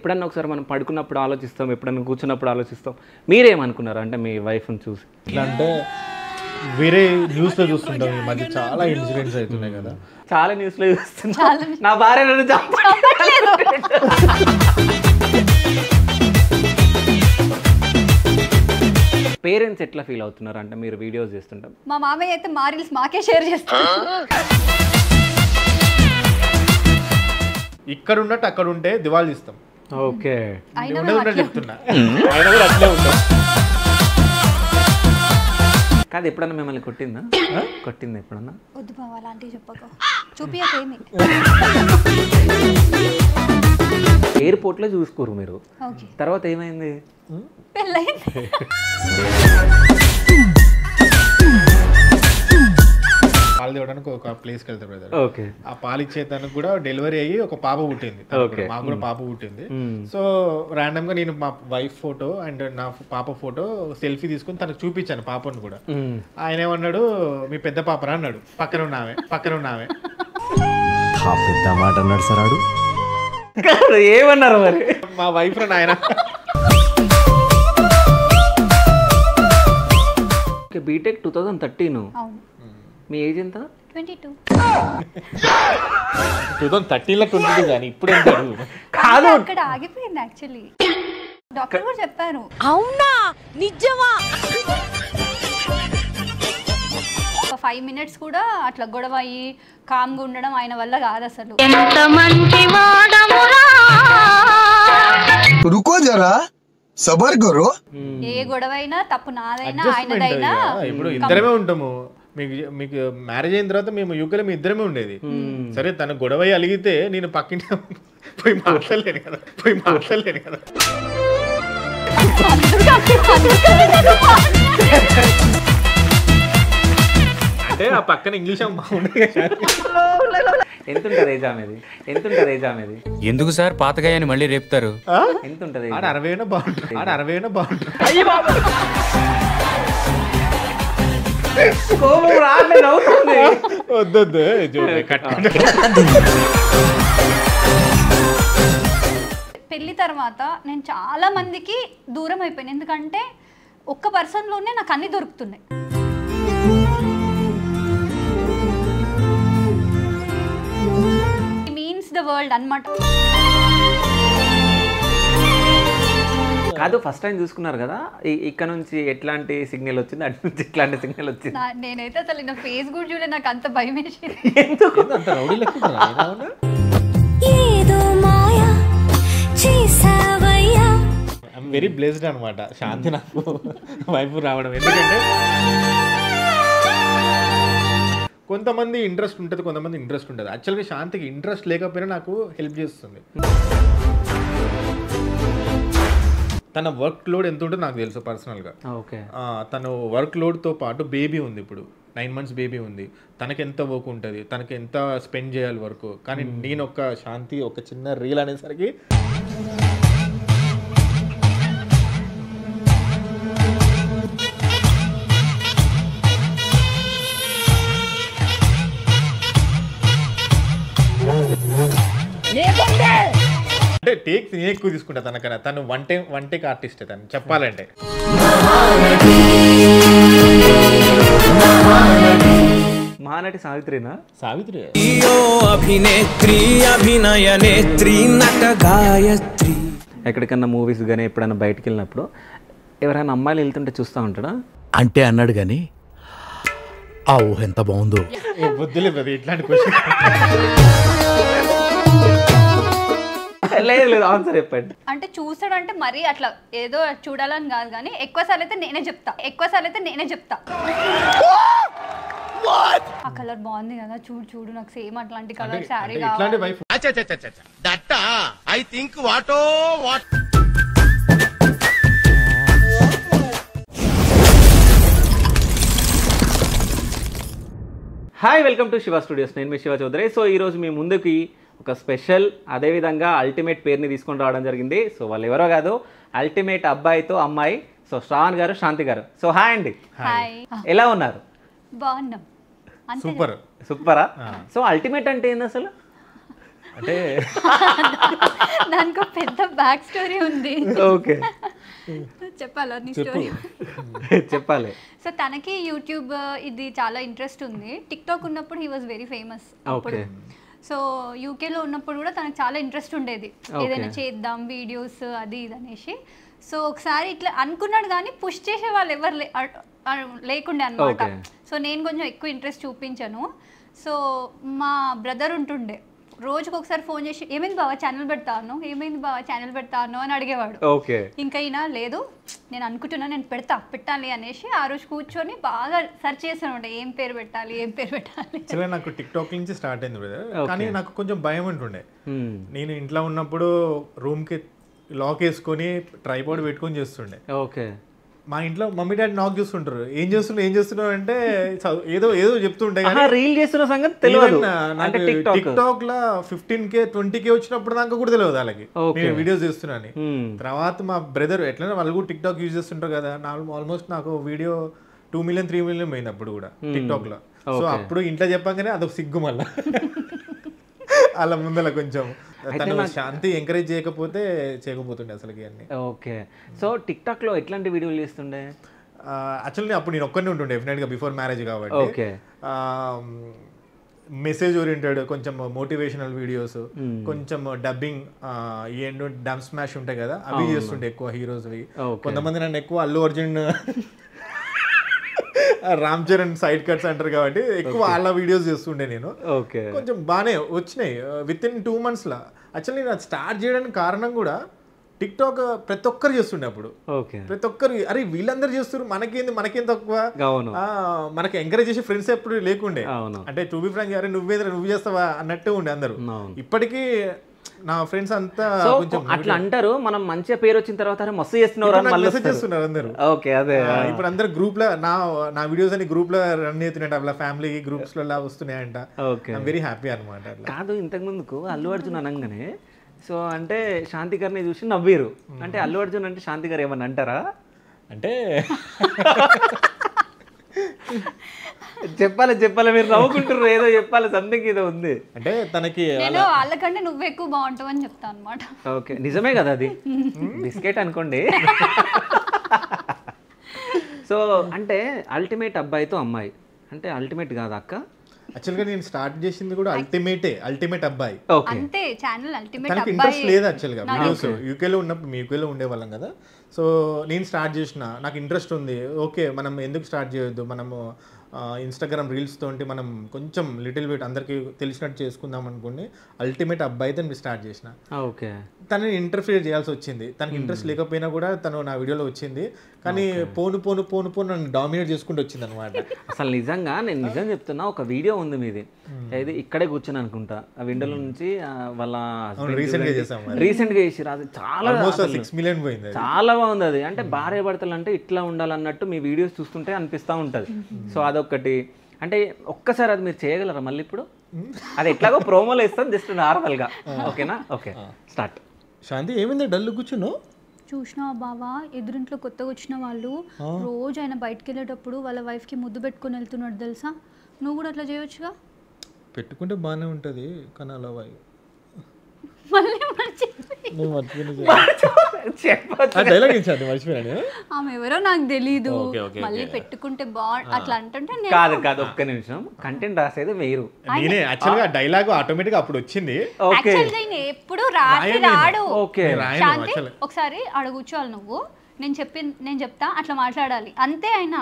ఎప్పుడన్నా ఒకసారి మనం పడుకున్నప్పుడు ఆలోచిస్తాం, ఎప్పుడన్నా కూర్చున్నప్పుడు ఆలోచిస్తాం. మీరేమనుకున్నారు అంటే మీ వైఫ్ని చూసి? ఇట్లా అంటే వేరే న్యూస్లో చూస్తుంటాం ఈ మధ్య చాలా ఇన్సిడెంట్స్ అవుతున్నాయి కదా. చాలా న్యూస్లో చూస్తున్నా, నా భార్య నన్ను పేరెంట్స్ ఎట్లా ఫీల్ అవుతున్నారు అంటే మీరు వీడియోస్ చేస్తుంటాం? మా మామయ్య అయితే మా రీల్స్ మాకే షేర్ చేస్తారు. ఇక్కడ ఉన్నట్టు అక్కడ ఉంటే దివాళి ఇస్తాం. ఓకే, చెప్తున్నా అయినా కూడా అట్లే ఉంటాం. కాదు, ఎప్పుడన్నా మిమ్మల్ని కొట్టిందా? కొట్టిందా ఎప్పుడన్నా? వద్దు బావ అలాంటివి చెప్పకు, చూపియకేమి. ఎయిర్పోర్ట్లో చూసుకోరు మీరు, తర్వాత ఏమైంది? పెళ్ళయింది. పాలు తేవడానికి ఒక ప్లేస్కి వెళ్తారు బ్రదర్. ఓకే, ఆ పాలు ఇచ్చేదానికి కూడా డెలివరీ అయ్యి ఒక పాప పుట్టింది. మాకు కూడా పాప పుట్టింది. సో ర్యాండమ్ గా నేను మా వైఫ్ ఫోటో అండ్ నా పాప ఫోటో సెల్ఫీ తీసుకుని తనకు చూపించాను పాపను కూడా. ఆయన ఏమన్నాడు, మీ పెద్ద పాపరా అన్నాడు. పక్కన ఉన్నామే పెద్ద మాట అన్నాడు సార్. ఆడు ఏమన్నారు మరి? మా వైఫ్ ఆయన. బీటెక్ 2013. మీ ఏజ్ ఎంత? 22. 2013లో 22 కానీ ఇప్పుడు కాదు, అక్కడ ఆగిపోయింది యాక్చువల్లీ. డాక్టర్ కూడా చెప్పారు. అవునా, నిజమా? ఒక 5 minutes కూడా అట్లా గొడవ అయ్యి కామ్గా ఉండడం ఆయన వల్ల కాదు అసలు. రుకో జరా సబర్ కరో. ఏ గొడవ అయినా తప్పు నాదైనా ఆయనదైనా. ఇప్పుడు ఇద్దరమే ఉంటాము. మీకు మ్యారేజ్ అయిన తర్వాత మేము యూకేలో మీ ఇద్దరమే ఉండేది. సరే తన గొడవ అలిగితే నేను పక్కింటి పోయి మాట్లాడలేను కదా. అంటే ఆ పక్కన ఇంగ్లీష్ బాగుండదు. ఎంత ఉంటుంది ఏజ్ ఆమెది? ఎందుకు సార్ పాతగాయని మళ్ళీ రేపుతారు? ఎంత ఉంటుంది? 60 బాగుంటుంది. వద్దొద్దు. పెళ్లి తర్వాత నేను చాలా మందికి దూరం అయిపోయాను. ఎందుకంటే ఒక్క పర్సన్లోనే నాకు అన్ని దొరుకుతున్నాయి. మీన్స్ ద వరల్డ్ అన్నమాట. కాదు, ఫస్ట్ టైం చూసుకున్నారు కదా, ఇక్కడ నుంచి ఎట్లాంటి సిగ్నల్ వచ్చింది, అటు నుంచి ఎట్లాంటి సిగ్నల్ వచ్చింది? నేనైతే అసలు నా ఫేస్ కూడా చూడలే, నాకు అంత భయం వేసింది. ఐఎమ్ వెరీ బ్లెస్డ్ అనమాట. శాంతి నాకు వైపు రావడం. ఎందుకంటే కొంతమంది ఇంట్రెస్ట్ ఉంటుంది, కొంతమంది ఇంట్రెస్ట్ ఉంటుంది. యాక్చువల్గా శాంతికి ఇంట్రెస్ట్ లేకపోయినా నాకు హెల్ప్ చేస్తుంది. తన వర్క్ లోడ్ ఎంత ఉంటుందో నాకు తెలుసు పర్సనల్గా. తను వర్క్ లోడ్తో పాటు బేబీ ఉంది, ఇప్పుడు 9 months బేబీ ఉంది. తనకి ఎంత వర్క్ ఉంటుంది, తనకి ఎంత స్పెండ్ చేయాలి వర్క్. కానీ నేను ఒక శాంతి ఒక చిన్న రీల్ అనేసరికి అంటే టేక్స్ నేను ఎక్కువ తీసుకుంటా తనకన్నా. తను వన్ టేక్ ఆర్టిస్ట్ తను చెప్పాలంటే. మహానటి సావిత్రినా? సావిత్రి అభినేత్రి, అభినయ నేత్రి, నట గాయత్రి. ఎక్కడికన్నా మూవీస్ కానీ ఎప్పుడైనా బయటకు వెళ్ళినప్పుడు ఎవరైనా అమ్మాయిలు వెళ్తుంటే చూస్తూ ఉంటాడా? అంటే అన్నాడు కానీ ఆ ఊహ ఎంత బాగుందో. బుద్ధిలేదు ఇట్లాంటి క్వశ్చన్. లేదు ఆన్సర్ చెప్పండి. అంటే చూసాడంటే మరీ అట్లా ఏదో చూడాలని కాదు, కానీ ఎక్కువసార్లు అయితే నేనే చెప్తా. ఆ కలర్ బాగుంది కదా, చూడు నాకు సేమ్ అట్లాంటి కలర్ శారీ కావాలి. Hi, welcome to Shiva studios. నేను మీ శివ చౌదరి. సో ఈరోజు మీ ముందుకి ఒక స్పెషల్, అదేవిధంగా అల్టిమేట్ పేరుని తీసుకొని రావడం జరిగింది. సో వాళ్ళు ఎవరో కాదు, అల్టిమేట్ అబ్బాయితో అమ్మాయి. సో శ్రావణ్ గారు, శాంతి గారు. సో హాయ్ అండి, ఎలా ఉన్నారు? బాగున్నాం. సూపర్. సూపరా? సో అల్టిమేట్ అంటే ఏంది అసలు? అంటే దానికి ఒక పెద్ద బ్యాక్ స్టోరీ ఉంది. ఓకే, చెప్పాలా నీ స్టోరీ? చెప్పాలి. సో తనకి యూట్యూబ్ ఇది చాలా ఇంట్రెస్ట్ ఉంది. టిక్టాక్ ఉన్నప్పుడు హీ వాజ్ వెరీ ఫేమస్ అప్పుడు. సో యూకేలో ఉన్నప్పుడు కూడా తనకు చాలా ఇంట్రెస్ట్ ఉండేది, ఏదైనా చేద్దాం వీడియోస్ అది ఇది అనేసి. సో ఒకసారి ఇట్లా అనుకున్నాడు కానీ పుష్ చేసే వాళ్ళు ఎవరు లేకుండే అనమాట. సో నేను కొంచెం ఎక్కువ ఇంట్రెస్ట్ చూపించాను. సో మా బ్రదర్ ఉంటుండే, రోజుకి ఒకసారి ఫోన్ చేసి ఏమైంది బావా ఛానల్ పెడతాను, ఏమైంది బావా ఛానల్ పెడతాను అని అడిగేవాడు. ఇంకా అయినా లేదు నేను అనుకుంటున్నా నేను పెట్టాలి అనేసి ఆ రోజు కూర్చొని బాగా సెర్చ్ చేశాను, ఏం పేరు పెట్టాలి ఏం పేరు పెట్టాలి. యాక్చువల్గా నాకు టిక్టాక్ నుంచి స్టార్ట్ అయింది బ్రదర్, కానీ నాకు కొంచెం భయం ఉంటుండే. నేను ఇంట్లో ఉన్నప్పుడు రూమ్కి లాక్ వేసుకొని ట్రైపాడ్ పెట్టుకొని చేస్తుండే. ఓకే, మా ఇంట్లో మమ్మీ డాడీ నాక్ చూస్తుంటారు, ఏం చేస్తున్నావు అంటే ఏదో చెప్తుంటే రీల్ చేస్తున్న సంగతి తెలియదు. టిక్టాక్ లో 15K 20K వచ్చినప్పుడు దాకా కూడా తెలియదు వాళ్ళకి నేను వీడియోస్ చేస్తున్నాను. తర్వాత మా బ్రదర్ ఎట్లైనా వాళ్ళు కూడా టిక్టాక్ యూజ్ చేస్తుంటారు కదా, ఆల్మోస్ట్ నాకు వీడియో 2 million 3 million పోయింది అప్పుడు కూడా టిక్టాక్ లో. సో అప్పుడు ఇంట్లో చెప్పగానే అదొక సిగ్గు మళ్ళా అలా ముందర కొంచెం తను శాంతి ఎంకరేజ్ చేయకపోతుండే అసలుకి అన్ని. ఓకే, సో టిక్ టాక్ లో ఎట్లాంటి వీడియోలు చేస్తుండే? యాక్చువల్లీ అప్పుడు నేను ఒక్కనే ఉంటుండే డెఫినెట్గా బిఫోర్ మ్యారేజ్ కాబట్టి. మెసేజ్ ఓరియంటెడ్, కొంచెం మోటివేషనల్ వీడియోస్, కొంచెం డబ్బింగ్, ఏంటో డమ్ స్మాష్ ఉంటాయి కదా అవి చేస్తుండే ఎక్కువ హీరోస్వి. కొంతమంది నన్ను ఎక్కువ అల్లు అర్జున్ రామ్ చరణ్ సైడ్ కట్స్ అంటారు కాబట్టి ఎక్కువ వాళ్ళ వీడియోస్ చేస్తుండే నేను. కొంచెం బాగానే వచ్చినాయి with in 2 months law. Actually నేను స్టార్ట్ చేయడానికి కారణం కూడా టిక్ టాక్ ప్రతి ఒక్కరు చేస్తుండే అప్పుడు. ప్రతి ఒక్కరు అరే వీళ్ళందరూ చేస్తారు మనకేం తక్కువ, మనకి ఎంకరేజ్ చేసే ఫ్రెండ్స్ ఎప్పుడు లేకుండే. అంటే టు బి ఫ్రాంక్ అరే నువ్వు చేస్తావా అన్నట్టు ఉండే అందరూ. ఇప్పటికీ నా ఫ్రెండ్స్ అంతా కొంచెం అట్లా అంటారు, మనం మంచిగా పేరు వచ్చిన తర్వాత మస్తు చేస్తున్నారు అందరూ. ఓకే, అదే ఇప్పుడు అందరు గ్రూప్ లో నా వీడియోస్ అని గ్రూప్ లో రన్ అవుతున్నాయంట, అలా ఫ్యామిలీ గ్రూప్స్ లో వస్తున్నాయంట. వెరీ హ్యాపీ అనమాట. కాదు, ఇంతకు ముందుకు అల్లు అర్జున్ అనగానే సో అంటే శాంతి గారిని చూసి నవ్వీరు, అంటే అల్లు అర్జున్ అంటే శాంతి గారు ఏమన్నా అంటారా? అంటే చెప్పాలి మీరు నవ్వుకుంటారు, ఏదో చెప్పాలి, సంథింగ్ ఏదో ఉంది. అంటే తనకి వాళ్ళకంటే నువ్వు ఎక్కువ బాగుంటావు అని చెప్తా అనమాట. ఓకే, నిజమే కదా అది, బిస్కెట్ అనుకోండి. సో అంటే అల్టిమేట్ అబ్బాయితో అమ్మాయి అంటే అల్టిమేట్ కాదా అక్క? యాక్చువల్గా నేను స్టార్ట్ చేసింది కూడా అల్టిమేట్ అబ్బాయి. అంతే, ఛానల్ అల్టిమేట్ అబ్బాయి. ఇంట్రెస్ట్ లేదు యాక్చువల్గా వీడియోస్. యూకేలో ఉన్నప్పుడు మీ యూకేలో ఉండేవాళ్ళం కదా. సో నేను స్టార్ట్ చేసిన, నాకు ఇంట్రెస్ట్ ఉంది. ఓకే మనం ఎందుకు స్టార్ట్ చేయొద్దు, మనము ఇన్స్టాగ్రామ్ రీల్స్ తోటి మనం కొంచెం లిటిల్ బిట్ అందరికి తెలిసినట్టు చేసుకుందాం అనుకోండి. అల్టిమేట్ అబ్బాయితో నేను స్టార్ట్ చేసిన. ఓకే, తనని ఇంటర్ఫియర్ చేయాల్సి వచ్చింది. తనకి ఇంట్రెస్ట్ లేకపోయినా కూడా తను నా వీడియోలో వచ్చింది, కానీ పోను నన్ను డామినేట్ చేసుకుంటూ వచ్చింది అనమాట. అసలు నిజంగా నేను నిజం చెప్తున్నా, ఒక వీడియో ఉంది మీది, ఇది ఇక్కడే కూర్చొని అనుకుంటా ఆ విండోలో నుంచి వాళ్ళ రీసెంట్ గా చేసి అది చాలా 6 million పోయింది. చాలా బాగుంది అది. అంటే భార్య భర్తలు అంటే ఇట్లా ఉండాలన్నట్టు మీ వీడియోస్ చూస్తుంటే అనిపిస్తూ ఉంటుంది. సో అదొకటి. అంటే ఒక్కసారి అది మీరు చేయగలరా మళ్ళీ ఇప్పుడు? అది ఎట్లాగో ప్రోమోలో ఇస్తాం, జస్ట్ నార్మల్గా. ఓకేనా? Okay, start. శాంతి ఏమైంది డల్ కూర్చున్నావు? చూసినావా బావా, ఎదురింట్లో కొత్తగా వచ్చిన వాళ్ళు రోజు ఆయన బయటకు వెళ్ళేటప్పుడు వాళ్ళ వైఫ్కి ముద్దు పెట్టుకొని వెళ్తున్నాడు తెలుసా? నువ్వు కూడా అట్లా చేయొచ్చుగా. పెట్టుకుంటే బాగానే ఉంటుంది, కానీ అలా ఆమె ఎవరో నాకు తెలీదు, మళ్ళీ పెట్టుకుంటే అట్లా అంటుంటే కాదు ఒక్క నిమిషం, కంటెంట్ రాసేది వేరు. నేనే యాక్చువల్గా డైలాగ్ ఆటోమేటిక్ అప్పుడు వచ్చింది. ఎప్పుడు రాడు. ఒకసారి అక్కడ కూర్చోవాలి నువ్వు, నేను చెప్తా అట్లా మాట్లాడాలి అంతే. అయినా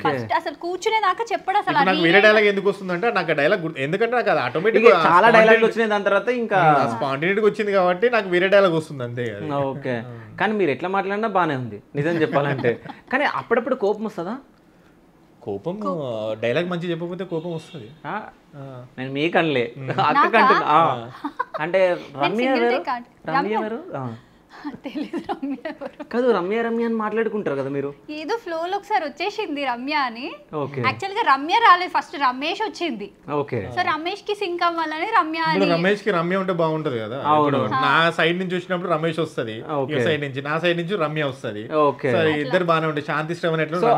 ఫస్ట్ అసలు కూర్చునేదాకా చెప్పడు అసలు. నాకు వేరే డైలాగ్ ఎందుకు వస్తుందంటే నాకు డైలాగ్ ఎందుకంటే నాకు అది ఆటోమేటిక్ చాలా డైలాగ్ వచ్చినాయి, దాని తర్వాత ఇంకా స్పాంటేనిటీ వచ్చింది కాబట్టి నాకు వేరే డైలాగ్ వస్తుంది అంతే. ఓకే, కానీ మీరు ఎట్లా మాట్లాడినా బానే ఉంది నిజం చెప్పాలంటే. కానీ అప్పుడప్పుడు కోపం వస్తుందా? కోపం డైలాగ్ మంచి చెప్పకపోతే కోపం వస్తుంది. నేను మీకనలే అక్కకంటున్నా. అంటే రమ్య ఎవరు కాదు, రమ్య అని మాట్లాడుకుంటారు కదా మీరు. ఏదో ఫ్లో లో ఒకసారి వచ్చేసింది రమ్య అని. యాక్చువల్ గా రమ్య రాలేదు, ఫస్ట్ రమేష్ వచ్చింది. సో రమేష్ కి సింక్ అవ్వాలని రమ్య అని. రమేష్ కి రమ్య ఉంటే బాగుంటది కదా. నా సైడ్ నుంచి వచ్చినప్పుడు రమేష్ వస్తుంది, సైడ్ నుంచి నా సైడ్ నుంచి రమ్య వస్తుంది. ఇద్దరు బాగానే ఉంటాయి. శాంతి శ్రవణ్ ఎట్లా,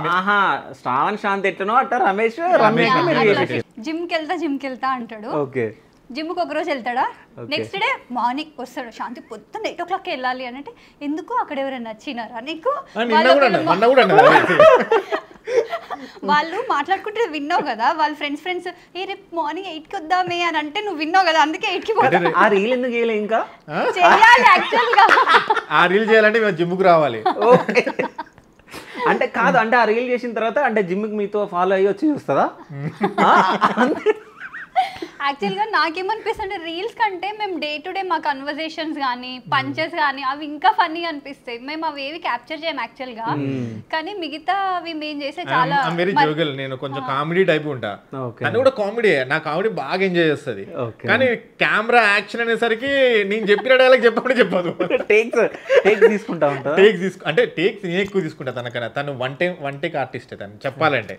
శ్రావణ్ శాంతి ఎట్లనో అట్ట రమేష్ జిమ్ కి వెళ్తా అంటాడు. ఓకే, జిమ్కి ఒక రోజు వెళ్తాడా, నెక్స్ట్ డే మార్నింగ్ వస్తాడు, శాంతి పొద్దున్న 8 o'clock వెళ్ళాలి అని అంటే ఎందుకు అక్కడ ఎవరైనా నచ్చినారా నీకు, వాళ్ళు మాట్లాడుకుంటే విన్నావు కదా, వాళ్ళ ఫ్రెండ్స్ ఏ రేపు మార్నింగ్ 8కి వద్దామే అని అంటే నువ్వు విన్నావు కదా, అందుకే 8కి పోతా. ఆ రీల్ ఎందుకు చేయలే ఇంకా చేయాలి యాక్చువల్ గా, ఆ రీల్ చేయాలంటే మేము జిమ్కి రావాలి. అంటే కాదు, అంటే ఆ రీల్ చేసిన తర్వాత అంటే జిమ్కి మీతో ఫాలో అయ్యి వచ్చి చూస్తుందా? యాక్చువల్గా నాకేమనిపిస్తుంది రీల్స్ కంటే మేము డే టు డే మా కన్వర్జేషన్స్ కానీ పంచెస్ కానీ అవి ఇంకా ఫన్నీగా అనిపిస్తాయి. మేము అవి ఏవి క్యాప్చర్ చేయం యాక్చువల్గా, కానీ మిగతా అవి మేము చేసే చాలా వెరీ జోగల్. నేను కొంచెం కామెడీ టైప్ ఉంటా, అది కూడా కామెడీ, నా కామెడీ బాగా ఎంజాయ్ చేస్తుంది. కానీ కెమెరా యాక్షన్ అనేసరికి నేను చెప్పిన డైలాగ్ చెప్పకుండా చెప్పదు, టేక్స్ తీసుకుంటా ఉంటా. అంటే టేక్స్ నేను ఎక్కువ తీసుకుంటా తనకన్నా. తను వన్ టేక్ ఆర్టిస్ట్, తను చెప్పాలంటే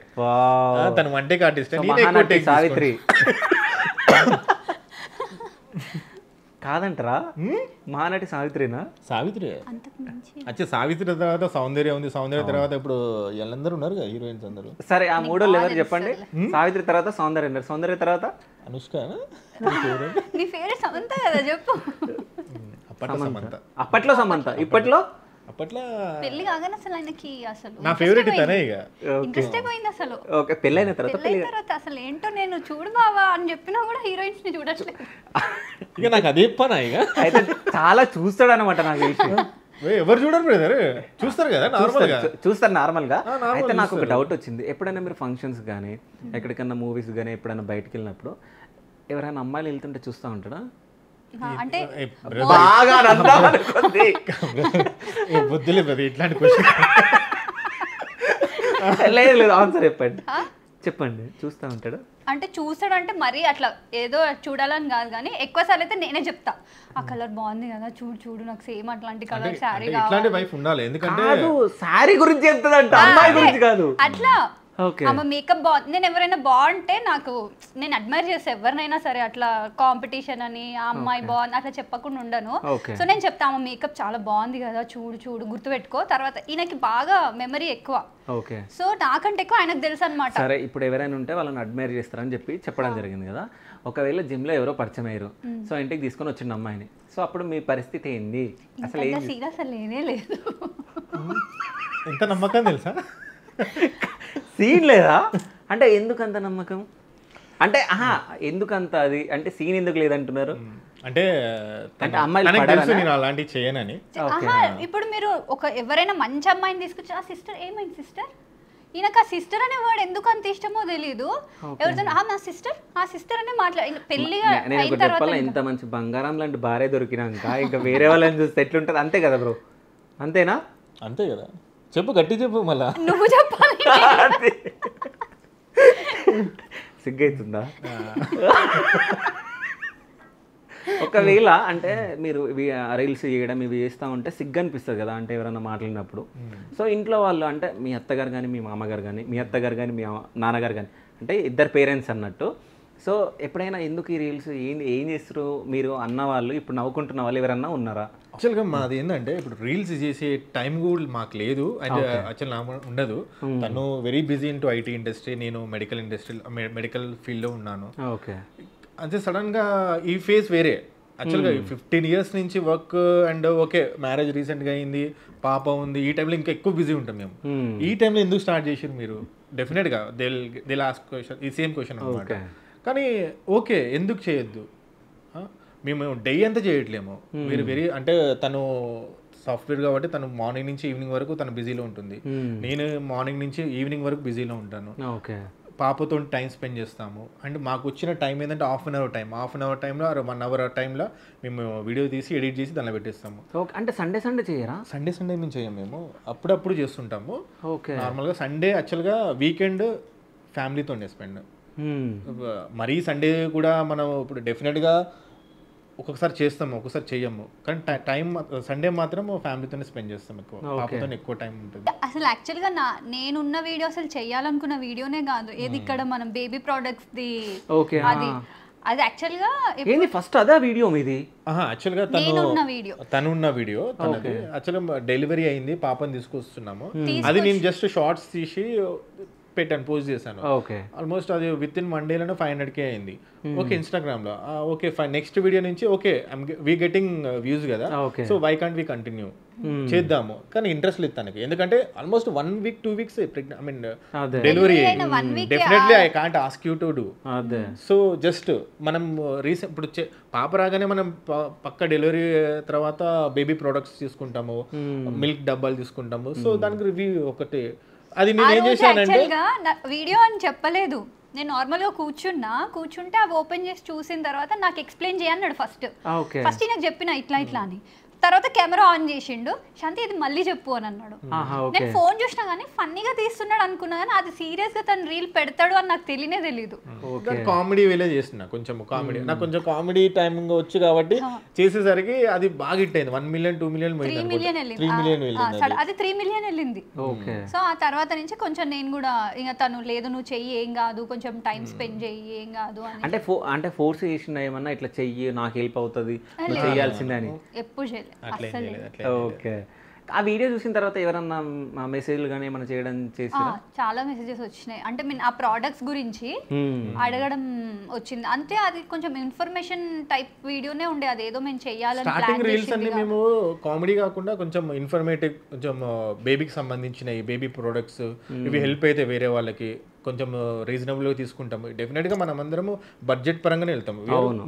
తను వన్ టేక్ ఆర్టిస్ట్. సావిత్రి కాదంటరా, మహానటి సావిత్రినా? సావిత్రి అచ్చా, సావిత్రి తర్వాత సౌందర్య ఉంది, సౌందర్య తర్వాత ఇప్పుడు వీళ్ళందరూ ఉన్నారు కదా హీరోయిన్స్ అందరూ. సరే ఆ మూడో ఎవరు చెప్పండి. సావిత్రి తర్వాత సౌందర్య ఉన్నారు, సౌందర్య తర్వాత అనుష్క. నీ ఫేవరెట్ సమంత కదా చెప్పు. అప్పట్లో సమంత, ఇప్పట్లో అప్పట్లో పెళ్లి కాగానే అసలు ఆయనకి అసలు నా ఫేవరెట్ తనే ఇక ఇంట్రెస్టే పోయింది అసలు. ఓకే, పెళ్ళైన తర్వాత అసలు ఏంటో నేను చూడు బావా అని చెప్పినా కూడా హీరోయిన్స్ ని చూడట్లేదు. ఇక నాకు అదే పనా ఇక. అయితే చాలా చూస్తాడు అనమాట నాకు తెలిసి. ఎవరు చూడరు బ్రదర్, చూస్తారు కదా నార్మల్ గా, చూస్తారు నార్మల్ గా. అయితే నాకు ఒక డౌట్ వచ్చింది, ఎప్పుడైనా మీరు ఫంక్షన్స్ కానీ ఎక్కడికన్నా మూవీస్ కానీ ఎప్పుడైనా బయటకు వెళ్ళినప్పుడు ఎవరైనా అమ్మాయిలు వెళ్తుంటే చూస్తూ ఉంటాడా? అంటే బాగా బుద్ధులే బ్రదర్ ఇట్లాంటి క్వశ్చన్. లేదు లేదు, ఆన్సర్ చెప్పండి. చూస్తూ ఉంటాడు అంటే చూస్తాడు అంటే మరీ అట్లా ఏదో చూడాలని కాదు, కానీ ఎక్కువ సార్లు అయితే నేనే చెప్తా ఆ కలర్ బాగుంది కదా చూడు చూడు, నాకు సేమ్ అట్లాంటి కలర్ శారీ ఇట్లాంటి వైఫ్ ఉండాలి. ఎందుకంటే శారీ గురించి చెప్తుందంట, అమ్మాయి గురించి కాదు. అట్లా ఆమె మేకప్ బాగుంది, నేను ఎవరైనా బాగుంటే నాకు నేను అడ్మైర్ చేస్తా ఎవరినైనా సరే, అట్లా కాంపిటీషన్ అని ఆ అమ్మాయి బాగుంది అట్లా చెప్పకుండా ఉండను. సో నేను చెప్తా ఆమె మేకప్ చాలా బాగుంది కదా చూడు చూడు గుర్తుపెట్టుకో. తర్వాత ఈయనకి బాగా మెమరీ ఎక్కువ, సో నాకంటే ఎక్కువ ఆయనకు తెలుసు అనమాట. సరే, ఇప్పుడు ఎవరైనా ఉంటే వాళ్ళని అడ్మైర్ చేస్తారని చెప్పడం జరిగింది కదా. ఒకవేళ జిమ్ లో ఎవరో పరిచయం అయ్యారు, సో ఇంటికి తీసుకొని వచ్చిండు అమ్మాయిని, సో అప్పుడు మీ పరిస్థితి ఏంది? అసలు సీరియస్ లేనే లేదు. ఎంత నమ్మకం తెలుసా? సీన్ లేదా అంటే ఎందుకంత నమ్మకం అంటే? ఎందుకంత అది అంటే సీన్ ఎందుకు లేదంటున్నారు? అంటే అమ్మాయిలు నేను అలాంటివి చేయనని. ఇప్పుడు మీరు ఒక ఎవరైనా మంచి అమ్మాయిని తీసుకొచ్చి ఆ సిస్టర్ ఏమైంది సిస్టర్, ఈయనకు ఆ సిస్టర్ అనే వర్డ్ ఎందుకు అంత ఇష్టమో తెలియదు. ఎవరితో నా సిస్టర్ ఆ సిస్టర్ అనే మాట్లాడి పెళ్లిగా అయిన తర్వాత ఇంత మంచి బంగారం లాంటి భార్య దొరికినాక ఇంకా వేరే వాళ్ళని చూస్తే ఎట్లుంటది? అంతే కదా బ్రో, అంతేనా? అంతే కదా, చెప్పు గట్టి చెప్పు, మళ్ళా నువ్వు చెప్పాలి. సిగ్గైతుందా? ఒకవేళ అంటే మీరు రీల్స్ చేయడం ఇవి చేస్తూ ఉంటే సిగ్గు అనిపిస్తుంది కదా, అంటే ఎవరైనా మాట్లాడినప్పుడు. సో ఇంట్లో వాళ్ళు అంటే మీ అత్తగారు కానీ మీ మామగారు కానీ మీ అత్తగారు కానీ మీ నాన్నగారు కానీ అంటే ఇద్దరు పేరెంట్స్ అన్నట్టు, సో ఎప్పుడైనా ఎందుకు ఈ రీల్స్ ఏం చేస్తారు మీరు అన్న వాళ్ళు ఇప్పుడు నవ్వుకుంటున్న వాళ్ళు ఎవరన్నా ఉన్నారా? యాక్చువల్గా మాది ఏంటంటే ఇప్పుడు రీల్స్ చేసే టైం కూడా మాకు లేదు, అండ్ యాక్చువల్ నా ఉండదు. తను very busy into IT industry, నేను మెడికల్ ఫీల్డ్లో ఉన్నాను. ఓకే, అంటే సడన్గా ఈ ఫేజ్ వేరే. యాక్చువల్గా 15 years నుంచి వర్క్ అండ్ ఓకే మ్యారేజ్ రీసెంట్గా అయింది, పాప ఉంది, ఈ టైంలో ఇంకా ఎక్కువ బిజీ ఉంటాం మేము. ఈ టైంలో ఎందుకు స్టార్ట్ చేసారు మీరు? డెఫినెట్గా దే ఆస్క్ క్వశ్చన్, ఈ సేమ్ క్వశ్చన్ అనమాట. కానీ ఓకే ఎందుకు చేయొద్దు, మేము డే అంతా చేయట్లేము. మీరు అంటే తను సాఫ్ట్వేర్ కాబట్టి తను మార్నింగ్ నుంచి ఈవినింగ్ వరకు తను బిజీలో ఉంటుంది, నేను మార్నింగ్ నుంచి ఈవినింగ్ వరకు బిజీలో ఉంటాను. పాపతో టైం స్పెండ్ చేస్తాము. అండ్ మాకు వచ్చిన టైం ఏంటంటే హాఫ్ అన్ అవర్ టైంలో 1 hour టైంలో మేము వీడియో తీసి ఎడిట్ చేసి దానిలో పెట్టేస్తాము. అంటే సండే చేయరా? సండే మేము చేయం, మేము అప్పుడప్పుడు చేస్తుంటాము. నార్మల్గా సండే యాక్చువల్గా వీకెండ్ ఫ్యామిలీతో స్పెండ్. మరీ సండే కూడా మనం ఇప్పుడు డెఫినెట్గా ఒక్కొక్కసారి చేస్తాము, ఒక్కొక్కసారి చెయ్యము, కానీ టైం సండే మాత్రం ఫ్యామిలీతోనే స్పెండ్ చేస్తాం, పాపతో ఎక్కువ టైం ఉంటుంది. అసలు యాక్చువల్గా నేనున్న వీడియో అసలు చెయ్యాలనుకున్న వీడియోనే కాదు, ఏది ఇక్కడ మనం బేబీ ప్రొడక్ట్స్ ది అది యాక్చువల్గా ఫస్ట్ అదే వీడియో మీది. యాక్చువల్గా తనున్న వీడియో తనది యాక్చువల్గా డెలివరీ అయింది, పాపని తీసుకొస్తున్నాము. అది నేను జస్ట్ షార్ట్స్ తీసి పెట్టాను, పోస్ట్ చేశాను. ఓకే ఆల్మోస్ట్ అది విత్ ఇన్ 1 డేలోనే 500K అయింది. ఓకే ఇన్స్టాగ్రామ్లో ఓకే ఫైన్, నెక్స్ట్ వీడియో నుంచి ఓకే వీ గెటింగ్ వ్యూస్ కదా, so why can't we continue చేద్దాము. కానీ ఇంట్రెస్ట్ లేదు తనకి, ఎందుకంటే almost 1 week 2 weeks I mean delivery, definitely I can't ask you to do. So just మనం రీసెంట్ ఇప్పుడు పాప రాగానే మనం పక్క డెలివరీ తర్వాత బేబీ ప్రొడక్ట్స్ తీసుకుంటాము, మిల్క్ డబ్బాలు తీసుకుంటాము. సో దానికి రివ్యూ ఒకటి, అది నేను ఏం చేశానంటే వీడియో అని చెప్పలేదు, నేను నార్మల్గా కూర్చుంటే అవి ఓపెన్ చేసి చూసిన తర్వాత నాకు ఎక్స్ప్లెయిన్ చేయన్నాడు. ఫస్ట్ నాకు చెప్పిన ఇట్లా అని, తర్వాత కెమెరా ఆన్ చేసిండు, శాంతి ఇది మళ్ళీ చెప్పు అని అన్నాడు. నేను ఫోన్ చూసినా కానీ ఫన్నీగా తీస్తున్నాడు అనుకున్నా, కానీ అది సీరియస్ గా తను రీల్ పెడతాడు అని నాకు తెలియదు. కామెడీ వేలే చేస్తున్నా, కొంచెం కామెడీ, నాకు కొంచెం కామెడీ టైమింగ్ వచ్చు కాబట్టి చేసేసరికి అది బాగా హిట్ అయింది. 1 మిలియన్ 2 మిలియన్ 3 మిలియన్ అది 3 మిలియన్ వెళ్ళింది. సో ఆ తర్వాత నుంచి కొంచెం నేను కూడా ఇంకా తను లేదు నువ్వు చెయ్యి ఏం కాదు, కొంచెం టైం స్పెండ్ చెయ్యి ఏం కాదు అని. అంటే ఫోర్స్ చేసిన ఏమన్నా ఇట్లా చెయ్యి నాకు హెల్ప్ అవుతుంది చేయాల్సిందే అని ఎప్పుడు ఓకే. ఆ వీడియో చూసిన తర్వాత ఎవరన్నా మెసేజ్లు కానీ ఏమైనా చేయడం చేసారా? చాలా మెసేజెస్ వచ్చినాయి, అంటే మీన్ ఆ ప్రోడక్ట్స్ గురించి అడగడం వచ్చింది అంతే. అది కొంచెం ఇన్ఫర్మేషన్ టైప్ వీడియోనే ఉండే, అదేదో మేము చెయ్యాలని స్టార్టింగ్ రీల్స్ అన్ని మేము కామెడీ కాకుండా కొంచెం ఇన్ఫర్మేటివ్, కొంచెం బేబీకి సంబంధించిన బేబీ ప్రొడక్ట్స్ ఇవి హెల్ప్ అయితే వేరే వాళ్ళకి కొంచెం రీజనబుల్గా తీసుకుంటాము. డెఫినెట్గా మనం అందరము బడ్జెట్ పరంగానే వెళ్తాము,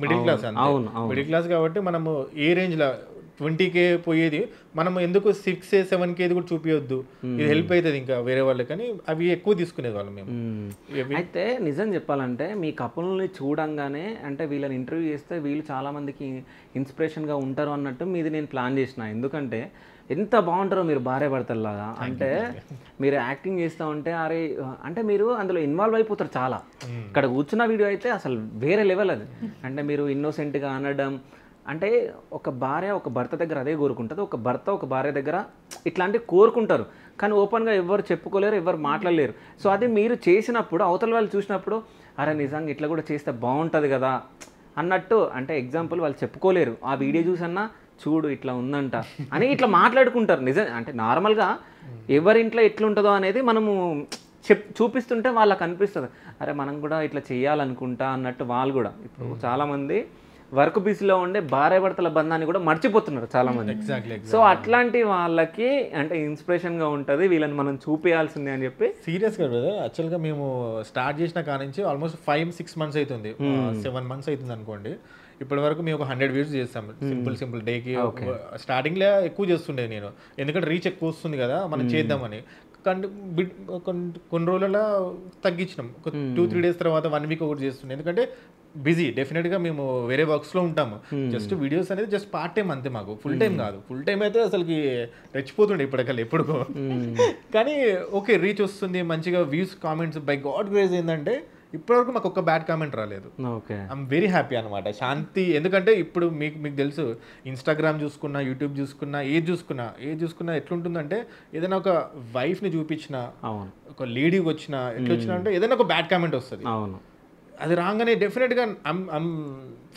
మిడిల్ క్లాస్ అంతే, మిడిల్ క్లాస్ కాబట్టి మనము ఏ రేంజ్లో 20K పోయేది మనం ఎందుకు 6K 7K కూడా చూపించొద్దు, ఇది హెల్ప్ అవుతుంది ఇంకా వేరే వాళ్ళకి, కానీ అవి ఎక్కువ తీసుకునేది వాళ్ళు మేము. అయితే నిజం చెప్పాలంటే మీ కపుల్ని చూడంగానే అంటే వీళ్ళని ఇంటర్వ్యూ చేస్తే వీళ్ళు చాలామందికి ఇన్స్పిరేషన్గా ఉంటారు అన్నట్టు మీది నేను ప్లాన్ చేసిన. ఎందుకంటే ఎంత బాగుంటారో మీరు భార్య భర్తల్లాగా, అంటే మీరు యాక్టింగ్ చేస్తూ ఉంటే అరే అంటే మీరు అందులో ఇన్వాల్వ్ అయిపోతారు చాలా. ఇక్కడ కూర్చున్న వీడియో అయితే అసలు వేరే లెవెల్ అది, అంటే మీరు ఇన్నోసెంట్గా అనడం, అంటే ఒక భార్య ఒక భర్త దగ్గర అదే కోరుకుంటుంది, ఒక భర్త ఒక భార్య దగ్గర ఇట్లాంటివి కోరుకుంటారు, కానీ ఓపెన్గా ఎవరు చెప్పుకోలేరు, ఎవరు మాట్లాడలేరు. సో అది మీరు చేసినప్పుడు అవతల వాళ్ళు చూసినప్పుడు అరే నిజంగా ఇట్లా కూడా చేస్తే బాగుంటుంది కదా అన్నట్టు, అంటే ఎగ్జాంపుల్ వాళ్ళు చెప్పుకోలేరు, ఆ వీడియో చూసన్నా చూడు ఇట్లా ఉందంట అని ఇట్లా మాట్లాడుకుంటారు. నిజం అంటే నార్మల్గా ఎవరింట్లో ఎట్లుంటుందో అనేది మనము చూపిస్తుంటే వాళ్ళకి అనిపిస్తుంది అరే మనం కూడా ఇట్లా చేయాలనుకుంటా అన్నట్టు. వాళ్ళు కూడా ఇప్పుడు చాలామంది వర్క్ బిజీలో ఉండే భార్య భర్తల బంధాన్ని కూడా మర్చిపోతున్నారు చాలామంది. సో అట్లాంటి వాళ్ళకి అంటే ఇన్స్పిరేషన్గా ఉంటుంది, వీళ్ళని మనం చూపించాల్సిందే అని చెప్పి. సీరియస్గా కదా, యాక్చువల్గా మేము స్టార్ట్ చేసిన కాడ నుంచి ఆల్మోస్ట్ 5-6 months అవుతుంది, 7 months అవుతుంది అనుకోండి. ఇప్పటి వరకు మేము ఒక 100 views చేస్తాం సింపుల్ డేకి. స్టార్టింగ్లో ఎక్కువ చేస్తుండే నేను, ఎందుకంటే రీచ్ ఎక్కువ వస్తుంది కదా మనం చేద్దామని. కొన్ని రోజులలో తగ్గించినాం, ఒక 2-3 days తర్వాత 1 week ఒకటి చేస్తుండే, ఎందుకంటే బిజీ. డెఫినెట్గా మేము వేరే వర్క్స్లో ఉంటాము, జస్ట్ వీడియోస్ అనేది జస్ట్ పార్ట్ టైం అంతే, మాకు ఫుల్ టైం కాదు. ఫుల్ టైం అయితే అసలుకి రెచ్చిపోతుండే ఇప్పటికల్లా ఎప్పుడుకో. కానీ ఓకే రీచ్ వస్తుంది మంచిగా, views comments by God grace ఏంటంటే ఇప్పటివరకు మాకు ఒక బ్యాడ్ కామెంట్ రాలేదు. ఐఎమ్ వెరీ హ్యాపీ అనమాట, శాంతి. ఎందుకంటే ఇప్పుడు మీకు తెలుసు ఇన్స్టాగ్రామ్ చూసుకున్నా, యూట్యూబ్ చూసుకున్నా, ఏది చూసుకున్నా ఎట్లుంటుందంటే ఏదైనా ఒక వైఫ్ని చూపించినా, ఒక లేడీకి వచ్చినా ఎట్లా వచ్చినా అంటే ఏదైనా ఒక బ్యాడ్ కామెంట్ వస్తుంది. అది రాగానే డెఫినెట్గా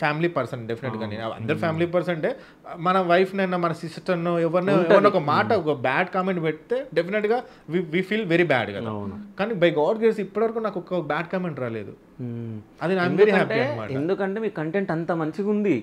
ఫ్యామిలీ పర్సన్, డెఫినెట్గా నేను అందరు ఫ్యామిలీ పర్సన్ అంటే మన వైఫ్నైనా మన సిస్టర్నో ఎవరినో ఒక మాట ఒక బ్యాడ్ కామెంట్ పెడితే డెఫినెట్గా వి ఫీల్ వెరీ బ్యాడ్ కదా. కానీ బై గాడ్ గ్రేస్ ఇప్పటివరకు నాకు ఒక బ్యాడ్ కామెంట్ రాలేదు, అది ఐఎమ్ వెరీ హ్యాపీ అన్నమాట. ఎందుకంటే మీ కంటెంట్ అంత మంచిగా ఉంది,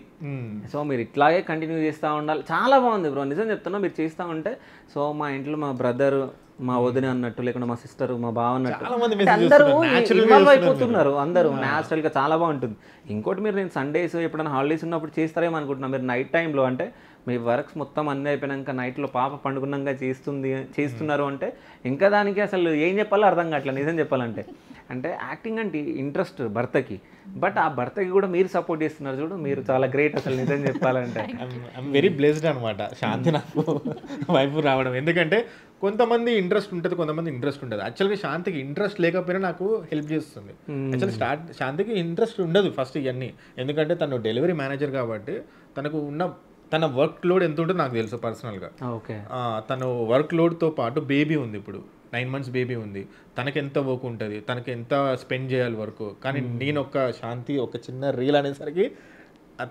సో మీరు ఇట్లాగే కంటిన్యూ చేస్తూ ఉండాలి. చాలా బాగుంది బ్రో, నిజం చెప్తున్నా. మీరు చేస్తూ ఉంటే సో మా ఇంట్లో మా బ్రదర్, మా వదిన అన్నట్టు, లేకుండా మా సిస్టర్, మా బావ అన్నట్టు అందరూ ఇన్వాల్వ్ అయిపోతున్నారు, అందరూ న్యాచురల్గా. చాలా బాగుంటుంది. ఇంకోటి మీరు నేను సండేస్ ఎప్పుడైనా హాలిడేస్ ఉన్నప్పుడు చేస్తారేమో అనుకుంటున్నాను. మీరు నైట్ టైంలో అంటే మీ వర్క్స్ మొత్తం అన్నీ అయిపోయినాక నైట్లో పాప పండుకున్నాక చేస్తున్నారు అంటే ఇంకా దానికి అసలు ఏం చెప్పాలో అర్థం కావట్లేదు నిజం చెప్పాలంటే. అంటే యాక్టింగ్ అంటే ఇంట్రెస్ట్ భర్తకి, బట్ ఆ భర్తకి కూడా మీరు సపోర్ట్ చేస్తున్నారు చూడు, మీరు చాలా గ్రేట్ అసలు నిజం చెప్పాలంటే. ఐఎమ్ వెరీ బ్లెస్డ్ అనమాట శాంతి నాకు వైఫ్ రావడం. ఎందుకంటే కొంతమంది ఇంట్రెస్ట్ ఉంటుంది, కొంతమంది ఇంట్రెస్ట్ ఉంటుంది. యాక్చువల్గా శాంతికి ఇంట్రెస్ట్ లేకపోయినా నాకు హెల్ప్ చేస్తుంది. యాక్చువల్లీ శాంతికి ఇంట్రెస్ట్ ఉండదు ఫస్ట్ ఇవన్నీ, ఎందుకంటే తను డెలివరీ మేనేజర్ కాబట్టి తనకు ఉన్న తన వర్క్ లోడ్ ఎంత ఉంటుందో నాకు తెలుసు పర్సనల్గా. తను వర్క్ లోడ్తో పాటు బేబీ ఉంది, ఇప్పుడు 9 months బేబీ ఉంది, తనకి ఎంత వర్క్ ఉంటుంది, తనకి ఎంత స్పెండ్ చేయాలి వర్క్. కానీ నేను ఒక శాంతి ఒక చిన్న రీల్ అనేసరికి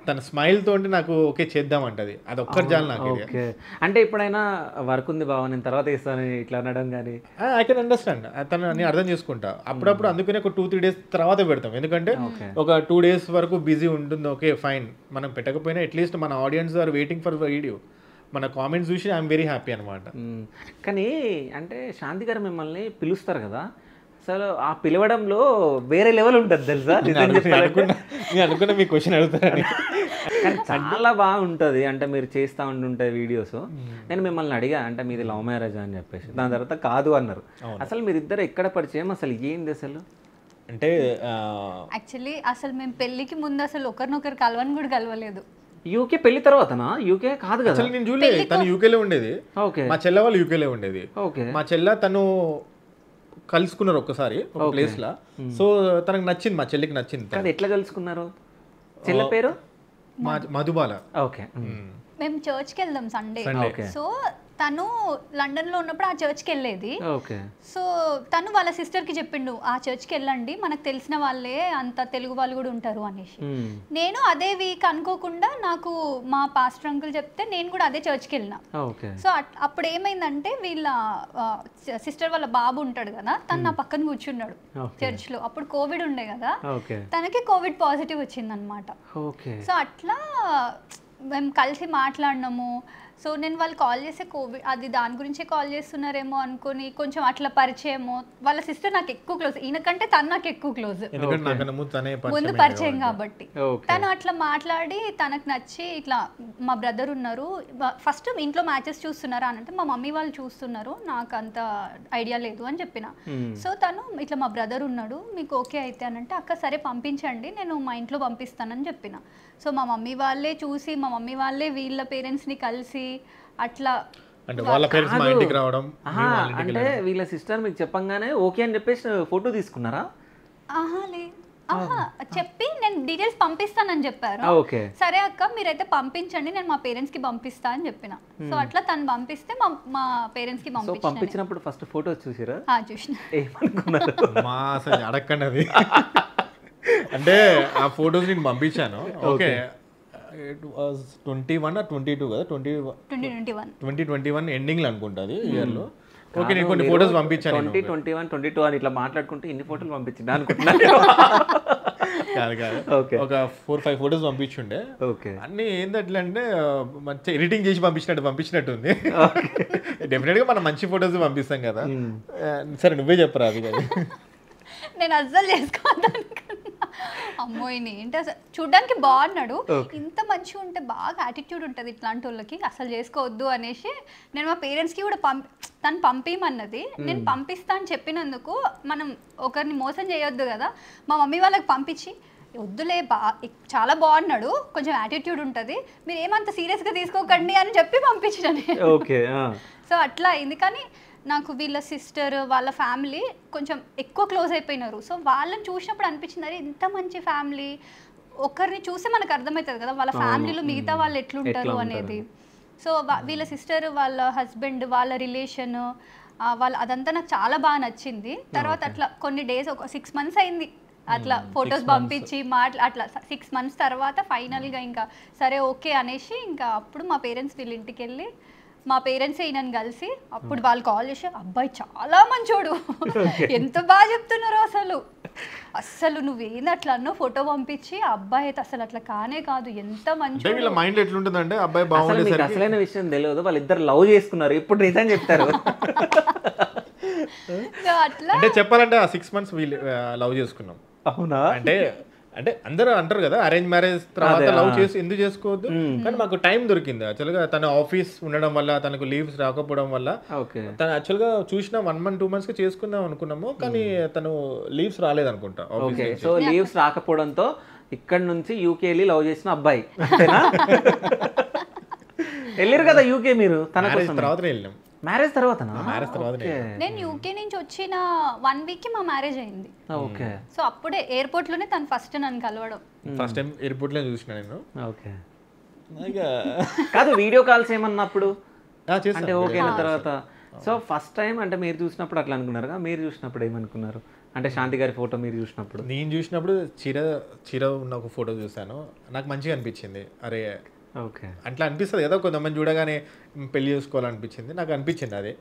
తన స్మైల్ తోటి నాకు ఓకే చేద్దామంటది, అది ఒక్కటి చాలు నాకు. ఓకే, అంటే ఎప్పుడైనా వర్క్ ఉంది బావ నేను తర్వాత ఇస్తాను ఇట్లా అనడం కానీ? ఐ కెన్ అండర్స్టాండ్, నేను అర్థం చేసుకుంటా. అప్పుడప్పుడు అందుకనే ఒక 2-3 days తర్వాత పెడతాం, ఎందుకంటే ఒక 2 days వరకు బిజీ ఉంటుంది. ఓకే ఫైన్, మనం పెట్టకపోయినా అట్లీస్ట్ మన audience are waiting for video, మన కామెంట్స్ చూసి ఐఎమ్ వెరీ హ్యాపీ అనమాట. కానీ అంటే శాంతి గారు మిమ్మల్ని పిలుస్తారు కదా, అసలు ఆ పిలవడంలో వేరే లెవెల్ ఉంటుంది తెలుసా? అనుకున్నా మీ క్వశ్చన్ అడుగుతారని. కానీ చాలా బాగుంటుంది, అంటే మీరు చేస్తూ ఉంటుంటాయి వీడియోస్. నేను మిమ్మల్ని అడిగా అంటే మీది లవ్ మ్యారేజ్ అని చెప్పేసి, దాని తర్వాత కాదు అన్నారు. అసలు మీరిద్దరు ఎక్కడ పరిచయం, అసలు ఏంది అసలు? అంటే యాక్చువల్లీ అసలు మేము పెళ్ళికి ముందు అసలు ఒకరినొకరు కలవని కూడా కలవలేదు. యూకే పెళ్లి తర్వాతనా? యూకే కాదు కదా, అసలు నేను చూడలేదు. తను యూకేలో ఉండేది, ఓకే. మా చెల్లె వాళ్ళు యూకేలో ఉండేది. ఓకే, మా చెల్లె తను కలుసుకున్నారు ఒక్కసారి ఒక ప్లేస్ లా. సో తనకు నచ్చింది, మా చెల్లికి నచ్చింది. అది ఎట్లా కలుసుకున్నారు? చెల్లె పేరు మధుబాల. ఓకే, మేము చర్చ్కి వెళ్దాం సండే. ఓకే. సో తను లండన్లో ఉన్నప్పుడు ఆ చర్చ్కి వెళ్ళేది. ఓకే. సో తను వాళ్ళ సిస్టర్కి చెప్పిండు ఆ చర్చ్కి వెళ్ళండి, మనకు తెలిసిన వాళ్ళే అంత తెలుగు వాళ్ళు కూడా ఉంటారు అనేసి. నేను అదే వీక్ అనుకోకుండా నాకు మా పాస్టర్ అంకుల్ చెప్తే నేను కూడా అదే చర్చ్కి వెళ్ళిన. సో అప్పుడు ఏమైందంటే వీళ్ళ సిస్టర్ వాళ్ళ బాబు ఉంటాడు కదా, తను నా పక్కన కూర్చున్నాడు చర్చ్లో. అప్పుడు కోవిడ్ ఉండే కదా, తనకి కోవిడ్ పాజిటివ్ వచ్చింది అనమాట. సో అట్లా మేము కలిసి మాట్లాడినాము. సో నేను వాళ్ళు కాల్ చేసే కోవిడ్ అది దాని గురించే కాల్ చేస్తున్నారేమో అనుకుని కొంచెం అట్లా పరిచయము. వాళ్ళ సిస్టర్ నాకు ఎక్కువ క్లోజ్, ఈయనకంటే తను నాకు ఎక్కువ క్లోజ్, ముందు పరిచయం కాబట్టి. తను అట్లా మాట్లాడి తనకు నచ్చి ఇట్లా మా బ్రదర్ ఉన్నారు, ఫస్ట్ ఇంట్లో మ్యాచెస్ చూస్తున్నారా అని అంటే మా మమ్మీ వాళ్ళు చూస్తున్నారు, నాకు అంత ఐడియా లేదు అని చెప్పిన. సో తను ఇట్లా మా బ్రదర్ ఉన్నాడు, మీకు ఓకే అయితే అని అంటే అక్క సరే పంపించండి, నేను మా ఇంట్లో పంపిస్తానని చెప్పిన. సో మా మమ్మీ వాళ్ళే చూసి మా మమ్మీ వాళ్ళే వీళ్ళ పేరెంట్స్ని కలిసి అట్లా అంటే వాళ్ళ పేరెంట్స్ మా ఇంటికి రావడం. అంటే వీళ్ళ సిస్టర్ మీకు చెప్పంగానే ఓకే అని చెప్పేసి ఫోటో తీసుకున్నారా? చెప్పి నేను డీటెయిల్స్ పంపిస్తానని చెప్పారు. సరే అక్క మీరైతే పంపించండి, నేను మా పేరెంట్స్ కి పంపిస్తా అని చెప్పిన. సో అట్లా తను పంపిస్తే మా పేరెంట్స్ కి పంపించినప్పుడు ఫస్ట్ ఫోటో చూసిరా? చూసిన. ఏమనుకున్నారు? మా అసలు అడగండి అది. అంటే ఆ ఫొటోస్ నేను పంపించాను. ఓకే, ఇట్ వాజ్ 21 or 22 కదా, 2021 ఎండింగ్ లో అనుకుంటా అది ఇయర్ లో. ఓకే, నేను కొన్ని ఫొటోస్ పంపించాను. 2021, 22 అని ఇట్లా మాట్లాడుకుంటే ఇన్ని ఫోటోలు పంపించింది అనుకుంటున్నా. కాదు ఒక 4-5 ఫొటోస్ పంపించుండే. అన్ని ఏంటట్లా అంటే మంచి ఎడిటింగ్ చేసి పంపించినట్టు ఉంది. డెఫినెట్ గా మనం మంచి ఫొటోస్ పంపిస్తాం కదా. సరే నువ్వే చెప్పరా అది కదా. నేను అస్సలు చేసుకోవద్దనుకున్నా. అమ్మోయిని ఏంటి అసలు చూడ్డానికి బాగున్నాడు, ఇంత మంచిగా ఉంటే బాగా యాటిట్యూడ్ ఉంటుంది ఇట్లాంటి వాళ్ళకి, అసలు చేసుకోవద్దు అనేసి నేను మా పేరెంట్స్కి కూడా తను పంపించమన్నది. నేను పంపిస్తా అని చెప్పినందుకు మనం ఒకరిని మోసం చేయొద్దు కదా, మా మమ్మీ వాళ్ళకి పంపించి వద్దులే చాలా బాగున్నాడు, కొంచెం యాటిట్యూడ్ ఉంటుంది, మీరు ఏమంత సీరియస్గా తీసుకోకండి అని చెప్పి పంపించాను. సో అట్లా అయింది. కానీ నాకు వీళ్ళ సిస్టర్ వాళ్ళ ఫ్యామిలీ కొంచెం ఎక్కువ క్లోజ్ అయిపోయినారు. సో వాళ్ళని చూసినప్పుడు అనిపించింది అరే ఇంత మంచి ఫ్యామిలీ, ఒకరిని చూస్తే మనకు అర్థమవుతుంది కదా వాళ్ళ ఫ్యామిలీలో మిగతా వాళ్ళు ఎట్లుంటారు అనేది. సో వీళ్ళ సిస్టర్ వాళ్ళ హస్బెండ్ వాళ్ళ రిలేషన్ వాళ్ళ అదంతా నాకు చాలా బాగా నచ్చింది. తర్వాత అట్లా కొన్ని డేస్ ఒక 6 months అయింది అట్లా ఫొటోస్ పంపించి అట్లా 6 months తర్వాత ఫైనల్గా ఇంకా సరే ఓకే అనేసి ఇంకా అప్పుడు మా పేరెంట్స్ వీళ్ళ ఇంటికి వెళ్ళి మా పేరెంట్స్ ఈయనని కలిసి అప్పుడు వాళ్ళు కాల్ చేసి అబ్బాయి చాలా మంచోడు, ఎంత బాగా చెప్తున్నారు అసలు నువ్వేంది అట్లా అన్న ఫోటో పంపించి అబ్బాయి అయితే అసలు అట్లా కానే కాదు, ఎంత మంచి మైండ్ ఎట్లుంటుందంటే అబ్బాయి బాగుంది. అసలైన విషయం తెలియదు, వాళ్ళిద్దరు లవ్ చేసుకున్నారు, ఇప్పుడు నిజం చెప్తారు. అట్లా అంటే చెప్పాలంటే ఆ 6 months లవ్ చేసుకున్నాం. అవునా? అంటే అందరూ అంటారు కదా అరేంజ్ మ్యారేజ్ తర్వాత లవ్ చేసి ఎందుకు చేసుకోవద్దు, కానీ మాకు టైం దొరికింది. యాక్చువల్గా తన ఆఫీస్ ఉండడం వల్ల తనకు లీవ్స్ రాకపోవడం వల్ల తను యాక్చువల్గా చూసిన 1 month 2 months చేసుకుందాం అనుకున్నాము, కానీ తను లీవ్స్ రాలేదు అనుకుంటా. సో లీవ్స్ రాకపోవడంతో ఇక్కడ నుంచి యూకే వెళ్ళి లవ్ చేసిన అబ్బాయి వెళ్ళారు కదా యూకే మీరు? తన తర్వాత వెళ్ళాం. మ్యారేజ్ తర్వాత నేను యూకే నుంచి వచ్చిన 1 week కి మా మ్యారేజ్ అయింది. సో అప్పుడే ఎయిర్పోర్ట్ లోనే తను ఫస్ట్ నన్ను కలవడం. ఫస్ట్ టైం ఎయిర్పోర్ట్ లో చూసిన నేను. కాదు వీడియో కాల్స్ ఏమన్నప్పుడు అంటే ఓకే తర్వాత. సో ఫస్ట్ టైం అంటే మీరు చూసినప్పుడు అట్లా అనుకున్నారు, మీరు చూసినప్పుడు ఏమనుకున్నారు? అంటే శాంతి గారి ఫోటో మీరు చూసినప్పుడు? నేను చూసినప్పుడు చీర ఉన్న ఒక ఫోటో చూసాను, నాకు మంచిగా అనిపించింది. అరే ఓకే, అట్లా అనిపిస్తుంది కదా కొంతమంది చూడగానే పెళ్లి చేసుకోవాలనిపించింది, నాకు అనిపించింది అదే.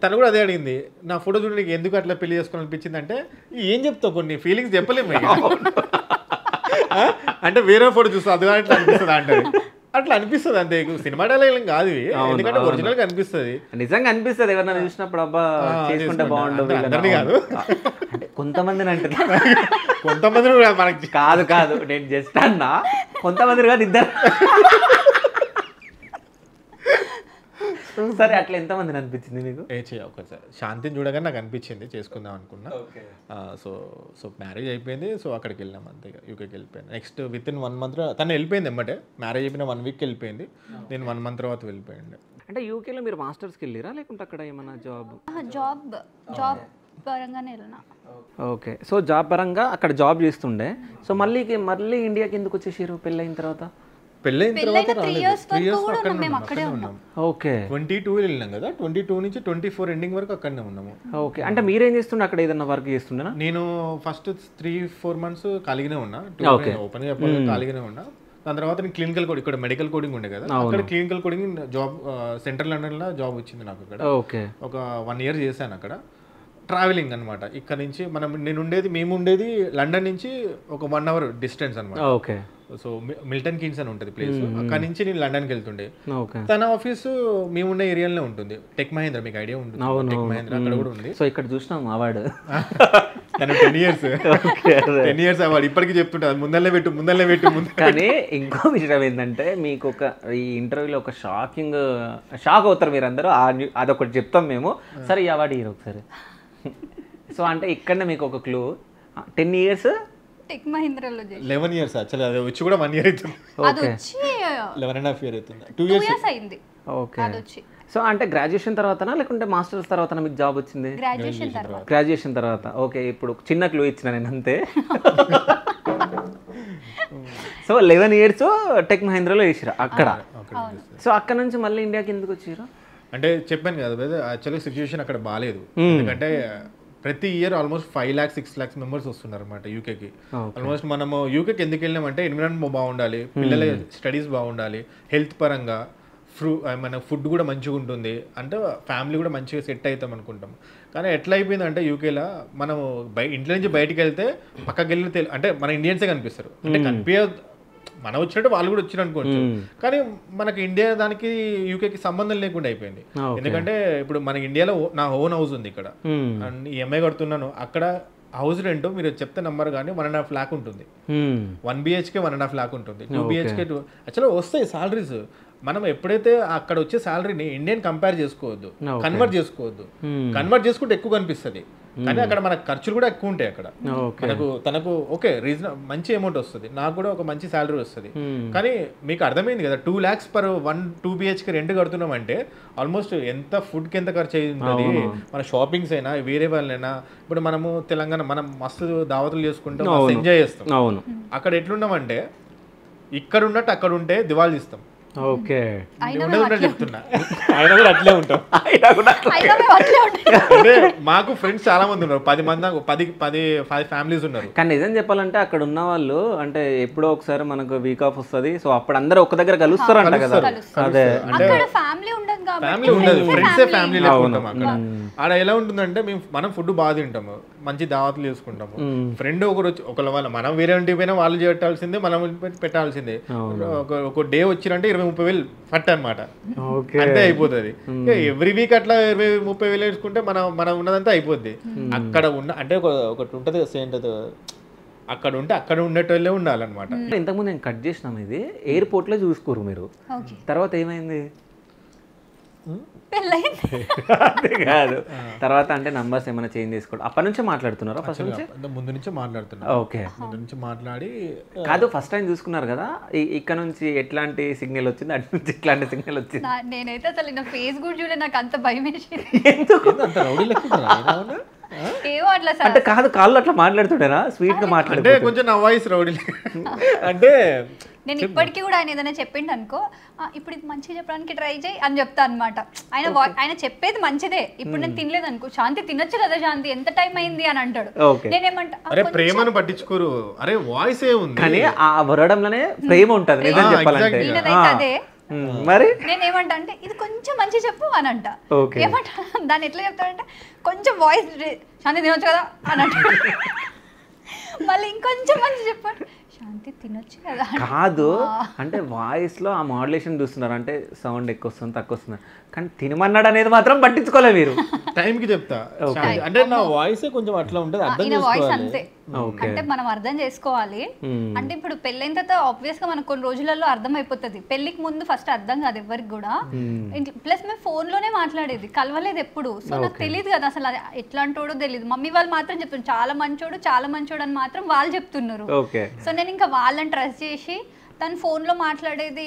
తను కూడా అదే అడిగింది, నా ఫోటో చూడ నీకు ఎందుకు అట్లా పెళ్లి చేసుకోవాలనిపించింది అంటే, ఏం చెప్తావు, కొన్ని ఫీలింగ్స్ చెప్పలేము అంటే వేరే ఫోటో చూస్తా అది అట్లా అనిపిస్తుంది అంటే అట్లా అనిపిస్తుంది అంతే, సినిమా డైలాగ్ కాదు ఇవి, ఎందుకంటే ఒరిజినల్ గా అనిపిస్తుంది, నిజంగా అనిపిస్తుంది. ఎవరైనా చూసినప్పుడు అబ్బా చేసుకుంటే బాగుండు అందరినీ కాదు, అంటే కొంతమందిని అంటే కొంతమంది మనకి కాదు కాదు, నేను జస్ట్ అన్నా కొంతమంది కాదు, ఇద్దరు. సరే, అట్లా ఎంతమందిని అనిపించింది మీకు? ఒకసారి శాంతిని చూడగానే నాకు అనిపించింది చేసుకుందాం అనుకున్నా. సో మ్యారేజ్ అయిపోయింది, సో అక్కడికి వెళ్ళాం అంతే, యూకేకి వెళ్ళిపోయాను. నెక్స్ట్ విత్ ఇన్ 1 month తను వెళ్ళిపోయింది ఎమ్మటే, మ్యారేజ్ అయిపోయిన 1 week వెళ్ళిపోయింది, నేను 1 month తర్వాత వెళ్ళిపోయింది. అంటే యూకేలో మీరు మాస్టర్స్కి వెళ్ళిరా లేకుంటే అక్కడ ఏమన్నా జాబ్ పరంగానే వెళ్ళినా. ఓకే, సో జాబ్ పరంగా అక్కడ జాబ్ చేస్తుండే. సో మళ్ళీ ఇండియాకి ఎందుకు వచ్చేసారు పెళ్ళైన తర్వాత? పెళ్ళైన తర్వాత 3 years వరకు మేము అక్కడే ఉన్నాం. ఓకే, 22 వెళ్ళినాం కదా, 22 నుంచి 24 ఎండింగ్ వరకు అక్కడనే ఉన్నాము. ఓకే, అంటే మీరేం చేస్తుండే అక్కడ? ఏదన్నా వర్క్ చేస్తుండేనా? నేను ఫస్ట్ 3-4 months ఖాళీగానే ఉన్నా, ఓపెన్ గా ఖాళీగానే ఉన్నా. దాని తర్వాత నేను క్లినికల్ కోడింగ్, ఇక్కడ మెడికల్ కోడింగ్ ఉండే కదా, అక్కడ clinical coding job central London లో జాబ్ వచ్చింది నాకు అక్కడ. ఓకే, ఒక 1 year చేశాను అక్కడ. ట్రావెలింగ్ అనమాట, ఇక్కడ నుంచి మేము ఉండేది లండన్ నుంచి ఒక 1 hour డిస్టెన్స్ అనమాట. ఓకే, సో మిల్టన్ కిన్స్ అని ఉంటుంది ప్లేస్, అక్కడ నుంచి నేను లండన్కి వెళ్తుండే. ఓకే, తన ఆఫీసు మేము ఉన్న ఏరియాలోనే ఉంటుంది, టెక్ మహేంద్ర, మీకు ఐడియా ఉంటుంది, టెక్ మహేంద్ర అక్కడ కూడా ఉంది. సో ఇక్కడ చూసినాం అవార్డు, తను 10 years అవార్డు ఇప్పటికీ చెప్తుంటా, ముందల్లే పెట్టు. కానీ ఇంకో విషయం ఏంటంటే, మీకు ఈ ఇంటర్వ్యూలో ఒక షాక్ అవుతారు మీరందరూ, అదొకటి చెప్తాం మేము. సరే, ఈ అవార్డు ఇయ్యరు ఒకసారి. సో అంటే ఇక్కడనే మీకు ఒక క్లూ, 10 years టెక్ మహీంద్రాలో 11 years యాక్చువల్లీ, అది వచ్చి కూడా 1 year అవుతుంది. అది వచ్చి 11.5 years అవుతుంది, 2 years అయింది. ఓకే, అది వచ్చి సో అంటే గ్రాడ్యుయేషన్ తర్వాతనా లేకుంటే మాస్టర్స్ తర్వాతనా మీకు జాబ్ వచ్చింది? గ్రాడ్యుయేషన్ తర్వాత. ఓకే, ఇప్పుడు చిన్న క్లూ ఇచ్చిన నేను అంతే. సో 11 years టెక్ మహీంద్రాలో వేసిరా అక్కడ. సో అక్కడ నుంచి మళ్ళీ ఇండియాకి ఎందుకు వచ్చారు? అంటే చెప్పాను కదా, యాక్చువల్లీ సిచ్యువేషన్ అక్కడ బాగాలేదు, ఎందుకంటే ప్రతి year almost 5 lakhs 6 lakhs members వస్తున్నారు అనమాట యూకేకి. ఆల్మోస్ట్ మనము యూకేకి ఎందుకు వెళ్ళామంటే ఎన్విరాన్మెంట్ బాగుండాలి, పిల్లల స్టడీస్ బాగుండాలి, హెల్త్ పరంగా మన ఫుడ్ కూడా మంచిగా ఉంటుంది, అంటే ఫ్యామిలీ కూడా మంచిగా సెట్ అవుతాం అనుకుంటాం. కానీ ఎట్లా అయిపోయిందంటే యూకేలో మనం ఇంట్లో నుంచి బయటికి వెళ్తే పక్కకి వెళ్ళి అంటే మన ఇండియన్సే కనిపిస్తారు, అంటే మనం వచ్చినట్టు వాళ్ళు కూడా వచ్చిన అనుకోవచ్చు, కానీ మనకి ఇండియా దానికి యూకేకి సంబంధం లేకుండా అయిపోయింది. ఎందుకంటే ఇప్పుడు మన ఇండియాలో నా ఓన్ హౌస్ ఉంది ఇక్కడ, ఈఎంఐ కడుతున్నాను, అక్కడ హౌస్ రెంట్ మీరు చెప్తే నంబర్ కానీ 1.5 lakh ఉంటుంది, 1 BHK 1.5 lakh ఉంటుంది, 2 BHK యాక్చువల్గా వస్తాయి సాలరీస్. మనం ఎప్పుడైతే అక్కడ వచ్చే సాలరీని ఇండియన్ కంపేర్ చేసుకోవద్దు, కన్వర్ట్ చేసుకుంటే ఎక్కువ కనిపిస్తుంది, కానీ అక్కడ మనకు ఖర్చులు కూడా ఎక్కువ ఉంటాయి. అక్కడ తనకు ఓకే మంచి అమౌంట్ వస్తుంది, నాకు కూడా ఒక మంచి సాలరీ వస్తుంది. కానీ మీకు అర్థమైంది కదా, 2 lakhs per 2 BHK రెంట్ కడుతున్నాం అంటే ఆల్మోస్ట్ ఎంత ఫుడ్కి ఎంత ఖర్చు అయ్యి ఉంటుంది, మన షాపింగ్స్ అయినా వేరే వాళ్ళైనా. ఇప్పుడు మనము తెలంగాణ మనం మస్తు దావతులు చేసుకుంటాం, ఎంజాయ్ చేస్తాం. అక్కడ ఎట్లున్నామంటే ఇక్కడ ఉన్నట్టు అక్కడ ఉంటే దివాళీ తీస్తాం. ఓకే, చెప్తున్నా, అయినా కూడా అట్లే ఉంటాం. అంటే మాకు ఫ్రెండ్స్ చాలా మంది ఉన్నారు, 10 ఫ్యామిలీస్ ఉన్నారు. కానీ నిజం చెప్పాలంటే అక్కడ ఉన్న వాళ్ళు అంటే ఎప్పుడో ఒకసారి మనకు వీక్ ఆఫ్ వస్తుంది, సో అప్పుడు అందరూ ఒక దగ్గర కలుస్తారంట కదా. అదే ఫ్యామిలీ ఉండదు, ఫ్రెండ్సే ఫ్యామిలీ లేకుంటాం అక్కడ. ఆడ ఎలా ఉంటుందంటే మనం ఫుడ్ బాగా తింటాము, మంచి దావతులు చేసుకుంటాము. ఫ్రెండ్ ఒకరు వచ్చి ఒకళ్ళ మనం వేరే ఇంటికి పోయినా వాళ్ళు పెట్టాల్సిందే, మనం పెట్టాల్సిందే. ఒక డే వచ్చిరంటే 20-30 వేలు ఫట్ అనమాట, అంతే అయిపోతుంది. ఎవ్రీ వీక్ అట్లా 20-30 వేలు వేసుకుంటే మనం ఉన్నదంతా అయిపోద్ది. అక్కడ ఉన్న అంటే ఒకటి ఉంటుంది ఏంటది, అక్కడ ఉంటే అక్కడ ఉండేటోళ్ళే ఉండాలన్నమాట. ఇంతకుముందు నేను కట్ చేసినాం, ఇది ఎయిర్పోర్ట్ లో చూసుకోరు మీరు, తర్వాత ఏమైంది? కాదు, తర్వాత అంటే నంబర్స్ ఏమైనా చేంజ్ చేసుకోవడం అప్పటి నుంచే మాట్లాడుతున్నారా? ఫస్ట్ నుంచి ముందు నుంచే మాట్లాడుతున్నా. ఓకే, ముందు నుంచి మాట్లాడి కాదు ఫస్ట్ టైం చూసుకున్నారు కదా, ఇక్కడ నుంచి ఎట్లాంటి సిగ్నల్ వచ్చింది, అటు నుంచి ఎట్లాంటి సిగ్నల్ వచ్చింది? నేనైతే అసలు నా ఫేస్ కూడా చూడే, నాకు అంత భయం వేసింది. అంటే కాదు, కాళ్ళు అట్లా మాట్లాడుతుండేనా? స్వీట్ గా మాట్లాడుతుంటే కొంచెం నా వాయిస్ రౌడీ అంటే నేను ఇప్పటికీ కూడా ఆయన ఏదైనా చెప్పిండు అనుకో ఇప్పుడు ఇది మంచిగా చెప్పడానికి ట్రై చేయి అని చెప్తా అనమాట. ఆయన చెప్పేది మంచిదే. ఇప్పుడు నేను తినలేదు అనుకో, శాంతి తినొచ్చు కదా శాంతి, ఎంత టైం అయింది అని అంటాడు. నేనేమంటా అరే ప్రేమను పట్టించుకోరు, అరే వాయిస్ ఏ ఉంది కానీ ఆ వరడంలోనే ప్రేమ ఉంటది నిజం చెప్పాలంటే. అదే మరి నేనేమంటా అంటే ఇది కొంచెం మంచి చెప్పు అని అంట. ఏమంటా దాన్ని ఎట్లా చెప్తాడంటే కొంచెం వాయిస్ శాంతి తినొచ్చు కదా అని అంట. మళ్ళీ ఇంకొంచెం మంచి చెప్పండి శాంతి తినొచ్చు కదా కాదు అంటే వాయిస్ లో ఆ మాడ్యులేషన్ చూస్తున్నారు, అంటే సౌండ్ ఎక్కువ వస్తుంది తక్కువ వస్తుంది, కానీ తినమన్నాడు అనేది మాత్రం పట్టించుకోలే మీరు. టైంకి చెప్తా అంటే నా వాయిస్ కొంచెం అట్లా ఉంటుంది, అర్థం వాయిస్ అంతే. అంటే మనం అర్థం చేసుకోవాలి. అంటే ఇప్పుడు పెళ్ళైన తర్వాత ఆబ్వియస్ గా మనకు కొన్ని రోజులలో అర్థం అయిపోతుంది. పెళ్లికి ముందు ఫస్ట్ అర్థం కాదు ఎవరికి కూడా. ప్లస్ మేము ఫోన్ లోనే మాట్లాడేది, కలవలేదు ఎప్పుడు. సో నాకు తెలియదు కదా అసలు ఎట్లాంటోడో తెలియదు. మమ్మీ వాళ్ళు మాత్రం చెప్తున్నారు చాలా మంచోడు అని మాత్రం వాళ్ళు చెప్తున్నారు. సో నేను ఇంకా వాళ్ళని ట్రస్ట్ చేసి తను ఫోన్లో మాట్లాడేది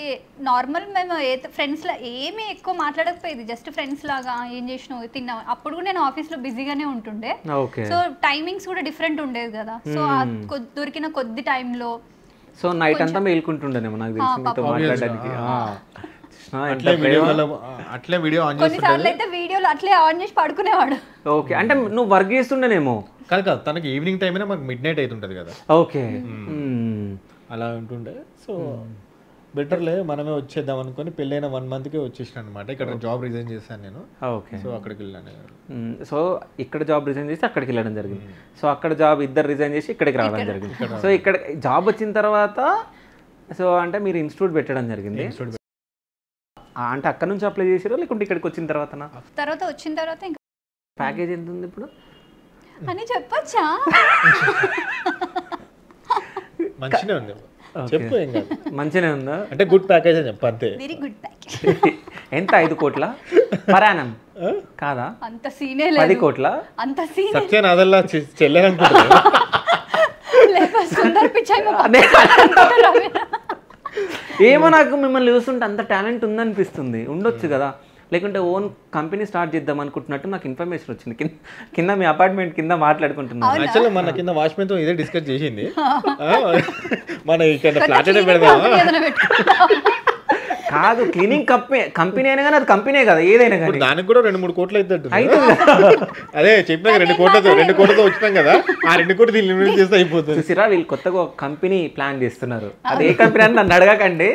నార్మల్. మేము ఫ్రెండ్స్లా ఏమీ ఎక్కువ మాట్లాడకపోయేది, జస్ట్ ఫ్రెండ్స్ లాగా ఏం చేసినావు తిన్నావు. అప్పుడు కూడా నేను ఆఫీస్లో బిజీగానే ఉంటుండే. సో టైమింగ్స్ కూడా డిఫరెంట్ ఉండేది కదా. సో దొరికిన కొద్ది టైంలో సో నైట్ అంతా మేల్కుంటుండేనేమో నాకు తెలిసి మీతో మాట్లాడడానికి. అట్లే వీడియో ఆన్ కొన్నిసార్లు అయితే వీడియోలు అట్లే ఆన్ చేసి పడుకునేవాడు. ఓకే అంటే నువ్వు వర్క్ చేస్తుండేనేమో. కాదు తనకి ఈవినింగ్ టైం అయినా మాకు మిడ్ నైట్ అవుతుంటది కదా. ఓకే అలా ఉంటుండే. సో బెటర్లే మనమే వచ్చేద్దాం అనుకుని పెళ్ళైన 1 monthకే వచ్చేసాను అనమాట. ఇక్కడ జాబ్ రిజైన్ చేశాను నేను. ఓకే సో అక్కడికి వెళ్ళాను. సో ఇక్కడ జాబ్ రిజైన్ చేసి అక్కడికి వెళ్ళడం జరిగింది. సో అక్కడ జాబ్ ఇద్దరు రిజైన్ చేసి ఇక్కడికి రావడం జరిగింది. సో ఇక్కడ జాబ్ వచ్చిన తర్వాత సో అంటే మీరు ఇన్స్టిట్యూట్ పెట్టడం జరిగింది. అంటే అక్కడ నుంచి అప్లై చేసారో లేకుంటే ఇక్కడికి వచ్చిన తర్వాత వచ్చిన తర్వాత ఇంకా ప్యాకేజ్ ఎంత ఉంది ఇప్పుడు అని చెప్పొచ్చా? మంచిగా ఉంది, చెప్పు. ఏం కాదు, మంచిగానే ఉందా అంటే గుడ్ ప్యాకేజ్ అని చెప్పు అంతే. Very good package. ఎంత 5 కోట్ల పరానం కాదా? అంత సీనే లేదు. 10 కోట్ల అంత సీన్ సత్య నాదల్లా చెల్లెలనుకుంటున్నా. సుందర్ పిచ్చాయి ఏమో నాకు మిమ్మల్ని చూస్తుంటే అంత టాలెంట్ ఉందనిపిస్తుంది. ఉండొచ్చు కదా, లేకుంటే ఓన్ కంపెనీ స్టార్ట్ చేద్దాం అనుకుంటున్నట్టు నాకు ఇన్ఫర్మేషన్ వచ్చింది. కింద మీ అపార్ట్మెంట్ కింద మాట్లాడుకుంటున్నాను. యాక్చువల్లీ మన కింద వాచ్మెన్ తో ఇదే డిస్కస్ చేసింది. మన ఇక్కడ ఫ్లాట్ పెడదామా కాదు, క్లీనింగ్ కంపెనీ అయినా కానీ అది కంపెనీ కదా ఏదైనా కానీ. దానికి కూడా 2-3 కోట్లు అవుతుంది. అదే చెప్పినా 2 కోట్లతో వచ్చినాం కదా, ఆ 2 కోట్లు దీన్ని ఇన్వెస్ట్ చేస్తే అయిపోతుంది. చూసిరా వీళ్ళు కొత్తగా ఒక కంపెనీ ప్లాన్ చేస్తున్నారు. అది ఏ కంపెనీ అని నన్ను అడగకండి.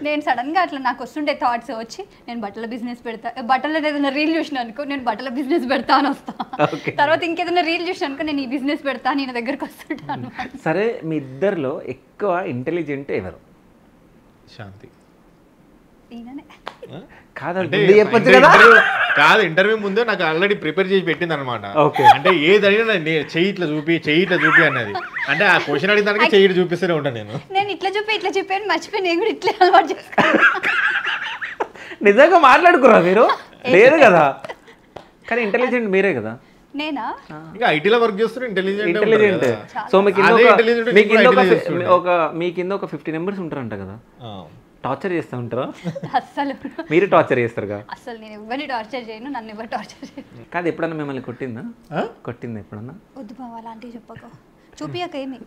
నేను సడన్ గా అట్లా నాకు వస్తుండే థాట్స్ వచ్చి నేను బట్టల బిజినెస్ పెడతా, బట్టల ఏదైనా రీల్ చూసిన అనుకో నేను బట్టల బిజినెస్ పెడతా అని వస్తా. తర్వాత ఇంకేదైనా రీల్ చూసిన అనుకో నేను ఈ బిజినెస్ పెడతా నేను దగ్గరకు వస్తుంటాను. సరే మీ ఇద్దరిలో ఎక్కువ ఇంటెలిజెంట్ ఎవరు? శాంతి. కాదు ఇంటర్వ్యూ ముందే నాకు ఆల్రెడీ ప్రిపేర్ చేసి పెట్టింది అనమాట. అంటే ఏదైనా చెయ్యి ఇట్లా చూపి అన్నది. అంటే ఆ క్వశ్చన్ అడిగిన దానికి చెయ్యి చూపిస్తూనే ఉంటాను నేను ఇట్లా చూపి అని మర్చిపోయి నేను కూడా ఇట్లా అలవాటు చేసుకున్నాను. నిజంగా మాట్లాడుకురా మీరు? లేదు కదా, కానీ ఇంటెలిజెంట్ మీరే కదా. నేనా? ఇంకా ఐటీలో వర్క్ చేస్తున్నా ఇంటెలిజెంట్. సో మీ కింద ఒక 50 మెంబర్స్ ఉంటారంట కదా, టార్చర్ చేస్తూ ఉంటారా? అస్సలు మీరు టార్చర్ చేస్తారుగా? అసలు నేను ఎవరిని టార్చర్ చేయను, నన్ను ఎవరు టార్చర్ చేయను. కాదు ఎప్పుడన్నా మిమ్మల్ని కొట్టిందా ఎప్పుడన్నా? వద్దు బావ అలాంటివి చెప్పకు, చూపియక ఏమి.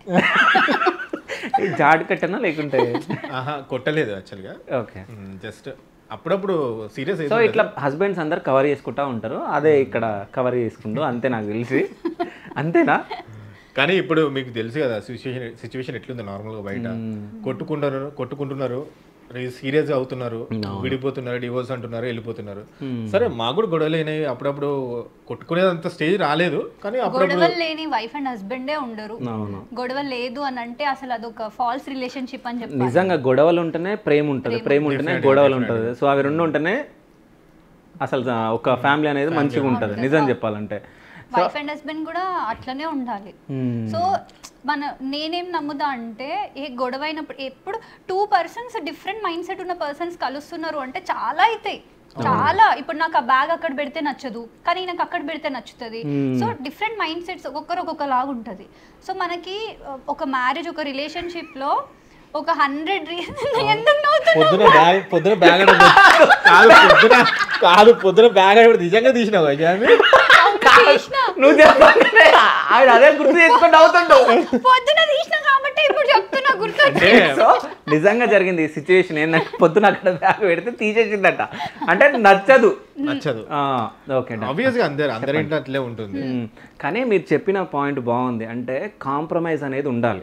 జాడ్ కట్టనా లేకుంటే? కొట్టలేదు యాక్చువల్గా. ఓకే, జస్ట్ అప్పుడప్పుడు సీరియస్. సో ఇట్లా హస్బెండ్స్ అందరు కవర్ చేసుకుంటా ఉంటారు, అదే ఇక్కడ కవర్ చేసుకుంటూ అంతే నాకు తెలిసి. అంతేనా? కానీ ఇప్పుడు మీకు తెలుసు కదా సిచ్యువేషన్ ఎట్లుంది నార్మల్గా బయట. కొట్టుకుంటున్నారు, సీరియస్ అవుతున్నారు, విడిపోతున్నారు, డివోర్స్ అంటున్నారు, వెళ్ళిపోతున్నారు. సరే మాకు కూడా గొడవలు అయినాయి అప్పుడప్పుడు. కొట్టుకునేంత స్టేజ్ రాలేదు కానీ గొడవలు లేని వైఫ్ అండ్ హస్బెండే ఉండరు. గొడవ లేదు అని అంటే అసలు అదొక ఫాల్స్ రిలేషన్షిప్ అని చెప్పి. నిజంగా గొడవలు ఉంటేనే ప్రేమ ఉంటుంది, ప్రేమ ఉంటేనే గొడవలు ఉంటుంది. సో అవి 2 ఉంటేనే అసలు ఒక ఫ్యామిలీ అనేది మంచిగా ఉంటుంది నిజం చెప్పాలంటే. వైఫ్ అండ్ హస్బెండ్ కూడా అట్లనే ఉండాలి. సో నేనేం నమ్ముదా అంటే ఏ గొడవ అయినప్పుడు ఎప్పుడు 2 persons డిఫరెంట్ మైండ్ సెట్ ఉన్న పర్సన్స్ కలుస్తున్నారు అంటే చాలా అవుతాయి. చాలా ఇప్పుడు నాకు ఆ బ్యాగ్ అక్కడ పెడితే నచ్చదు, కానీ నాకు అక్కడ పెడితే నచ్చుతుంది. సో డిఫరెంట్ మైండ్ సెట్స్ ఒక్కొక్కరు ఒక్కొక్కలాగా ఉంటుంది. సో మనకి ఒక మ్యారేజ్ ఒక రిలేషన్షిప్ లో ఒక 100 పొద్దున బ్యాగ్ నిజంగా తీసినావు నువ్వు అదే గుర్తు చేసుకుంటూ అవుతుంటావు. పొద్దున తీసిన కాబట్టి అంటే ఇప్పుడు చెప్తున్నా గుర్తొచ్చి. సో నిజంగా జరిగింది ఈ సిచ్యువేషన్ ఏంటంటే పొద్దున అక్కడ బ్యాగ్ పెడితే తీసేసిందట. అంటే నచ్చదు. ఓకే, ఆబ్వియస్ గా అందరి ఇంట్లో అట్లే ఉంటుంది. కానీ మీరు చెప్పిన పాయింట్ బాగుంది. అంటే కాంప్రమైజ్ అనేది ఉండాలి.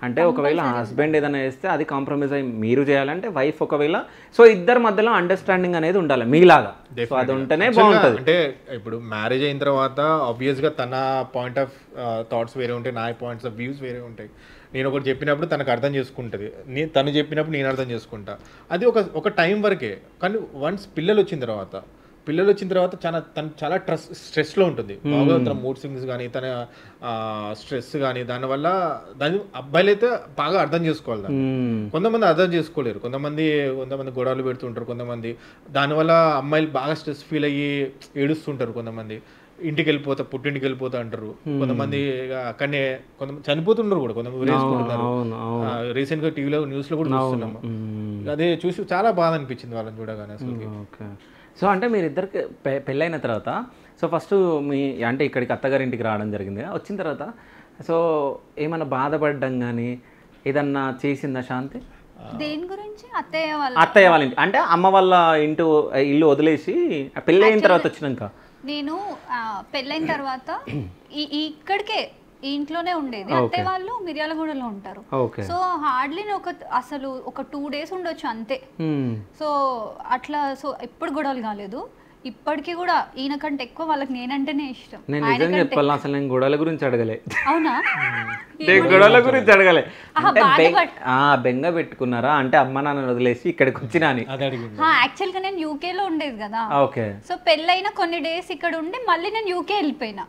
అంటే ఒకవేళ హస్బెండ్ ఏదైనా చేస్తే అది కాంప్రమైజ్ అయ్యి మీరు చేయాలంటే వైఫ్ ఒకవేళ, సో ఇద్దరి మధ్యలో అండర్స్టాండింగ్ అనేది ఉండాలి మీలాగా. సో అది ఉంటేనే బాగుంటుంది. అంటే ఇప్పుడు మ్యారేజ్ అయిన తర్వాత ఆబ్వియస్ గా తన పాయింట్ ఆఫ్ థాట్స్ వేరే ఉంటాయి, నా పాయింట్స్ ఆఫ్ వ్యూస్ వేరే ఉంటాయి. నేను ఒకటి చెప్పినప్పుడు తనకు అర్థం చేసుకుంటుంది, తను చెప్పినప్పుడు నేను అర్థం చేసుకుంటా. అది ఒక టైం వరకే. కానీ వన్స్ పిల్లలు వచ్చిన తర్వాత తను చాలా స్ట్రెస్లో ఉంటుంది. బాగా తన మూడ్ స్వింగ్స్ కానీ తన స్ట్రెస్ కానీ దానివల్ల అబ్బాయిలు అయితే బాగా అర్థం చేసుకోవాలి దాన్ని. కొంతమంది అర్థం చేసుకోలేరు, కొంతమంది గొడవలు పెడుతుంటారు, కొంతమంది దానివల్ల అమ్మాయిలు బాగా స్ట్రెస్ ఫీల్ అయ్యి ఏడుస్తుంటారు, కొంతమంది పుట్టింటికి వెళ్ళిపోతా అంటారు, కొంతమంది అక్కడనే కొంతమంది చనిపోతుంటారు కూడా, కొంతమంది వేసుకుంటున్నారు. రీసెంట్ గా టీవీలో న్యూస్ లో కూడా చూస్తున్నాము. అదే చూసి చాలా బాధ అనిపించింది వాళ్ళని చూడగానే అసలు. సో అంటే మీరిద్దరికి పెళ్ళైన తర్వాత సో ఫస్ట్ అంటే ఇక్కడికి అత్తగారింటికి రావడం జరిగింది. వచ్చిన తర్వాత సో ఏమన్నా బాధపడడం కానీ ఏదన్నా చేసిందా శాంతి? దేని గురించి? అత్తయ్య వాళ్ళ ఇంటి అంటే అమ్మ వాళ్ళ ఇల్లు వదిలేసి పెళ్ళైన తర్వాత వచ్చినాక. నేను పెళ్ళైన తర్వాత ఇక్కడికే ఈ ఇంట్లోనే ఉండేది. అత్తయ్య వాళ్ళు మిర్యాలగూడలో ఉంటారు. సో హార్డ్లీ అసలు ఒక 2 days ఉండొచ్చు అంతే. సో అట్లా సో ఎప్పుడు గొడవలు కాలేదు. ఇప్పటికీ కూడా ఈయన కంటే ఎక్కువ వాళ్ళకి నేనంటేనే ఇష్టం. నేను నిజంగా చెప్పాలి, అసలు నేను గొడవల గురించి అడగలే. అవునా? గొడవల గురించి అడగలే. బెంగ పెట్టుకున్నారా అంటే అమ్మ నాన్న వదిలేసి ఇక్కడికి వచ్చినా అని? యాక్చువల్ గా నేను యూకే లో ఉండేది కదా. సో పెళ్ళైన కొన్ని డేస్ ఇక్కడ ఉండి మళ్ళీ నేను యూకే వెళ్ళిపోయినా.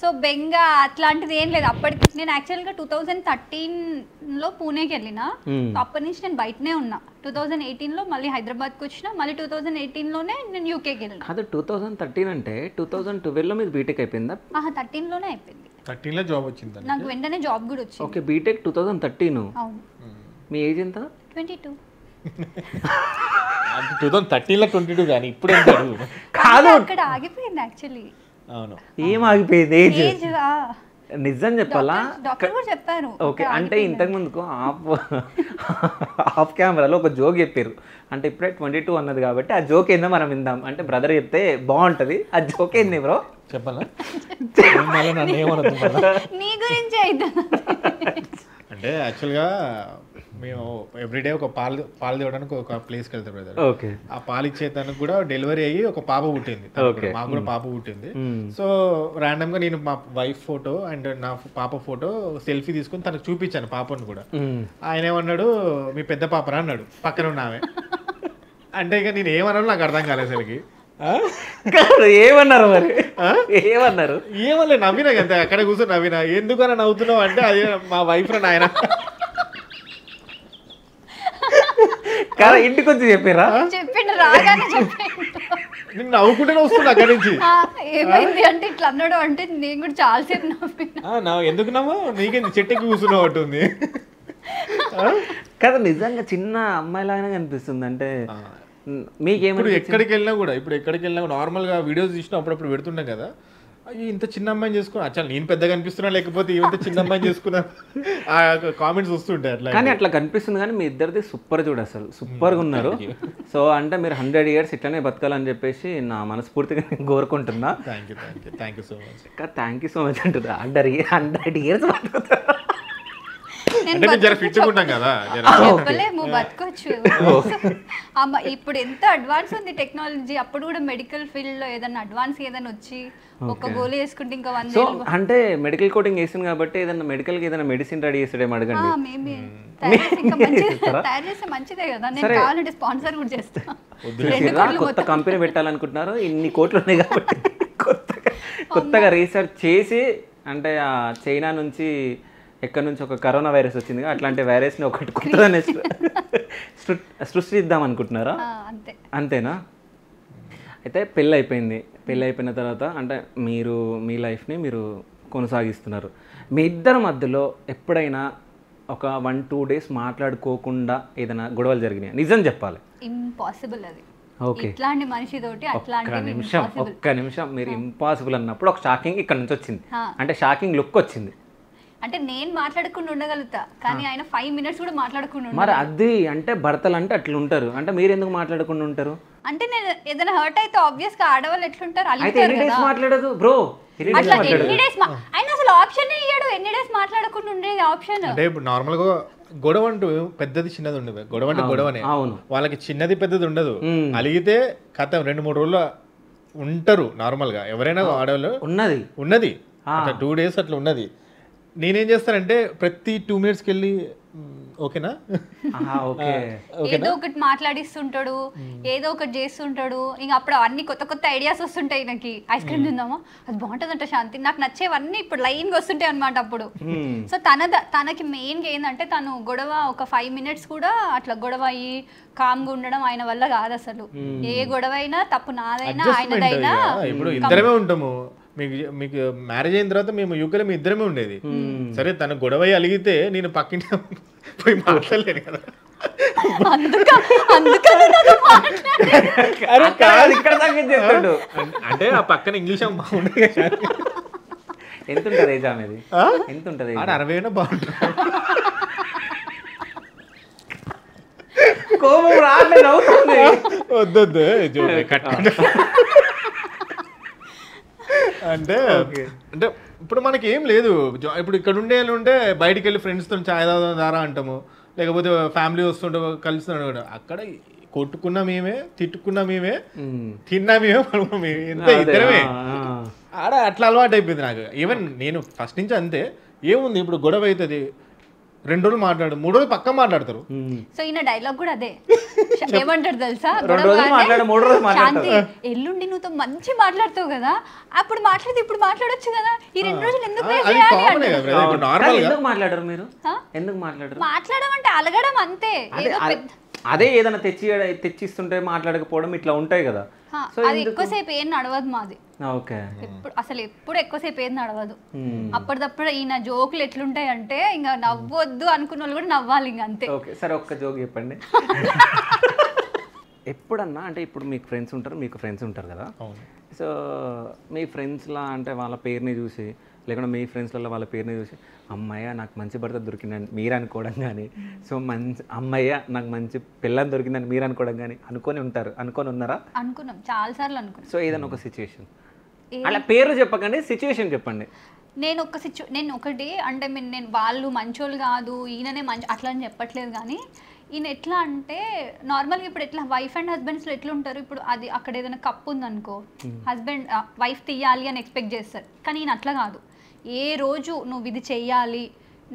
సో బెంగ అట్లాంటిది ఏం లేదు. అప్పటికి నేను యాక్చువల్ గా 2013 లో పూణేకి వెళ్ళినా. అప్పటి నుంచి నేను బయటనే ఉన్నా. 2018 లో మళ్ళీ హైదరాబాద్కి వచ్చిన, మళ్ళీ 2018 లోనే నేను యూకేకి వెళ్ళిన. కాదు 2013 అంటే 2012 లో మీరు బీటెక్ అయిపోయిందా? 13 లోనే అయిపోయింది. 13 లో జాబ్ వచ్చింది నాకు, వెంటనే జాబ్ కూడా వచ్చింది. Okay, B Tech 2013. అవును. మీ ఏజ్ ఎంత? 22. 2013 లో 22 కానీ ఇప్పుడు కాదు, అక్కడ ఆగిపోయింది యాక్చువల్లీ. అవును, ఏం ఆగిపోయింది? ఏజ్ నిజం చెప్పాలా? డాక్టర్ కూడా చెప్పారు. ఓకే, అంటే ఇంతకు ముందుకు ఆఫ్ కెమెరాలో ఒక జోక్ చెప్పారు. అంటే ఇప్పుడే 22 అన్నది కాబట్టి ఆ జోక్ ఏందో మనం విందాం. అంటే బ్రదర్ చెప్తే బాగుంటది. ఆ జోక్ ఏంది బ్రో? చెప్పాలా? నీ గురించి అయితే అంటే యాక్చువల్గా మేము ఎవ్రీడే ఒక పాలు తేవడానికి ఒక ప్లేస్కి వెళ్తాం బ్రదర్. ఆ పాలు ఇచ్చేదానికి కూడా డెలివరీ అయ్యి ఒక పాప పుట్టింది, మాకు కూడా పాప పుట్టింది. సో ర్యాండమ్ గా నేను మా వైఫ్ ఫోటో అండ్ నా పాప ఫోటో సెల్ఫీ తీసుకుని తనకు చూపించాను పాపను కూడా. ఆయన ఏమన్నాడు, మీ పెద్ద పాపరా అన్నాడు పక్కన ఉన్న ఆమె. అంటే ఇక నేను ఏమన్నాడు నాకు అర్థం కాలేదు అసలుకి. ఏమన్నారు మరి? ఏమన్నారు? ఏమన్నా నవ్వినా అంతే, అక్కడ కూర్చొని నవ్వినా. ఎందుకన్నా నవ్వుతున్నావు అంటే అది మా వైఫ్ రా నాయన. కదా ఇంటికి వచ్చి చెప్పారా? చెప్పిండు, రాగానే చెప్పిండు. నేను నవ్వుకుంటూనే వస్తుంది అక్కడి నుంచి. ఏమైంది అంటే ఇట్లా అన్నాడు అంటే నేను కూడా చాలాసేపు నవ్వినా. ఎందుకు నవ్వు? నీకేంది చెట్టుకి కూర్చున్నావు అంటుంది కదా. నిజంగా చిన్న అమ్మాయిలాగానే కనిపిస్తుంది. అంటే ఇప్పుడు ఎక్కడికి వెళ్ళినా కూడా నార్మల్ గా వీడియోస్ తీసినా అప్పుడప్పుడు పెడుతుంటాం కదా, ఇంత చిన్న అమ్మాయిని చేసుకున్నా అచ్చా నేను పెద్దగా కనిపిస్తున్నా లేకపోతే ఇంత చిన్న అమ్మాయిని చేసుకున్నా కామెంట్స్ వస్తుంటాయి అట్లా. కానీ అట్లా కనిపిస్తుంది. కానీ మీ ఇద్దరిది సూపర్ చూడు, అసలు సూపర్గా ఉన్నారు. సో అంటే మీరు 100 years ఇట్లానే బతకాలని చెప్పేసి నా మనస్ఫూర్తిగా నేను కోరుకుంటున్నా. Thank you so much. Thank you so much అంటున్నా. 100 years బతుకుతారు అంటే మేము జర ఫిట్గా ఉంటాం కదా, చెప్పలేము బతకొచ్చు. ఇప్పుడు ఎంత అడ్వాన్స్ ఉంది టెక్నాలజీ. అప్పుడు కూడా మెడికల్ ఫీల్డ్ లో ఏదైనా అడ్వాన్స్ ఏదైనా వచ్చి ఒక గోళీ వేసుకుంటే ఇంకా 1 year. అంటే మెడికల్ కోడింగ్ వేసింది కాబట్టి ఏదైనా మెడికల్ కి ఏదైనా మెడిసిన్ రెడీ చేసేదేమో అడగండి. మేబీ తయారు చేస్తే మంచిదే కదా. నేను కావాలంటే స్పాన్సర్ కూడా చేస్తాను. కొత్త కంపెనీ పెట్టాలనుకుంటున్నారు, ఇన్ని కోట్లు ఉన్నాయి కాబట్టి కొత్తగా రీసెర్చ్ చేసి, అంటే చైనా నుంచి ఎక్కడి నుంచి ఒక కరోనా వైరస్ వచ్చింది, అట్లాంటి వైరస్ని ఒకటి కొత్తగానే సృష్టిద్దాం అనుకుంటున్నారా? అంతేనా? అయితే పెళ్ళి అయిపోయిన తర్వాత అంటే మీరు మీ లైఫ్ని మీరు కొనసాగిస్తున్నారు. మీ ఇద్దరి మధ్యలో ఎప్పుడైనా ఒక 1-2 days మాట్లాడుకోకుండా ఏదైనా గొడవలు జరిగినాయి? నిజం చెప్పాలి. ఇంపాసిబుల్ అది. ఓకే, ఇట్లాంటి మనిషితోటి ఒక్క నిమిషం మీరు ఇంపాసిబుల్ అన్నప్పుడు ఒక షాకింగ్ ఇక్కడ నుంచి వచ్చింది. అంటే షాకింగ్ లుక్ వచ్చింది. అంటే నేను మాట్లాడకుండా ఉండగలుగుతా, కానీ ఆయన 5 minutes కూడా మాట్లాడకుండా మరి అది అంటే భర్తలు అంటే అట్లా ఉంటారు, అంటే మీరు ఎందుకు మాట్లాడకుండా ఉంటారు? అంటే నేను ఏదైనా హర్ట్ అయితే ఆబ్వియస్ గా ఆడవాళ్ళు ఎట్లుంటారు అయితే అలుగుతారు ఎన్ని డేస్ కదా. మాట్లాడదు బ్రో? అట్లా ఎన్ని డేస్ ఆయన అసలు ఆప్షన్ ఇయ్యాడు, ఎన్ని డేస్ మాట్లాడకుండా ఉండేది ఆప్షన్. అంటే ఇప్పుడు నార్మల్ గా గొడవ అంటూ పెద్దది చిన్నది ఉండదు, గొడవ అంటే గొడవనే. అవును. వాళ్ళకి చిన్నది పెద్దది ఉండదు. అలిగితే కథ 2-3 రోజులు ఉంటారు నార్మల్ గా, ఎవరైనా ఆడవాళ్ళు ఉన్నది 2 days అట్లా ఉన్నది. నేనేం చేస్తానంటే ప్రతి 2 minutesకి వెళ్ళి ఓకేనా ఏదో ఒకటి మాట్లాడిస్తుంటాడు, ఏదో ఒకటి చేస్తుంటాడు. ఇంకా అప్పుడు అన్ని కొత్త కొత్త ఐడియాస్ వస్తుంటాయి. నాకు ఐస్ క్రీమ్ తిందామా, అది బాగుంటుందంట శాంతి, నాకు నచ్చేవన్నీ ఇప్పుడు లైన్గా వస్తుంటాయి అనమాట అప్పుడు. సో తనకి మెయిన్గా ఏంటంటే తను గొడవ ఒక 5 minutes కూడా అట్లా గొడవ అయ్యి కామ్గా ఉండడం ఆయన వల్ల కాదు అసలు. ఏ గొడవ అయినా తప్పు నాదైనా ఆయనదైనా. ఇప్పుడు ఇద్దరమే ఉంటాము, మీకు మ్యారేజ్ అయిన తర్వాత మేము యూకేలో మీ ఇద్దరమే ఉండేది. సరే తను గొడవ అలిగితే నేను పక్కింటి పోయి మాట్లాడలేను కదా. అంటే ఆ పక్కన ఇంగ్లీష్ బాగుండదు. ఎంత ఉంటుంది ఏజ్ ఆమెది? ఎంత ఉంటుంది? 60 బాగుంటుంది. కోపం రాలేదు అవుతుంది. వద్దొద్దు అంటే అంటే ఇప్పుడు మనకి ఏం లేదు. ఇప్పుడు ఇక్కడ ఉంటే బయటికి వెళ్ళి ఫ్రెండ్స్తో చాయ్ దారా అంటాము, లేకపోతే ఫ్యామిలీ వస్తుంటే కలుస్తున్నాడు. అక్కడ కొట్టుకున్నా మేమే, తిట్టుకున్నా మేమే, తిన్నా మేమే, పడుకున్నా మేమే, ఎంత ఇద్దరమే. ఆడ అట్లా అలవాటు అయిపోయింది నాకు. ఈవెన్ నేను ఫస్ట్ నుంచి అంతే. ఏముంది ఇప్పుడు గొడవ అవుతుంది, 2 రోజులు మాట్లాడు, 3 రోజులు పక్క మాట్లాడతారు. సో ఈయన డైలాగ్ కూడా అదే ఏమంటాడు తెలుసా, శాంతి ఎల్లుండి నువ్వు మంచి మాట్లాడుతావు కదా, అప్పుడు మాట్లాడితే ఇప్పుడు మాట్లాడొచ్చు కదా, ఈ 2 రోజులు ఎందుకు మాట్లాడరు మీరు? ఎందుకు మాట్లాడరు? మాట్లాడడం అంటే అలగడం అంతే. అదే ఏదైనా తెచ్చిస్తుంటే మాట్లాడకపోవడం ఇట్లా ఉంటాయి కదా. అది ఎక్కువసేపు ఏం నడవదు మాది. అసలు ఎప్పుడు ఎక్కువసేపు ఏం నడవదు. అప్పటిదప్పుడు ఈయన జోకులు ఎట్లుంటాయి అంటే ఇంకా నవ్వొద్దు అనుకున్న వాళ్ళు కూడా నవ్వాలి ఇంకా అంతే. సరే ఒక్క జోక్ చెప్పండి. ఎప్పుడన్నా అంటే ఇప్పుడు మీకు ఫ్రెండ్స్ ఉంటారు, మీకు ఫ్రెండ్స్ ఉంటారు కదా. సో మీ ఫ్రెండ్స్లా అంటే వాళ్ళ పేరుని చూసి, లేకుండా మీ ఫ్రెండ్స్లలో వాళ్ళ పేరుని చూసి అమ్మయ్య నాకు మంచి భర్త దొరికిందని మీరు అనుకోవడం కానీ, సో అమ్మయ్య నాకు మంచి పిల్లని దొరికిందని మీరు అనుకోవడం కానీ అనుకొని ఉన్నారా? అనుకున్నాం, చాలాసార్లు అనుకున్నాం. సో ఏదైనా ఒక సిచ్యువేషన్, అలా పేర్లు చెప్పకండి, సిచ్యువేషన్ చెప్పండి. నేను ఒకటి అంటే నేను వాళ్ళు మంచోళ్ళు కాదు, ఈయననే మంచి అట్లా అని చెప్పట్లేదు, కానీ ఈయన ఎట్లా అంటే నార్మల్గా ఇప్పుడు ఎట్లా వైఫ్ అండ్ హస్బెండ్స్లో ఎట్లా ఉంటారు, ఇప్పుడు అది అక్కడ ఏదైనా కప్పు ఉందనుకో, వైఫ్ తీయాలి అని ఎక్స్పెక్ట్ చేస్తారు, కానీ ఈయన అట్లా కాదు. ఏ రోజు నువ్వు ఇది చెయ్యాలి,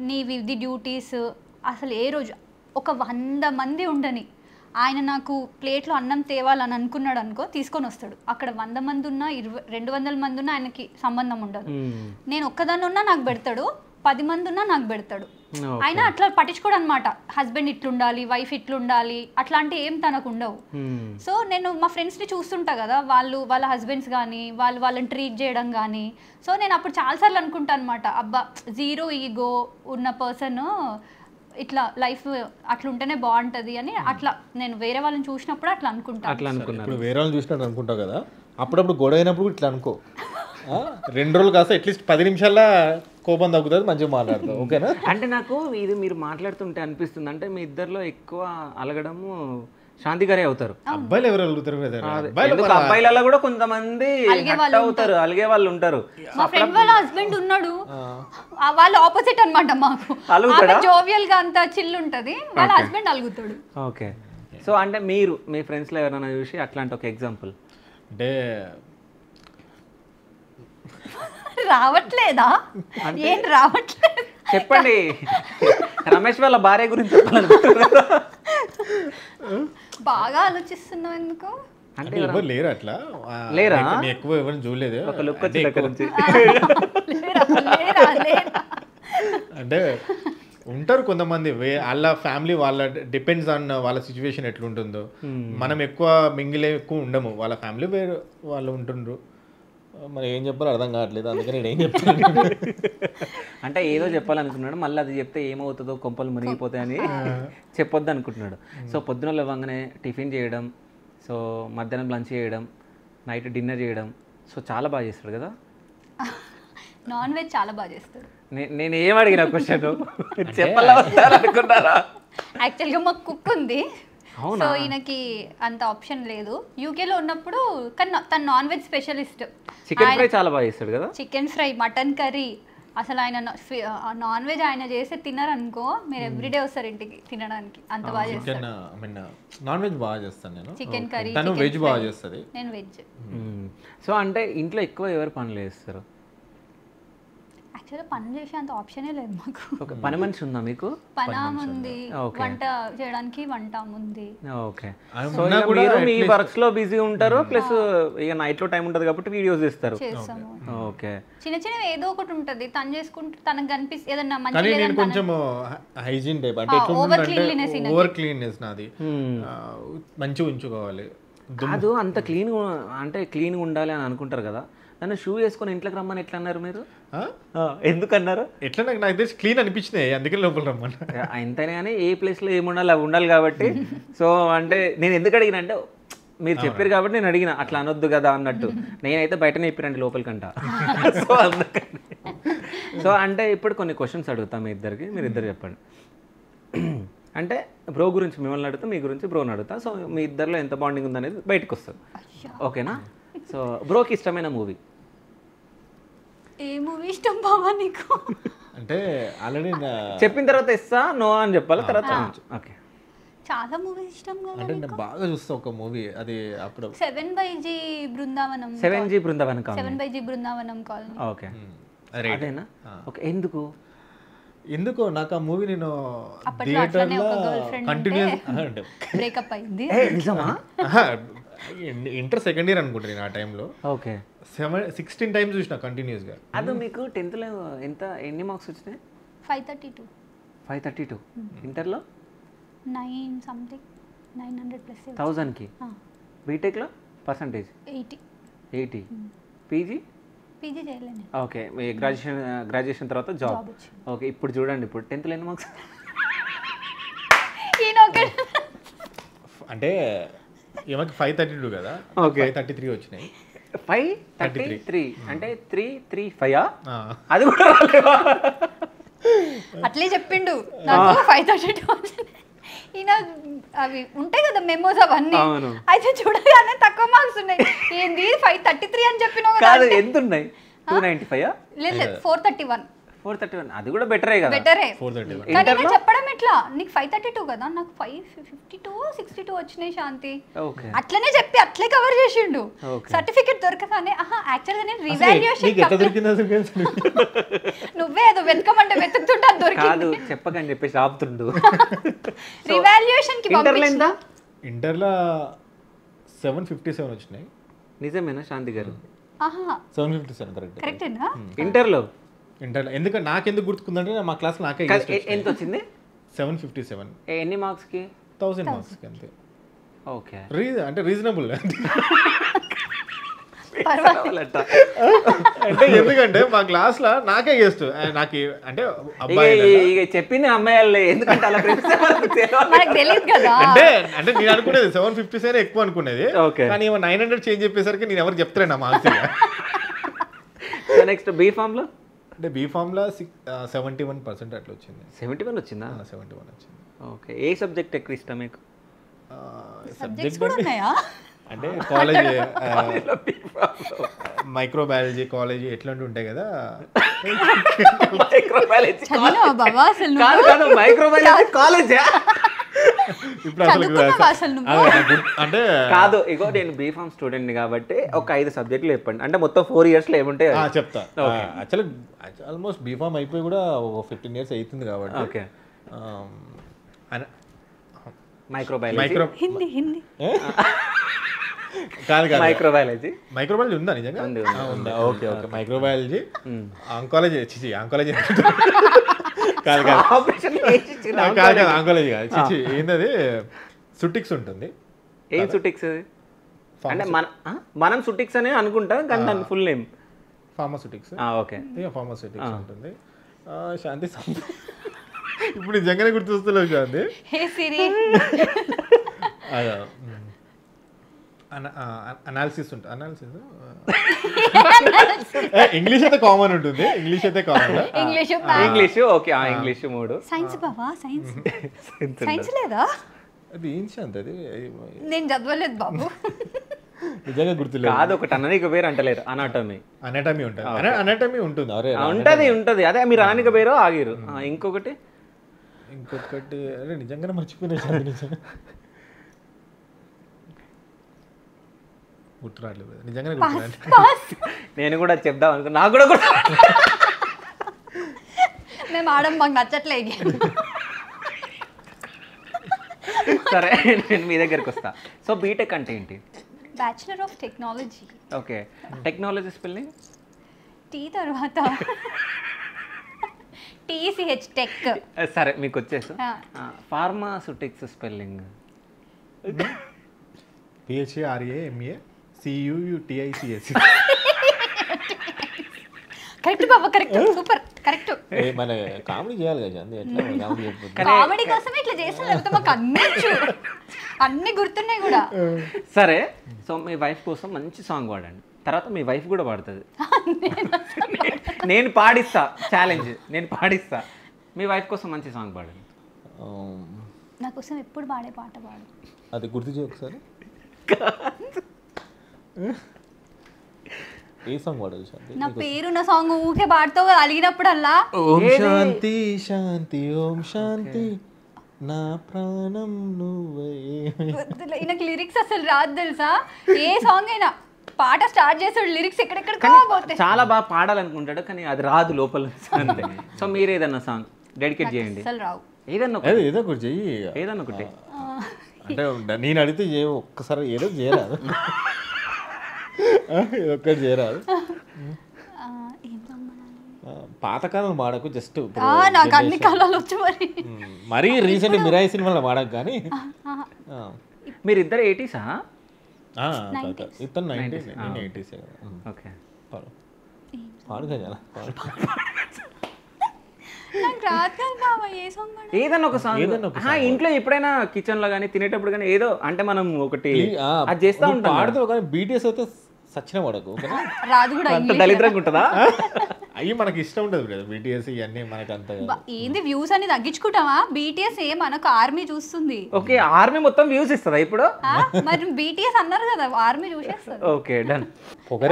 నీవి ఇది డ్యూటీస్, అసలు ఏ రోజు ఒక 100 మంది ఉండని ఆయన నాకు ప్లేట్లో అన్నం తేవాలని అనుకున్నాడు అనుకో, తీసుకొని వస్తాడు. అక్కడ 100 మంది ఉన్నా 200 మంది ఉన్నా ఆయనకి సంబంధం ఉండదు. నేను ఒక్కదాన్ని ఉన్నా నాకు పెడతాడు, 10 మంది ఉన్నా నాకు పెడతాడు. ఆయన అట్లా పట్టించుకోడు అనమాట. హస్బెండ్ ఇట్లుండాలి, వైఫ్ ఇట్లుండాలి, అట్లాంటి ఏం తనకు ఉండవు. సో నేను మా ఫ్రెండ్స్ని చూస్తుంటా కదా, వాళ్ళ హస్బెండ్స్ కానీ వాళ్ళని ట్రీట్ చేయడం కానీ, సో నేను అప్పుడు చాలాసార్లు అనుకుంటాను అనమాట, అబ్బా 0 ఈగో ఉన్న పర్సన్ ఇట్లా లైఫ్ అట్లుంటేనే బాగుంటుంది అని. అట్లా నేను వేరే వాళ్ళని చూసినప్పుడు అట్లా అనుకుంటాను. ఇప్పుడు వేరే వాళ్ళని చూసినట్టు అనుకుంటావు కదా, అప్పుడప్పుడు గొడవ అయినప్పుడు ఇట్లా అనుకో, 2 రోజులు కాస్త అట్లీస్ట్ 10 నిమిషాల్లో కోపం తగ్గుతుంది, మంచిగా మాట్లాడతావు, ఓకేనా? అంటే నాకు ఇది మీరు మాట్లాడుతుంటే అనిపిస్తుంది, అంటే మీ ఇద్దరిలో ఎక్కువ అలగడము శాంతి గారే అవుతారు. అబ్బాయిలు ఎవరు అలుగుతారు? అబ్బాయిలలో కూడా కొంతమంది అవుతారు, అలిగే వాళ్ళు ఉంటారు. మా ఫ్రెండ్ వాళ్ళ హస్బెండ్ ఉన్నాడు, వాళ్ళు ఆపోజిట్ అనమాట. మాకు జోవియల్ గా అంత చిల్ ఉంటది, వాళ్ళ హస్బెండ్ అలుగుతాడు. ఓకే. సో అంటే మీరు మీ ఫ్రెండ్స్ లో ఎవరైనా చూసి అట్లాంటి ఒక ఎగ్జాంపుల్ అంటే రావట్లేదా? ఏం రావట్లేదు చెప్పండి. రమేష్ వాళ్ళ భార్య గురించి చెప్పాలనుకుంటున్నారా? బాగా ఆలోచిస్తున్నావు ఎందుకు? అంటే ఎవరు లేరు అట్లా? లేరా? ఎక్కువ ఎవరిని చూడలేదు. ఒక లుక్ వచ్చి దగ్గర నుంచి అంటే ఉంటారు కొంతమంది, వాళ్ళ ఫ్యామిలీ వాళ్ళ డిపెండ్స్ ఆన్ వాళ్ళ సిచ్యువేషన్ ఎట్లుంటుందో. మనం ఎక్కువ మింగిలే ఎక్కువ ఉండము, వాళ్ళ ఫ్యామిలీ వేరు వాళ్ళు ఉంటుండ్రు. మరి ఏం చెప్పాలో అర్థం కావట్లేదు, అందుకని నేను ఏం చెప్తాను. అంటే ఏదో చెప్పాలనుకున్నాడు, మళ్ళీ అది చెప్తే ఏమవుతుందో కొంపలు మునిగిపోతాయని చెప్పొద్దు అనుకుంటున్నాడు. సో పొద్దున లేవగానే టిఫిన్ చేయడం, సో మధ్యాహ్నం లంచ్ చేయడం, నైట్ డిన్నర్ చేయడం, సో చాలా బాగా చేస్తాడు కదా. నాన్ వెజ్ చాలా బాగా చేస్తాడు. నేను ఏం అడిగిన క్వశ్చన్ చెప్పాలా అనుకున్నారా? యాక్చువల్గా మాకు కుక్ ఉంది, సో ఈయనకి అంత ఆప్షన్ లేదు. యూకేలో ఉన్నప్పుడు కానీ తను non veg specialist. Chicken fry చాలా బాగా చేస్తాడు కదా. చికెన్ ఫ్రై, మటన్ కర్రీ, అసలు ఆయన నాన్ వెజ్ ఆయన చేస్తే తిన్నారనుకో మీరు ఎవ్రీడే వస్తారు ఇంటికి తినడానికి, అంత బాగా చేస్తారు. నాన్ వెజ్ బాగా చేస్తాను నేను. చికెన్ కర్రీ, తను వెజ్ బాగా చేస్తుంది, నేను వెజ్. సో అంటే ఇంట్లో ఎక్కువ ఎవరు పనులు చేస్తారు? యాక్చువల్గా పని చేసే అంత ఆప్షనే లేదు మాకు. ఒక పని మనిషి ఉందా మీకు? పనాం ఉంది, వంట చేయడానికి వంట ఉంది. ఓకే. సో మీరు మీ వర్క్స్ లో బిజీ ఉంటారు, ప్లస్ ఇక నైట్ లో టైం ఉంటది కాబట్టి వీడియోస్ చేస్తారు. చేస్తాము. ఓకే. చిన్న చిన్నవి ఏదో ఒకటి ఉంటది, తను చేసుకుంటూ తనకు కనిపిస్తే ఏదన్నా కానీ నేను మంచి కొంచెం హైజీన్ టైప్, అంటే ఓవర్ క్లీన్నెస్ నాది, మంచిగా ఉంచుకోవాలి. కాదు అంత క్లీన్, అంటే క్లీన్ ఉండాలి అని అనుకుంటారు కదా, నన్ను షూ వేసుకొని ఇంట్లోకి రమ్మని ఎట్లా అన్నారు మీరు? ఎందుకన్నారు? ఎట్లా నాకు తెలిసి క్లీన్ అనిపించినాయి, అందుకే లోపల రమ్మని. ఎంతైనా కానీ ఏ ప్లేస్లో ఏముండాలి అవి ఉండాలి కాబట్టి. సో అంటే నేను ఎందుకు అడిగిన అంటే మీరు చెప్పారు కాబట్టి నేను అడిగిన, అట్లా అనొద్దు కదా అన్నట్టు. నేనైతే బయటనే చెప్పానండి లోపలికంట. సో అందుకని సో అంటే ఇప్పుడు కొన్ని క్వశ్చన్స్ అడుగుతాం మీ ఇద్దరికి, మీరు ఇద్దరు చెప్పండి. అంటే బ్రో గురించి మిమ్మల్ని అడుగుతా, మీ గురించి బ్రోని అడుగుతా. సో మీ ఇద్దరిలో ఎంత బాండింగ్ ఉందనేది బయటకు వస్తుంది, ఓకేనా? సో బ్రోకి ఇష్టమైన మూవీ? ఏ మూవీ ఇష్టం బావా నీకు? అంటే ఆల్రెడీ చెప్పిన తర్వాత ఇస్తా నో అని చెప్పాలి, తర్వాత ఓకే. చాలా మూవీస్ ఇష్టం కదా. అంటే నేను బాగా చూస్తా ఒక మూవీ, అది అప్పుడు 7/G Brindavanam. 7G Brindavanam colony. 7/G Brindavanam colony. Okay. అదేనా? ఓకే. ఎందుకు నాకు ఆ మూవీ నేను అప్పట్లో అట్లనే ఒక గర్ల్ ఫ్రెండ్ థియేటర్లో బ్రేకప్ అయింది. నిజమా? ఇంటర్ సెకండ్ ఇయర్ అనుకుంటా నేను ఆ టైంలో. ఓకే. 16 టైమ్స్ చూసిన కంటిన్యూస్గా. అది మీకు 10th లో ఎన్ని మార్క్స్ వచ్చినాయి? 532. 532. ఇంటర్లో 9 సంథింగ్ 900+ 1000కి. బీటెక్లో పర్సంటేజ్ 80. పీజీ చేయలేను. ఓకే. మీ గ్రాడ్యుయేషన్ తర్వాత జాబ్. ఓకే. ఇప్పుడు చూడండి, ఇప్పుడు 10th లో ఎన్ని మార్క్స్? అంటే ఏమకి 532 కదా, 533 వచ్చినాయి. 533 అంటే 335. అది కూడా రాలేవా? అట్లే చెప్పిండు నాకు 532. ఈయన అవి ఉంటాయి కదా మెమోస్ అవన్నీ, అయితే చూడగానే తక్కువ మార్క్స్ ఉన్నాయి. ఏంది 533 అని చెప్పినావు కదా? ఎంత ఉన్నాయి? 295? లేదు 431. 431 అది కూడా బెటరే కదా. బెటరే. 431 కానీ నేను చెప్పడం ఎట్లా, నీకు 532 కదా, నాకు 552 62 వచ్చినాయి శాంతి. అట్లనే చెప్పి అట్లే కవర్ చేసిండు. సర్టిఫికెట్ దొరకగానే యాక్చువల్గా నేను రివాల్యుయేషన్, నువ్వే ఏదో వెతకమంటే వెతుకుతుంటా దొరికింది. చెప్పకని చెప్పేసి ఆపుతుండు. రివాల్యుయేషన్ కి పంపించిందా? ఇంటర్లో 757 వచ్చినాయి. నిజమేనా శాంతి గారు? 757 కరెక్టేనా? ఇంటర్లో ఎందుకంటే నాకెందుకు గుర్తుకుందంటే మా క్లాస్ నాకే ఎంత వచ్చింది? 757. ఎన్ని మార్క్స్ కి? 1000 మార్క్స్ కి అంతే. ఓకే. అంటే రీజనబుల్. అంటే ఎందుకంటే మా క్లాస్ లో నాకే గెస్ట్, నాకు అంటే చెప్పింది అమ్మాయిలే, ఎందుకంటే అలా తెలియదు కదా. అంటే నేను అనుకునేది 757 ఎక్కువ అనుకునేది, కానీ 900 చేంజ్ చెప్పేసరికి నేను ఎవరు చెప్తాను నా మార్క్స్. నెక్స్ట్ బీఫామ్ లో అంటే బీఫామ్ లో 71% అట్లా వచ్చింది. 71 వచ్చిందా? 71 వచ్చింది. ఓకే. ఏ సబ్జెక్ట్ ఎక్కువ ఇష్టం మీకు? సబ్జెక్ట్స్ కూడా ఉన్నాయా? అంటే కాలేజ్ మైక్రోబయాలజీ కాలేజీ ఎట్లాంటి ఉంటాయి కదా. మైక్రోబయాలజీ కాలేజ్ ఇప్పుడు అంటే కాదు. ఇగో నేను బీఫామ్ స్టూడెంట్ కాబట్టి ఒక 5 సబ్జెక్టులు చెప్పండి, అంటే మొత్తం 4 years లో ఏముంటాయి చెప్తా. యాక్చువల్లీ ఆల్మోస్ట్ బీఫామ్ అయిపోయి కూడా ఒక 15 years అవుతుంది కాబట్టి. ఓకే. మైక్రోబయాలజీ మైక్రోబయాలజీ ఉందా నిజంగా? ఉందా? ఓకే. మైక్రోబయాలజీ, ఆంకాలజీ కాదు ఆంకాలజీ కాదు చిచి, ఏంటది సుటిక్స్ ఉంటుంది. ఏం సుటిక్స్? అంటే మనం సుటిక్స్ అని అనుకుంటాం కానీ దాని full name pharmaceutics. Okay. Pharmaceutics ఉంటుంది. శాంతి ఇప్పుడు నిజంగానే గుర్తొస్తలేవు శాంతి. అనాలిసిస్ ఉంటుంది. అనాలిసిస్ ఇంగ్లీష్ అయితే కామన్ ఉంటుంది. ఇంగ్లీష్ అయితే common. English okay. English 3. Science బావా, సైన్స్ లేదా? అది ఏం శాంతి, అది నేను చదవలేదు బాబు. నిజంగా గుర్తులేదు. కాదు, ఒకటి అననిక పేరు అంటలేరు. అనాటమీ ఉంటుంది. అనాటమీ ఉంటుంది. ఉంటది. అదే మీరు అననిక పేరు ఆగిరు. ఇంకొకటి అరే నిజంగానే మర్చిపోయినా. గుర్తురాట్లేదు నిజంగానే. నేను కూడా చెప్దాం అనుకో, నాకు కూడా మేము ఆడం, మాకు నచ్చట్లేదు. సరే, నేను మీ దగ్గరికి వస్తా. సో బీటెక్ అంటే ఏంటి? Bachelor of technology. Okay. Technology spelling tea తర్వాత TCH టెక్. సరే, మీకు వచ్చేసి ఫార్మాస్యూటిక్స్ స్పెల్లింగ్ PHARAMACUUTICS. కరెక్ట్ బాబా, కరెక్ట్, సూపర్, కరెక్ట్. మన కామెడీ చేయాలి కదా, కామెడీ కోసమే ఇట్లా చేస్తాను, లేకపోతే మాకు అన్ని గుర్తున్నాయి కూడా. సరే, సో మీ వైఫ్ కోసం మంచి సాంగ్ పాడండి. తర్వాత మీ వైఫ్ కూడా పాడుతుంది. నేను పాడిస్తా, ఛాలెంజ్, నేను పాడిస్తా. మీ వైఫ్ కోసం మంచి సాంగ్ పాడండి. నా కోసం ఎప్పుడు పాడే పాట పాడు. అది గుర్తు చేయ ఒకసారి. ఏ సాంగ్ పాడాలి శాంతి? నా పేరు నా సాంగ్ ఊకే పాడుతావు కదా అలిగినప్పుడల్లా. ఓం శాంతి శాంతి ఓం శాంతి నా ప్రాణం నువ్వే. నాకు లిరిక్స్ అసలు రాదు తెలుసా. ఏ సాంగ్ అయినా పాట స్టార్ట్ చేసాడు, లిరిక్స్ ఎక్కడెక్కడ చాలా బాగా పాడాలనుకుంటాడు, కానీ అది రాదు లోపల అంతే. సో మీరు ఏదన్నా సాంగ్ డెడికేట్ చేయండి. అసలు రావు. ఏదో ఒకటి చెయ్యి. ఏదన్నా ఒకటి అంటే నేను అడిగితే ఒక్కసారి ఏదో చేయరాదు. ఒక్కటి చేయరాదు. పాతకాలం వాడకు, జస్ట్ నాకు అన్ని కాలాలు వచ్చు. మరీ రీసెంట్ మిరాయి సినిమాలో వాడకు. కానీ మీరిద్దరు 80s? ఇతను 90s, నేను 80s. ఓకే, పాడుగా చాలా. నాకు రాదు కదా బాబా ఏ సాంగ్ పాడు. ఏదన్నా ఒక సాంగ్. ఇంట్లో ఎప్పుడైనా కిచెన్ లో కానీ తినేటప్పుడు కానీ ఏదో అంటే మనం ఒకటి అది చేస్తా ఉంటాం. పాడుతావు కానీ BTS అయితే సచ్చిన పడకు. రాదు కూడా. అంత దళిద్రంగా ఉంటుందా? అయ్యి మనకి ఇష్టం ఉంటుంది కదా BTS ఇవన్నీ. మనకు అంత ఏంది వ్యూస్ అని తగ్గించుకుంటావా? BTS మనకు ఆర్మీ చూస్తుంది. ఓకే, ఆర్మీ మొత్తం వ్యూస్ ఇస్తుందా ఇప్పుడు? మరి BTS అన్నారు కదా, ఆర్మీ చూసేస్తారు. Okay, done.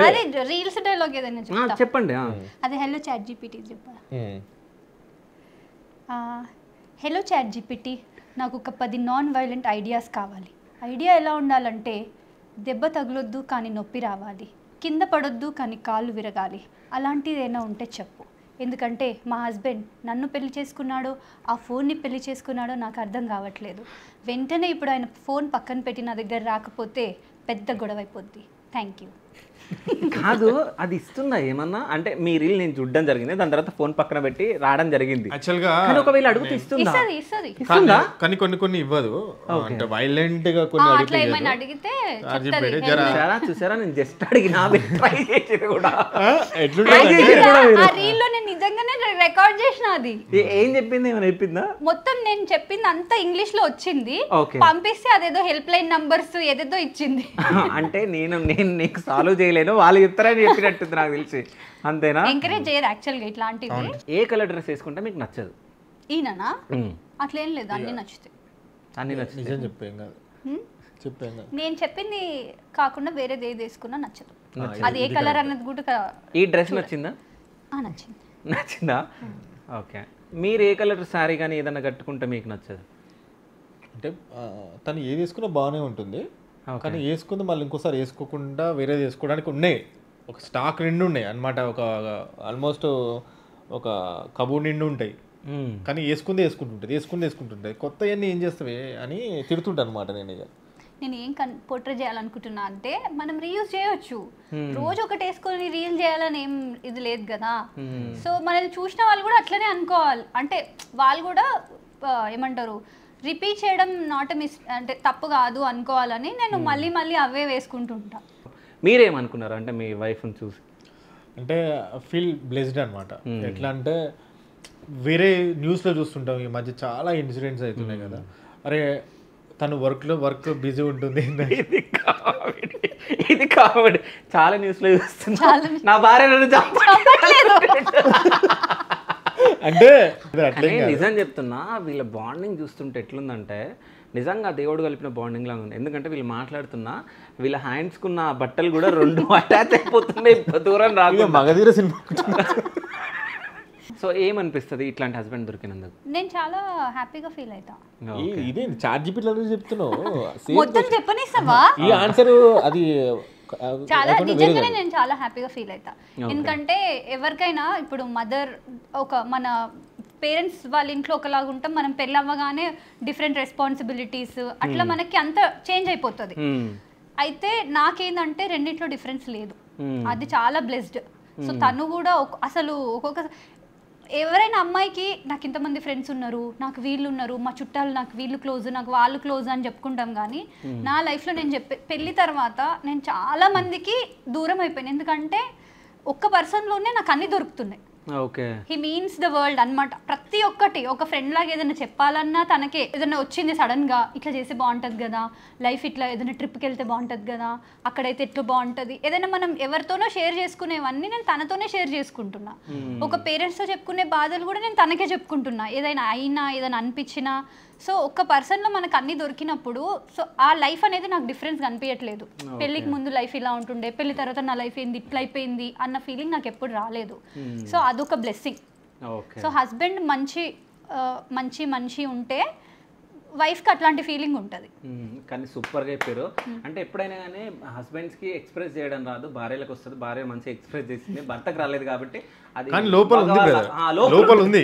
అదే రీల్స్ డైలాగ్ ఏదైనా చెప్పండి. అదే హలో చాట్ GPT చెప్పా. హలో చాట్ GPT, నాకు ఒక 10 నాన్ వైలెంట్ ఐడియాస్ కావాలి. ఐడియా ఎలా ఉండాలంటే, దెబ్బ తగలొద్దు కానీ నొప్పి రావాలి, కింద పడొద్దు కానీ కాళ్ళు విరగాలి, అలాంటిది ఏమైనా ఉంటే చెప్పు. ఎందుకంటే మా హస్బెండ్ నన్ను పెళ్లి చేసుకున్నాడో ఆ ఫోన్ని పెళ్లి చేసుకున్నాడో నాకు అర్థం కావట్లేదు. వెంటనే ఇప్పుడు ఆయన ఫోన్ పక్కన పెట్టి నా దగ్గర రాకపోతే పెద్ద గొడవ అయిపోద్ది. Thank you. కాదు, అది ఇస్తుందా ఏమన్నా? అంటే మీ రీల్ నేను చూడడం జరిగింది, దాని తర్వాత ఫోన్ పక్కన పెట్టి రావడం జరిగింది. యాక్చువల్గా ఒకవేళ అడుగుతూ ఇస్తుందా? కానీ కొన్ని ఇవ్వదు. అంటే వైలెంట్ గా కొన్ని అడిగితే చూసారా, నేను జస్ట్ అడిగినా కూడా. నిజంగానే రికార్డ్ చేసిన. అది ఏం చెప్పింది? ఏమైనా చెప్పిందా? మొత్తం నేను చెప్పింది అంతా ఇంగ్లీష్ లో వచ్చింది. పంపిస్తే అదేదో హెల్ప్ లైన్ నంబర్స్ ఏదేదో ఇచ్చింది. అంటే నేను నీకు సాల్వ్ చేయలేను, వాళ్ళు చెప్తారని చెప్పినట్టుంది నాకు తెలిసి. అంతేనా? ఎంకరేజ్ చేయరు యాక్చువల్ గా ఇట్లాంటివి. ఏ కలర్ డ్రెస్ వేసుకుంటే మీకు నచ్చదు? ఈయననా? అట్లేం లేదు, అన్ని నచ్చుతాయి. అన్ని నచ్చుతాయి. నిజం చెప్పాను కాదు, నేను చెప్పింది కాకుండా వేరేది ఏది వేసుకున్నా నచ్చదు. అది ఏ కలర్ అన్నది కూడా. ఈ డ్రెస్ నచ్చిందా? నచ్చిందా? ఓకే. మీరు ఏ కలర్ శారీ కానీ ఏదైనా కట్టుకుంటే మీకు నచ్చదు? అంటే తను ఏది వేసుకున్నా బాగానే ఉంటుంది, కానీ వేసుకుంది మళ్ళీ ఇంకోసారి వేసుకోకుండా వేరేది వేసుకోవడానికి ఉన్నాయి. ఒక స్టాక్ నిండు ఉన్నాయి అన్నమాట. ఒక ఆల్మోస్ట్ ఒక కబోర్డ్ నిండు ఉంటాయి, కానీ వేసుకుంటుంటుంది. కొత్త అన్నీ ఏం చేస్తావే అని తిడుతుంటా అనమాట. నేను ఏం పోర్ట్రే చేయాలనుకుంటున్నా అంటే, మనం రీయూజ్ చేయొచ్చు. రోజు ఒకటి వేసుకొని రీల్ చేయాలని ఏం ఇది లేదు కదా. సో మనల్ని చూసిన వాళ్ళు కూడా అట్లనే అనుకోవాలి. అంటే వాళ్ళు కూడా ఏమంటారు, రిపీట్ చేయడం నాట్ అంటే తప్పు కాదు అనుకోవాలని నేను మళ్ళీ అవే వేసుకుంటుంటా. మీరేమనుకున్నారు అంటే మీ వైఫ్ని చూసి? అంటే ఫీల్ బ్లెస్డ్ అనమాట. ఎట్లా అంటే వేరే న్యూస్లో చూస్తుంటాం ఈ మధ్య చాలా ఇన్సిడెంట్స్ అవుతున్నాయి కదా. అరే తను వర్క్ బిజీ ఉంటుంది. ఇది కామెడీ. చాలా న్యూస్లో చూస్తున్నా, నా భార్య నన్ను అంటే కానీ నిజం చెప్తున్నా, వీళ్ళ బాండింగ్ చూస్తుంటే ఎట్లుందంటే నిజంగా దేవుడు కలిపిన బాండింగ్ లాగా ఉంది. ఎందుకంటే వీళ్ళు మాట్లాడుతున్నా వీళ్ళ హ్యాండ్స్కున్న బట్టలు కూడా రెండు అటాచ్ అయిపోతున్నాయి, దూరం రాదు. మగధీర సినిమా. సో ఏమనిపిస్తుంది ఇట్లాంటి హస్బెండ్ దొరికినందుకు? నేను చాలా హ్యాపీగా ఫీల్ అవుతా. ఇదే చాట్ జీపీటీలో చెప్తున్నావు, మొత్తం చెప్పనిస్తావా? ఈ ఆన్సర్ అది చాలా నిజంగానే నేను చాలా హ్యాపీగా ఫీల్ అవుతా. ఎందుకంటే ఎవరికైనా ఇప్పుడు మదర్ మన పేరెంట్స్ వాళ్ళ ఇంట్లో ఒకలాగా ఉంటాం, మనం పెళ్ళి అవ్వగానే డిఫరెంట్ రెస్పాన్సిబిలిటీస్ అట్లా మనకి అంత చేంజ్ అయిపోతుంది. అయితే నాకేందంటే రెండింటిలో డిఫరెన్స్ లేదు, అది చాలా బ్లెస్డ్. సో తను కూడా అసలు ఒక్కొక్క ఎవరైనా అమ్మాయికి నాకు ఇంతమంది ఫ్రెండ్స్ ఉన్నారు, నాకు వీళ్ళు ఉన్నారు, మా చుట్టాలు నాకు వీళ్ళు క్లోజ్, నాకు వాళ్ళు క్లోజ్ అని చెప్పుకుంటాం. కానీ నా లైఫ్లో నేను పెళ్ళి తర్వాత నేను చాలా మందికి దూరం అయిపోయాను. ఎందుకంటే ఒక్క పర్సన్లోనే నాకు అన్నీ దొరుకుతున్నాయి. Okay, he means the world అనమాట. ప్రతి ఒక్కటి ఒక ఫ్రెండ్ లాగా ఏదైనా చెప్పాలన్నా తనకే ఏదైనా వచ్చింది సడన్గా, ఇట్లా చేస్తే బాగుంటుంది కదా లైఫ్, ఇట్లా ఏదైనా ట్రిప్కి వెళ్తే బాగుంటుంది కదా, అక్కడైతే ఎట్లా బాగుంటుంది, ఏదైనా మనం ఎవరితోనో షేర్ చేసుకునేవన్నీ నేను తనతోనే షేర్ చేసుకుంటున్నా. ఒక పేరెంట్స్తో చెప్పుకునే బాధలు కూడా నేను తనకే చెప్పుకుంటున్నా, ఏదైనా అయినా ఏదైనా అనిపించినా. సో ఒక్క పర్సన్లో మనకు అన్ని దొరికినప్పుడు సో ఆ లైఫ్ అనేది నాకు డిఫరెన్స్ కనిపించట్లేదు. పెళ్ళికి ముందు లైఫ్ ఇలా ఉంటుండే, పెళ్లి తర్వాత నా లైఫ్ ఏంది ఇట్లా అయిపోయింది అన్న ఫీలింగ్ నాకు ఎప్పుడు రాలేదు. సో అదొక బ్లెస్సింగ్. సో హస్బెండ్ మంచి మనిషి ఉంటే వైఫ్కి అట్లాంటి ఫీలింగ్ ఉంటుంది. కానీ సూపర్గా చెప్పారు. అంటే ఎప్పుడైనా కానీ హస్బెండ్స్కి ఎక్స్ప్రెస్ చేయడం రాదు, భార్యలకు వస్తుంది. భార్య మంచిగా ఎక్స్ప్రెస్ చేసింది, భర్తకు రాలేదు కాబట్టి అది లోపల ఉంది.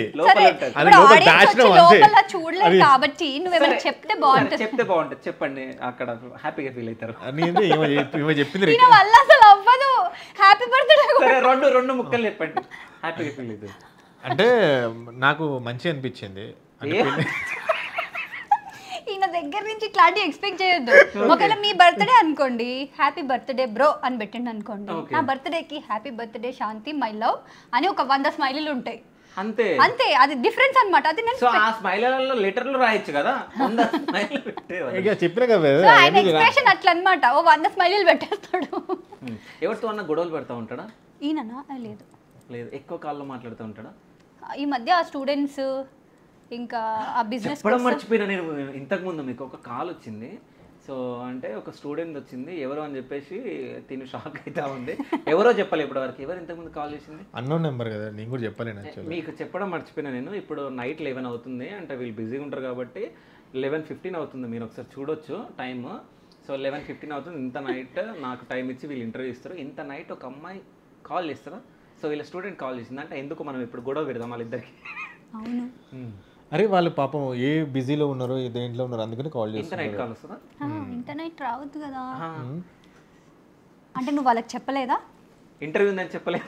చూడలేదు కాబట్టి నువ్వేమైనా చెప్తే బాగుంటుంది. చెప్పండి, అక్కడ హ్యాపీగా ఫీల్ అవుతారు. చెప్పింది వల్ల అసలు అవ్వదు. హ్యాపీ బర్త్డే రెండు ముక్కలు చెప్పండి, హ్యాపీగా ఫీల్ అవుతారు. అంటే నాకు మంచి అనిపించింది. ఈయన దగ్గర నుంచి ఇట్లాంటి ఎక్స్పెక్ట్ చేయొద్దు. ఒకవేళ మీ బర్త్డే అనుకోండి, హ్యాపీ బర్త్డే బ్రో అని పెట్టండి అనుకోండి, నా బర్త్డేకి happy birthday Shanti my love అని ఒక 100 స్మైలీలు ఉంటాయి అంతే. అది డిఫరెన్స్ అన్నమాట. అది నేను ఆ స్మైలీలలో లెటర్లు రాయొచ్చు కదా, చెప్పిన కదా ఆయన ఎక్స్ప్రెషన్ అట్లా అన్నమాట. ఓ 100 స్మైలీలు పెట్టేస్తాడు. ఎవరితో అన్న గొడవలు పెడతా ఉంటాడా? ఈయననా? లేదు, ఎక్కువ కాల్లో మాట్లాడుతూ ఉంటాడా? ఈ మధ్య ఆ స్టూడెంట్స్ ఇంకా ఆ బిజినెస్ చెప్పడం మర్చిపోయినా నేను. ఇంతకుముందు మీకు ఒక కాల్ వచ్చింది. సో అంటే ఒక స్టూడెంట్ వచ్చింది, ఎవరో అని చెప్పేసి తిని షాక్ అవుతా ఉంది. ఎవరో చెప్పాలి ఇప్పటి వరకు. ఎవరు ఇంతకుముందు కాల్ చేసింది? అన్నోన్ నెంబర్ కదా, నేను కూడా చెప్పలేను. మీకు చెప్పడం మర్చిపోయినా నేను. ఇప్పుడు నైట్ 11 అవుతుంది, అంటే వీళ్ళు బిజీగా ఉంటారు కాబట్టి 11:15 అవుతుంది. మీరు ఒకసారి చూడొచ్చు టైమ్. సో 11:15 అవుతుంది. ఇంత నైట్ నాకు టైం ఇచ్చి వీళ్ళు ఇంటర్వ్యూ ఇస్తారు. ఇంత నైట్ ఒక అమ్మాయి కాల్ చేస్తారా? సో వీళ్ళ స్టూడెంట్ కాల్ చేసింది. అంటే ఎందుకు మనం ఇప్పుడు గొడవ పెడదాం వాళ్ళిద్దరికి? అవును. అరే వాళ్ళు పాపం ఏ బిజీలో ఉన్నారో దేంట్లో ఉన్నారో అందుకని కాల్ చేస్తారు. ఇంటర్నెట్ కాల్ వస్తుందా? ఇంటర్నెట్ రావద్దు కదా. అంటే నువ్వు వాళ్ళకి చెప్పలేదా ఇంటర్వ్యూ ఉందని? చెప్పలేదు.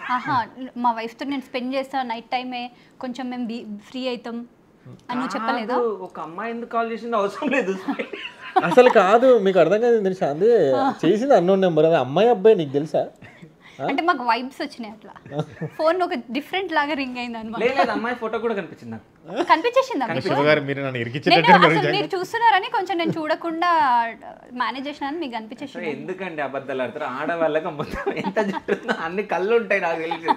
మా వైఫ్తో నేను స్పెండ్ చేస్తాను నైట్ టైమే, కొంచెం మేము ఫ్రీ అవుతాం అని నువ్వు చెప్పలేదా? ఒక అమ్మాయి ఎందుకు కాల్ చేసింది అవసరం లేదు అసలు. కాదు, మీకు అర్థం కాదు తెలుసా, అదే చేసింది అన్నోన్ నెంబర్. అది అమ్మాయి అబ్బాయి నీకు తెలుసా? అంటే మాకు వైబ్స్ వచ్చినాయి, అట్లా ఫోన్ ఒక డిఫరెంట్ లాగా రింగ్ అయింది అనమాట. లేదు, అమ్మాయి ఫోటో కూడా కనిపించింది నాకు. కనిపించేసిందా? మీరు చూస్తున్నారని కొంచెం నేను చూడకుండా మేనేజ్ చేసినాను, మీకు కనిపించేసింది. ఎందుకండి అబద్ధాలు ఆడతారు? ఆడవాళ్ళకి ఎంత జరుగుతుందో అన్ని కళ్ళు ఉంటాయి నాకు తెలిసి.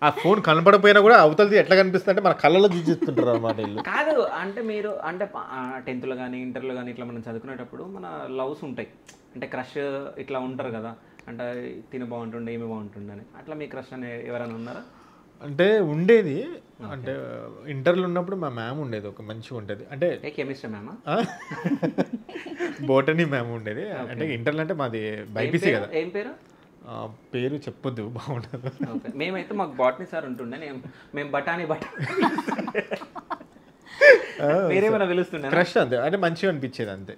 ఆ ఫోన్ కనపడపోయినా కూడా అవతలది ఎట్లా కనిపిస్తుంది అంటే మన కళ్ళలో చూపిస్తుంటారు అన్నమాట. కాదు అంటే మీరు అంటే 10th లో కానీ ఇంటర్లో కానీ ఇట్లా మనం చదువుకునేటప్పుడు మన లవ్స్ ఉంటాయి, అంటే క్రష్ ఇట్లా ఉంటారు కదా, అంటే తిన బాగుంటుండే ఏమి బాగుంటుండే అని. అట్లా మీ క్రష్ అని ఎవరైనా ఉన్నారా? అంటే ఉండేది. అంటే ఇంటర్లో ఉన్నప్పుడు మా మ్యామ్ ఉండేది, ఒక మంచిగా ఉంటుంది. అంటే కెమిస్ట్రీ మ్యామ్, బోటనీ మ్యామ్ ఉండేది. అంటే ఇంటర్లో అంటే మాది బైపీసీ కదా. ఏం పేరు? పేరు చెప్పొద్దు, బాగుండదు. మేమైతే మాకు బాటనీ సార్ ఉంటుండే, మేము బఠానీ మీరేమైనా పిలుస్తుండే? క్రష్ అంతే, అంటే మంచిగా అనిపించేది అంతే.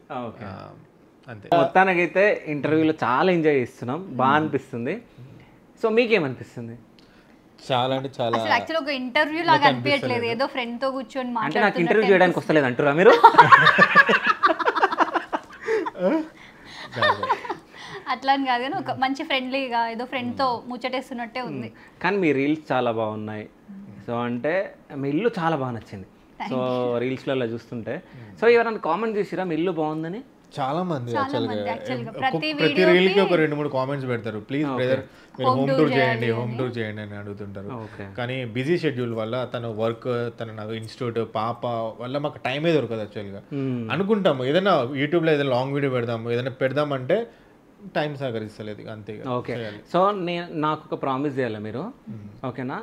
అంతే. మొత్తానికైతే ఇంటర్వ్యూలో చాలా ఎంజాయ్ చేస్తున్నాం, బాగా అనిపిస్తుంది. సో మీకేమనిపిస్తుంది? చాలా అంటే చాలా. అసలు యాక్చువల్లీ ఒక ఇంటర్వ్యూ లాగా అనిపించట్లేదు, ఏదో ఫ్రెండ్ తో కూర్చొని అంటే నాకు ఇంటర్వ్యూ చేయడానికి వస్తలేదు అంటారా మీరు? అట్లా అని కాదు కానీ ఒక మంచి ఫ్రెండ్లీగా ఏదో ఫ్రెండ్ తో ముచ్చటేస్తున్నట్టే ఉంది. కానీ మీ రీల్స్ చాలా బాగున్నాయి. సో అంటే మీ ఇల్లు చాలా బాగా నచ్చింది. సో రీల్స్లలో చూస్తుంటే. సో ఎవరైనా కామెంట్ చేసిరా మీ ఇల్లు బాగుందని? చాలా మంది actually ప్రతి రీల్ కి ఒక 2-3 కామెంట్స్ పెడతారు, ప్లీజ్ బ్రదర్ మీరు హోమ్ టూర్ చేయండి అని అడుగుతుంటారు. కానీ బిజీ షెడ్యూల్ వల్ల తన వర్క్, తన ఇన్స్టిట్యూట్, పాప వల్ల మాకు టైమే దొరకదు యాక్చువల్గా. అనుకుంటాము ఏదైనా యూట్యూబ్లో ఏదైనా లాంగ్ వీడియో పెడదాము, ఏదైనా పెడదామంటే టైం సహకరిస్తలేదు అంతే. ఓకే, సో నాకు ఒక ప్రామిస్ చేయాలి మీరు, ఓకేనా?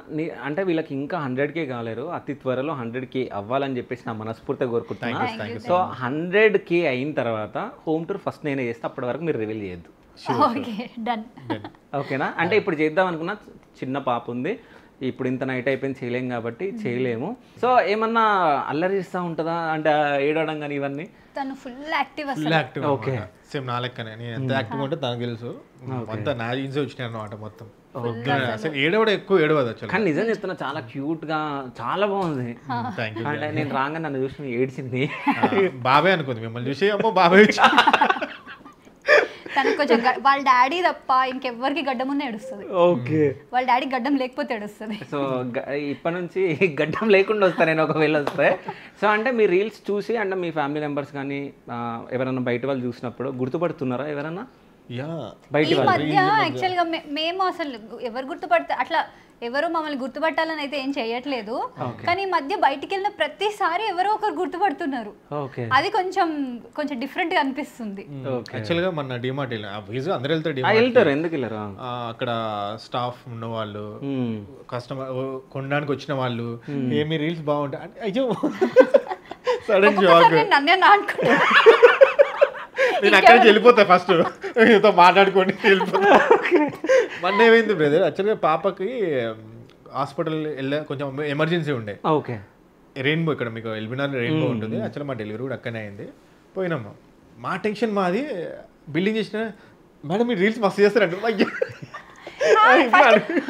అంటే వీళ్ళకి ఇంకా 100K కాలేరు, అతి త్వరలో 100K అవ్వాలని చెప్పేసి నా మనస్ఫూర్తిగా కోరుకుంటున్నాను. సో 100K అయిన తర్వాత హోమ్ టూర్ ఫస్ట్ నేనే చేస్తే, అప్పటి వరకు మీరు రివీల్ చేయొద్దు, ఓకేనా? అంటే ఇప్పుడు చేద్దాం అనుకున్నా, చిన్న పాప ఉంది, ఇప్పుడు ఇంత నైట్ అయిపోయింది చేయలేం కాబట్టి చేయలేము. సో ఏమన్నా అల్లరి చేస్తూ ఉంటుందా అంటే ఏడవడం కానీ ఇవన్నీ? తను ఫుల్ యాక్టివ్. ఓకే, సేమ్ నా లెక్కనే, నేను ఎంత యాక్టివ్ ఉంటే తనకు తెలుసు. అంతా నా జీన్సే వచ్చినాయి అన్నమాట మొత్తం. అసలు ఏడవడం ఎక్కువ ఏడవదు యాక్చువల్లీ. కానీ నిజం చెప్తున్నా, చాలా క్యూట్ గా చాలా బాగుంది. అంటే నేను రాగా నన్ను చూసి ఏడ్చింది. బాబాయ్ అనుకుంది మిమ్మల్ని చూసి, అమ్మో బాబాయ్ వచ్చి. తనకు కొంచెం వాళ్ళ డాడీ తప్ప ఇంకెవ్వరికి గడ్డం ఉన్న ఏడుస్తుంది. ఓకే, వాళ్ళ డాడీ గడ్డం లేకపోతే ఏడుస్తుంది. సో ఇప్పటి నుంచి గడ్డం లేకుండా వస్తాను నేను ఒకవేళ వస్తే. సో అంటే మీ రీల్స్ చూసి అంటే మీ ఫ్యామిలీ మెంబర్స్ కానీ ఎవరైనా బయట వాళ్ళు చూసినప్పుడు గుర్తుపడుతున్నారా ఎవరన్నా? ఈ మధ్య యాక్చువల్గా మేము అసలు ఎవరు గుర్తుపడతా అట్లా ఎవరు మమ్మల్ని గుర్తుపట్టాలని అయితే ఏం చేయట్లేదు. కానీ ఈ మధ్య బయటికి వెళ్ళిన ప్రతిసారి ఎవరో ఒకరు గుర్తుపడుతున్నారు. అది కొంచెం డిఫరెంట్ గా అనిపిస్తుంది. యాక్చువల్గా మన డిమార్ట్ అందరూ వెళ్తారు, ఎందుకు వెళ్ళరు? అక్కడ స్టాఫ్ ఉన్న వాళ్ళు, కస్టమర్ కొనడానికి వచ్చిన వాళ్ళు, ఏమి రీల్స్ బాగుంటాయి, అయ్యో సడన్ జాక్ నేను అక్కడి నుంచి వెళ్ళిపోతా, ఫస్ట్ మీతో మాట్లాడుకోండి వెళ్ళిపోతా. మొన్న ఏమైంది బ్రదర్, యాక్చువల్గా పాపకి హాస్పిటల్ వెళ్ళే కొంచెం ఎమర్జెన్సీ ఉండే. ఓకే, రెయిన్బో ఇక్కడ మీకు ఎల్బినార్ రెయిన్బో ఉంటుంది, యాక్చువల్గా మా డెలివరీ కూడా అక్కడనే అయింది. పోయినాము, మా టెన్షన్ మాది, బిల్డింగ్ చేసిన మేడం మీరు రీల్స్ మస్తు చేస్తారంట.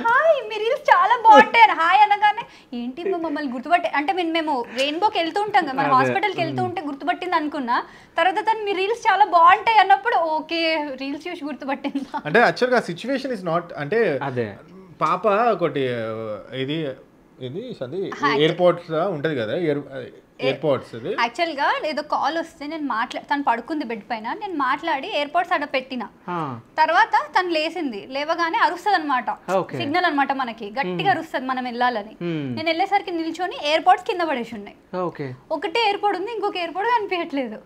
హాయ్ మీ రీల్స్ చాలా బాగుంటాయి. హాయ్ అనగానే ఏంటి మమ్మల్ని గుర్తుపట్టే అంటే మేము రెయిన్బోకి వెళ్తూ ఉంటాం కదా, మన హాస్పిటల్కి వెళ్తూ ఉంటే గుర్తుపట్టింది అనుకున్నా. తర్వాత తను మీ రీల్స్ చాలా బాగుంటాయి అన్నప్పుడు ఓకే రీల్స్ చూసి గుర్తుపట్టింది. అంటే యాక్చువల్గా సిచ్యువేషన్ ఇస్ నాట్ అంటే పాప ఒకటి ఇది ఎయిర్పోర్ట్స్ ఉంటది కదా, ఎయిర్పోర్ట్స్ యాక్చువల్గా ఏదో కాల్ వస్తే నేను తను పడుకుంది బెడ్ పైన, నేను మాట్లాడి ఎయిర్పోర్ట్స్ అక్కడ పెట్టిన తర్వాత తను లేసింది, లేవగానే అరుస్తుంది అనమాట, సిగ్నల్ అనమాట మనకి గట్టిగా అరుస్తుంది మనం వెళ్ళాలని. నేను వెళ్ళేసరికి నిల్చొని ఎయిర్పోర్ట్స్ కింద పడేసి ఉన్నాయి. ఒకటే ఎయిర్పోర్ట్ ఉంది, ఇంకొక ఎయిర్పోర్ట్ కనిపించట్లేదు.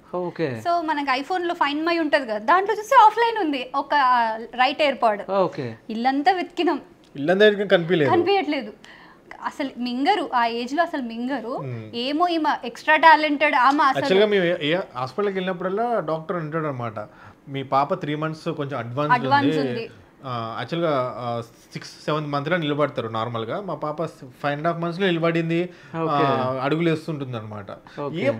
సో మనకి ఐఫోన్ లో ఫైండ్ మై ఉంటది కదా, దాంట్లో చూస్తే ఆఫ్లైన్ ఉంది ఒక రైట్ ఎయిర్పోర్ట్. ఇల్లంతా వెతికినాం, కనిపించట్లేదు. అసలు మింగరు ఆ ఏజ్ లో, అసలు మింగరు. ఏమో ఈమె ఎక్స్ట్రా టాలెంటెడ్ ఆమె. యాక్చువల్గా మేము ఏ హాస్పిటల్కి వెళ్ళినప్పుడల్లా డాక్టర్ అంటాడు అనమాట, మీ పాప 3 months కొంచెం అడ్వాన్స్ ఉంది. యాక్చువల్గా 6-7 months నిలబడతారు నార్మల్గా, మా పాప 5.5 months నిలబడింది, అడుగులు వేస్తుంటుంది అనమాట.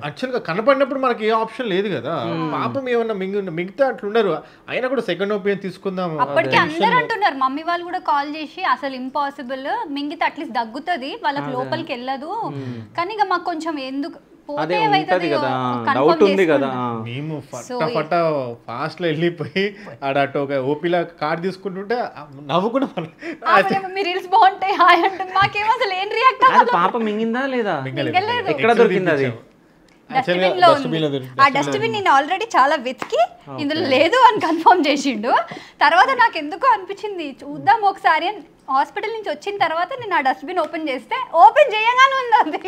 యాక్చువల్గా కనపడినప్పుడు మనకి ఏ ఆప్షన్ లేదు కదా, పాపం ఏమన్నా మిగతా అట్లుండరు. అయినా కూడా సెకండ్ ఒపీనియన్ తీసుకుందాం అప్పటికి అందరూ అంటున్నారు. మమ్మీ వాళ్ళు కూడా కాల్ చేసి అసలు ఇంపాసిబుల్, మింగితే అట్లీస్ట్ దగ్గుతుంది, వాళ్ళకి లోపలికి వెళ్ళదు. కానీ ఇక మాకు కొంచెం ఎందుకు మేము ఫటాఫట ఫాస్ట్ లో వెళ్ళిపోయి ఆడ ఒక ఓపీలా కార్డ్ తీసుకుంటుంటే నవ్వుకున్నా. పాప మింగిందా లేదా? ఎక్కడ దొరికింది అది? ఆ డస్ట్బిన్ నేను ఆల్రెడీ చాలా వెతికి ఇందులో లేదు అని కన్ఫర్మ్ చేసిండు. తర్వాత నాకు ఎందుకో అనిపించింది చూద్దాం ఒకసారి అని హాస్పిటల్ నుంచి వచ్చిన తర్వాత నేను ఆ డస్ట్బిన్ ఓపెన్ చేస్తే ఓపెన్ చేయగానే ఉంది అది.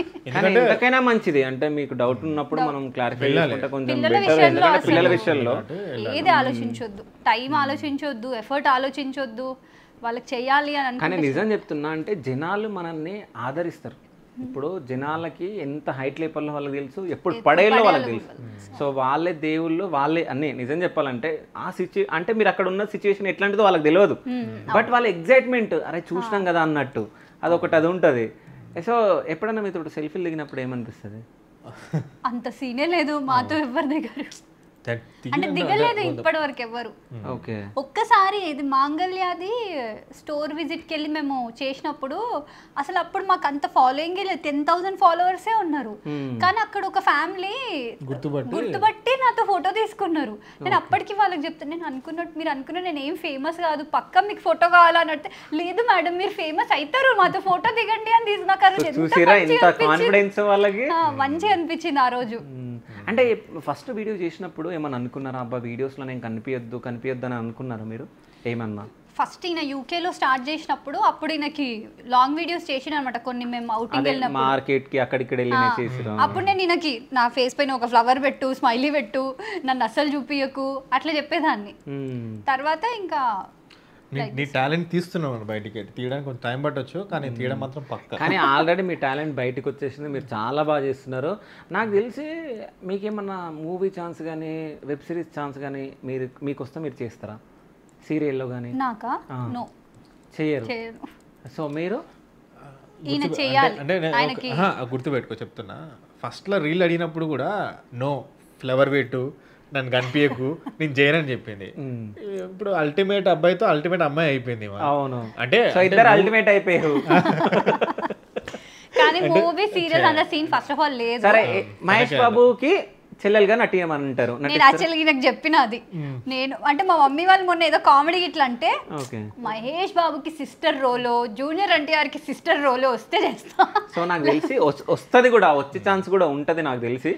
ఎంతకైనా మంచిది అంటే మీకు డౌట్ ఉన్నప్పుడు మనం క్లారిఫై చేసుకుంటే కొంచెం పిల్లల విషయంలో ఏది ఆలోచించొద్దు, టైం ఆలోచించొద్దు, ఎఫర్ట్ ఆలోచించొద్దు, వాళ్ళకి చెయ్యాలి అని. కానీ నిజం చెప్తున్నా అంటే జనాలు మనల్ని ఆదరిస్తారు. ఇప్పుడు జనాలకి ఎంత హైట్ లేపల్లో వాళ్ళకి తెలుసు, ఎప్పుడు పడేలో వాళ్ళకి తెలుసు. సో వాళ్ళే దేవుళ్ళు, వాళ్ళే అన్నీ. నిజం చెప్పాలంటే ఆ అంటే మీరు అక్కడ ఉన్న సిచ్యువేషన్ ఎట్లాంటిదో వాళ్ళకి తెలియదు, బట్ వాళ్ళ ఎగ్జైట్మెంట్ అరే చూసినాం కదా అన్నట్టు అదొకటి అది ఉంటుంది. సో ఎప్పుడన్నా మీతో సెల్ఫీలు దిగినప్పుడు ఏమనిపిస్తుంది? అంత సీనే లేదు మాతో ఎవరి దగ్గర, అంటే దిగలేదు ఇప్పటి వరకు ఎవరు. ఒక్కసారి ఇది మాంగళ్యాది స్టోర్ విజిట్కి వెళ్ళి మేము చేసినప్పుడు అసలు అప్పుడు మాకు అంత ఫాలోయింగ్ లేదు, 10,000 followers ఉన్నారు. కానీ అక్కడ ఒక ఫ్యామిలీ గుర్తుపట్టి నాతో ఫోటో తీసుకున్నారు. నేను అప్పటికి వాళ్ళకి చెప్తాను, నేను అనుకున్నట్టు మీరు అనుకున్నా నేను ఏం ఫేమస్ కాదు, పక్క మీకు ఫోటో కావాలన్నట్టు. లేదు మేడం మీరు ఫేమస్ అవుతారు, మాతో ఫోటో దిగండి అని తీసుకున్నారు. మంచిగా అనిపించింది ఆ రోజు. అంటే ఫస్ట్ వీడియో చేసినప్పుడు ఏమన్నా అనుకున్నారా, అబ్బా వీడియోస్లో నేను కనిపించొద్దు అని అనుకున్నారా మీరు ఏమన్నా? ఫస్ట్ ఈయన యూకేలో స్టార్ట్ చేసినప్పుడు అప్పుడు ఈయనకి లాంగ్ వీడియోస్ చేసిన అనమాట కొన్ని, మేము అవుటింగ్ వెళ్ళినప్పుడు మార్కెట్కి అక్కడిక్కడ వెళ్ళి చేసిరా. అప్పుడు నేను ఈయనకి నా ఫేస్ పైన ఒక ఫ్లవర్ పెట్టు, స్మైలీ పెట్టు, నన్ను అస్సలు చూపియకు అట్లా చెప్పేదాన్ని. తర్వాత ఇంకా నీ టాలెంట్ తీస్తున్నావు బయటికి, తీయడానికి కొంచెం టైం పట్టొచ్చు కానీ తీయడం మాత్రం పక్క. కానీ ఆల్రెడీ మీ టాలెంట్ బయటకు వచ్చేసింది, మీరు చాలా బాగా చేస్తున్నారు. నాకు తెలిసి మీకేమన్నా మూవీ ఛాన్స్ కానీ వెబ్ సిరీస్ ఛాన్స్ కానీ మీకు వస్తే మీరు చేస్తారా సీరియల్లో కానీ? నాకా నో చెయ్యరు. సో మీరు ఈయన చేయాలి అంటే ఆయనకి. గుర్తుపెట్టుకో చెప్తున్నా, ఫస్ట్లో రీల్ అడిగినప్పుడు కూడా నో ఫ్లవర్ పెట్టు, నన్ను కనిపించకు, నేను చేయనని చెప్పింది. ఇప్పుడు అల్టిమేట్ అబ్బాయితో అల్టిమేట్ అమ్మాయి అయిపోయింది. అవును, అంటే ఇద్దరు అల్టిమేట్ అయిపోయారు. కానీ మూవీ సీరియల్ అన్న సీన్ ఫస్ట్ ఆఫ్ ఆల్ లేదు. సరే, మహేష్ బాబుకి చెల్లెలుగా నటియమని అంటారు. నేను యాక్చువల్గా నాకు చెప్పిన అది నేను అంటే మా మమ్మీ వాళ్ళు మొన్న ఏదో కామెడీ ఇట్లా అంటే మహేష్ బాబుకి సిస్టర్ రోలో, జూనియర్ ఎన్టీఆర్కి సిస్టర్ రోలో వస్తే చేస్తా. సో నాకు తెలిసి వస్తుంది కూడా, వచ్చే ఛాన్స్ కూడా ఉంటుంది నాకు తెలిసి.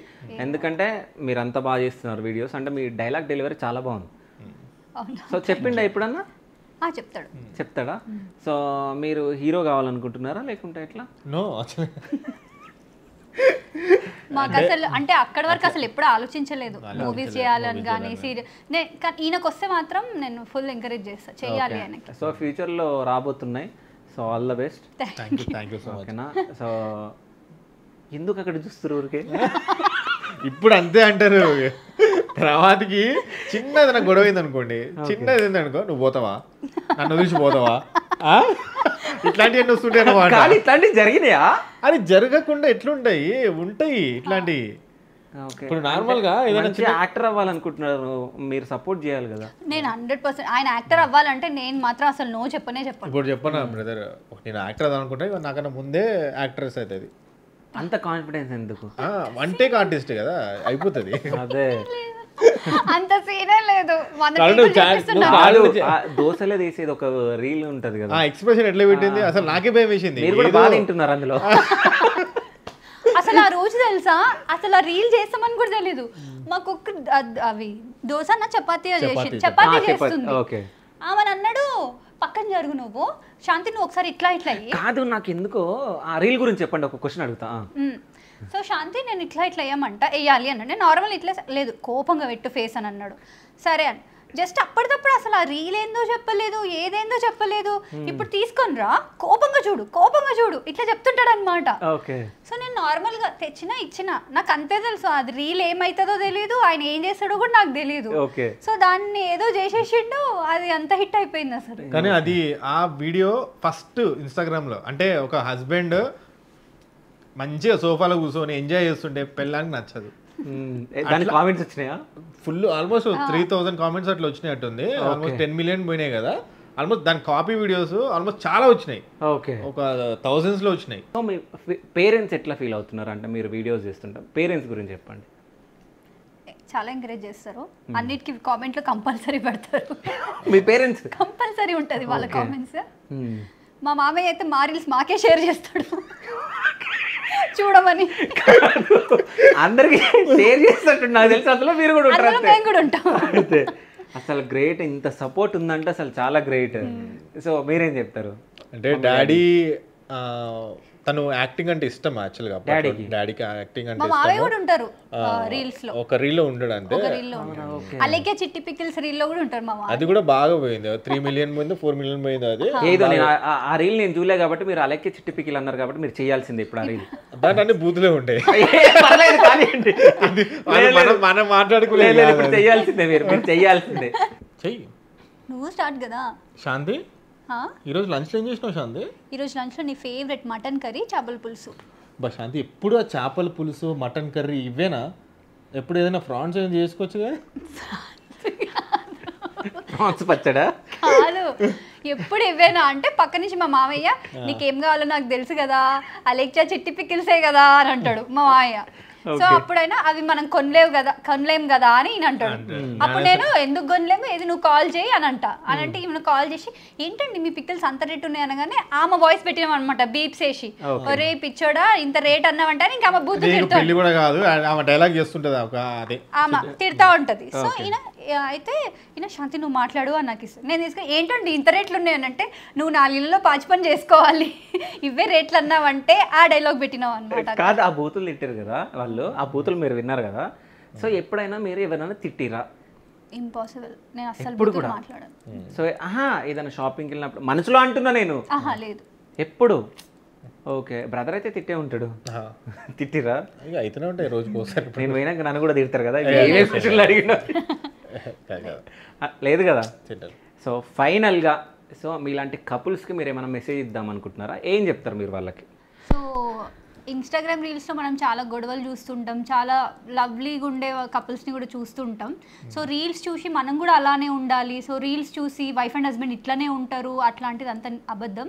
ఎందుకంటే మీరు అంత బాగా చేస్తున్నారు వీడియోస్, అంటే మీ డైలాగ్ డెలివరీ చాలా బాగుంది. సో చెప్పిండా ఎప్పుడన్నా? చెప్తాడా? సో మీరు హీరో కావాలనుకుంటున్నారా లేకుంటే ఎట్లా? నో, మాకు అసలు అంటే అక్కడి వరకు అసలు ఎప్పుడు ఆలోచించలేదు మూవీస్ చేయాలని కానీ సీరియల్. ఈయనకు వస్తే మాత్రం నేను ఫుల్ ఎంకరేజ్ చేస్తా, చెయ్యాలి ఆయనకి. సో ఫ్యూచర్లో రాబోతున్నాయి. So all the best. ఓకేనా? సో ఎందుకు అక్కడ చూస్తారు ఊరికే? ఇప్పుడు అంతే అంటారు, తర్వాతకి చిన్నది నాకు గొడవ అయింది అనుకోండి, చిన్నది ఏంది అనుకో, నువ్వు పోతావా, నన్ను చూసి పోతావా, ఇట్లాంటివి ఎన్ని వస్తుంటాయి అన్నమాట. ఇట్లాంటివి జరిగినాయా? అది జరగకుండా ఎట్లుంటాయి, ఉంటాయి ఇట్లాంటివి. ఇప్పుడు నార్మల్ గా ఏదైనా యాక్టర్ అవ్వాలనుకుంటున్నారు, మీరు సపోర్ట్ చేయాలి కదా. నేను 100% ఆయన యాక్టర్ అవ్వాలంటే నేను మాత్రం అసలు నో చెప్పను. ఇప్పుడు చెప్పనా బ్రదర్, నేను యాక్టర్ అవ్వాలనుకుంటే నాకన్నా ముందే యాక్ట్రెస్ అవుతుంది. అంత కాన్ఫిడెన్స్ ఎందుకు? వన్ టేక్ ఆర్టిస్ట్ కదా, అయిపోతుంది. అదే అంత సీనే లేదు. దోశలే తీసేది ఒక రీల్ ఉంటది కదా, ఎక్స్ప్రెషన్ ఎట్లా పెట్టింది అసలు నాకే భయం వేసింది. మీరు కూడా బాగా తింటున్నారు అందులో. అసలు ఆ రోజు తెలుసా, అసలు ఆ రీల్ చేస్తామని కూడా తెలీదు మాకు. అవి దోశ చపాతీ చేస్తుంది. ఆమె అన్నాడు పక్కన జరుగు, నువ్వు శాంతి నువ్వు ఒకసారి ఇట్లా ఇట్లా కాదు. నాకు ఎందుకో ఆ రీల్ గురించి చెప్పండి, ఒక క్వశ్చన్ అడుగుతా. సో శాంతి నేను ఇట్లా ఇట్లా వేయాలి అన్నాడు. నేను నార్మల్ ఇట్లా లేదు, కోపంగా పెట్టు ఫేస్ అని అన్నాడు. సరే అని జస్ట్ అప్పటికప్పుడు అసలు ఆ రీల్ ఏందో చెప్పలేదు, ఏదేందో చెప్పలేదు. ఇప్పుడు తీసుకొని రా, కోపంగా చూడు ఇట్లా చెప్తుంటాడు అనమాట. సో నేను నార్మల్ గా ఇచ్చిన నాకు అంతే తెలుసు, అది రీల్ ఏమైతుందో తెలియదు, ఆయన ఏం చేస్తాడో కూడా నాకు తెలియదు. సో దాన్ని ఏదో చేసేసిండు, అది అంత హిట్ అయిపోయింది అసలు. కానీ అది ఆ వీడియో ఫస్ట్ ఇన్స్టాగ్రామ్ లో, అంటే ఒక హస్బెండ్ మంచిగా సోఫాలో కూర్చొని ఎంజాయ్ చేస్తుంటే పెళ్ళానికి నచ్చదు. కామెంట్స్ వచ్చినాయా? ఫుల్ ఆల్మోస్ట్ 3000 కామెంట్స్ అట్లా వచ్చినట్టుంది. ఆల్మోస్ట్ 10 million పోయినాయి కదా. ఆల్మోస్ట్ దాని కాపీ వీడియోస్ ఆల్మోస్ట్ చాలా వచ్చినాయి, ఒక thousands లో వచ్చినాయి. మీ పేరెంట్స్ ఎట్లా ఫీల్ అవుతున్నారు అంటే మీరు వీడియోస్ చేస్తుంటారు, పేరెంట్స్ గురించి చెప్పండి. చాలా ఎంకరేజ్ చేస్తారు, అన్నిటికీ కామెంట్లు కంపల్సరీ పెడతారు. మీ పేరెంట్స్ కంపల్సరీ ఉంటుంది వాళ్ళ కామెంట్స్. మా మామయ్య అయితే మా రీల్స్ మాకే షేర్ చేస్తాడు చూడమని. అందరికి షేర్ చేస్తున్నట్టు నాకు తెలిసి అసలు మీరు కూడా ఉంటాం. అసలు గ్రేట్, ఇంత సపోర్ట్ ఉందంటే అసలు చాలా గ్రేట్. సో మీరేం చెప్తారు? అంటే డాడీ తను యాక్టింగ్ అంటే ఇష్టం యాక్చువల్గా, డాడీకి యాక్టింగ్ అంటే ఉంటారు రీల్స్ లో, ఒక రీల్ లో ఉంటాడు అంతే. అలాగే చిట్టి పికిల్స్ రీల్ లో కూడా ఉంటారు మా మామ. అది కూడా బాగా పోయింది, 3 million పోయింది, 4 million పోయింది. అది ఏదో ఆ రీల్ నేను చూడలే కాబట్టి మీరు అలాగే చిట్టి పికిల్ అన్నారు కాబట్టి మీరు చేయాల్సిందే ఇప్పుడు ఆ రీల్. దాని అన్ని బూతులే ఉంటాయి, మనం మాట్లాడుకోలేదు, చేయాల్సిందే మీరు చేయాల్సిందే. చెయ్యి, నువ్వు స్టార్ట్ కదా. శాంతి ఈరోజు లంచ్ ఏం చేసినావు శాంతి? ఈరోజు లంచ్లో నీ ఫేవరెట్ మటన్ కర్రీ, చేపల పులుసు. బా శాంతి ఎప్పుడు ఆ చేపల పులుసు, మటన్ కర్రీ ఇవేనా? ఎప్పుడు ఏదైనా ఫ్రాన్స్ ఏం చేసుకోవచ్చుగా? ప్రాన్స్ పచ్చడా? కాదు, ఎప్పుడు ఇవేనా అంటే పక్క నుంచి మా మామయ్య నీకేం కావాలో నాకు తెలుసు కదా, అలెక్సా చిట్టి పికిల్సే కదా అని అంటాడు మా మామయ్య. సో అప్పుడైనా అవి మనం కొనలేం కదా అని ఈయన అంటాడు. అప్పుడు నేను ఎందుకు కొనలేము, ఏది నువ్వు కాల్ చేయి అని అంటే ఈమె కాల్ చేసి ఏంటండి మీ పిక్చర్స్ అంత రేట్ ఉన్నాయి అనగానే ఆమె వాయిస్ పెట్టినాం అనమాట, బీప్స్ వేసి ఒరే పిచ్చోడా ఇంత రేట్ అన్నావంటే ఇంకా ఆమె బూత్ పెళ్లి కూడా కాదు, ఆమె డైలాగ్ చేస్తుంటది ఆమె తిడతా ఉంటది. సో అయితే ఈయన శాంతి నువ్వు మాట్లాడు అని నాకు ఇస్తాను. నేను తీసుకుని ఏంటండి ఇంత రేట్లు ఉన్నాయని అంటే నువ్వు 4 ఇళ్ళలో పాచి పని చేసుకోవాలి ఇవే రేట్లు అన్నావంటే ఆ డైలాగ్ పెట్టినావు అనమాట. కాదు ఆ బూతులు తిట్టారు కదా వాళ్ళు, ఆ బూతులు మీరు విన్నారు కదా. సో ఎప్పుడైనా మీరు ఎవరైనా తిట్టిరా? ఇంపాసిబుల్, నేను అసలు ఎప్పుడు కూడా మాట్లాడాను. సో ఏదైనా షాపింగ్కి వెళ్ళినప్పుడు మనసులో అంటున్నా నేను, లేదు ఎప్పుడు. ఓకే, బ్రదర్ అయితే తిట్టే ఉంటాడు. తిట్టిరా? అయితేనే ఉంటాయి రోజుకి ఒకసారి. నేను పోయినాక నన్ను కూడా తిడతారు కదా అడిగిన లేదు కదా. సో ఫైనల్గా సో మీలాంటి కపుల్స్కి మీరు ఏమైనా మెసేజ్ ఇద్దాం అనుకుంటున్నారా? ఏం చెప్తారు మీరు వాళ్ళకి? సో ఇన్స్టాగ్రామ్ రీల్స్లో మనం చాలా గొడవలు చూస్తుంటాం, చాలా లవ్లీగా ఉండే కపుల్స్ని కూడా చూస్తుంటాం. సో రీల్స్ చూసి మనం కూడా అలానే ఉండాలి, సో రీల్స్ చూసి వైఫ్ అండ్ హస్బెండ్ ఇట్లానే ఉంటారు అట్లాంటిది అంత అబద్ధం.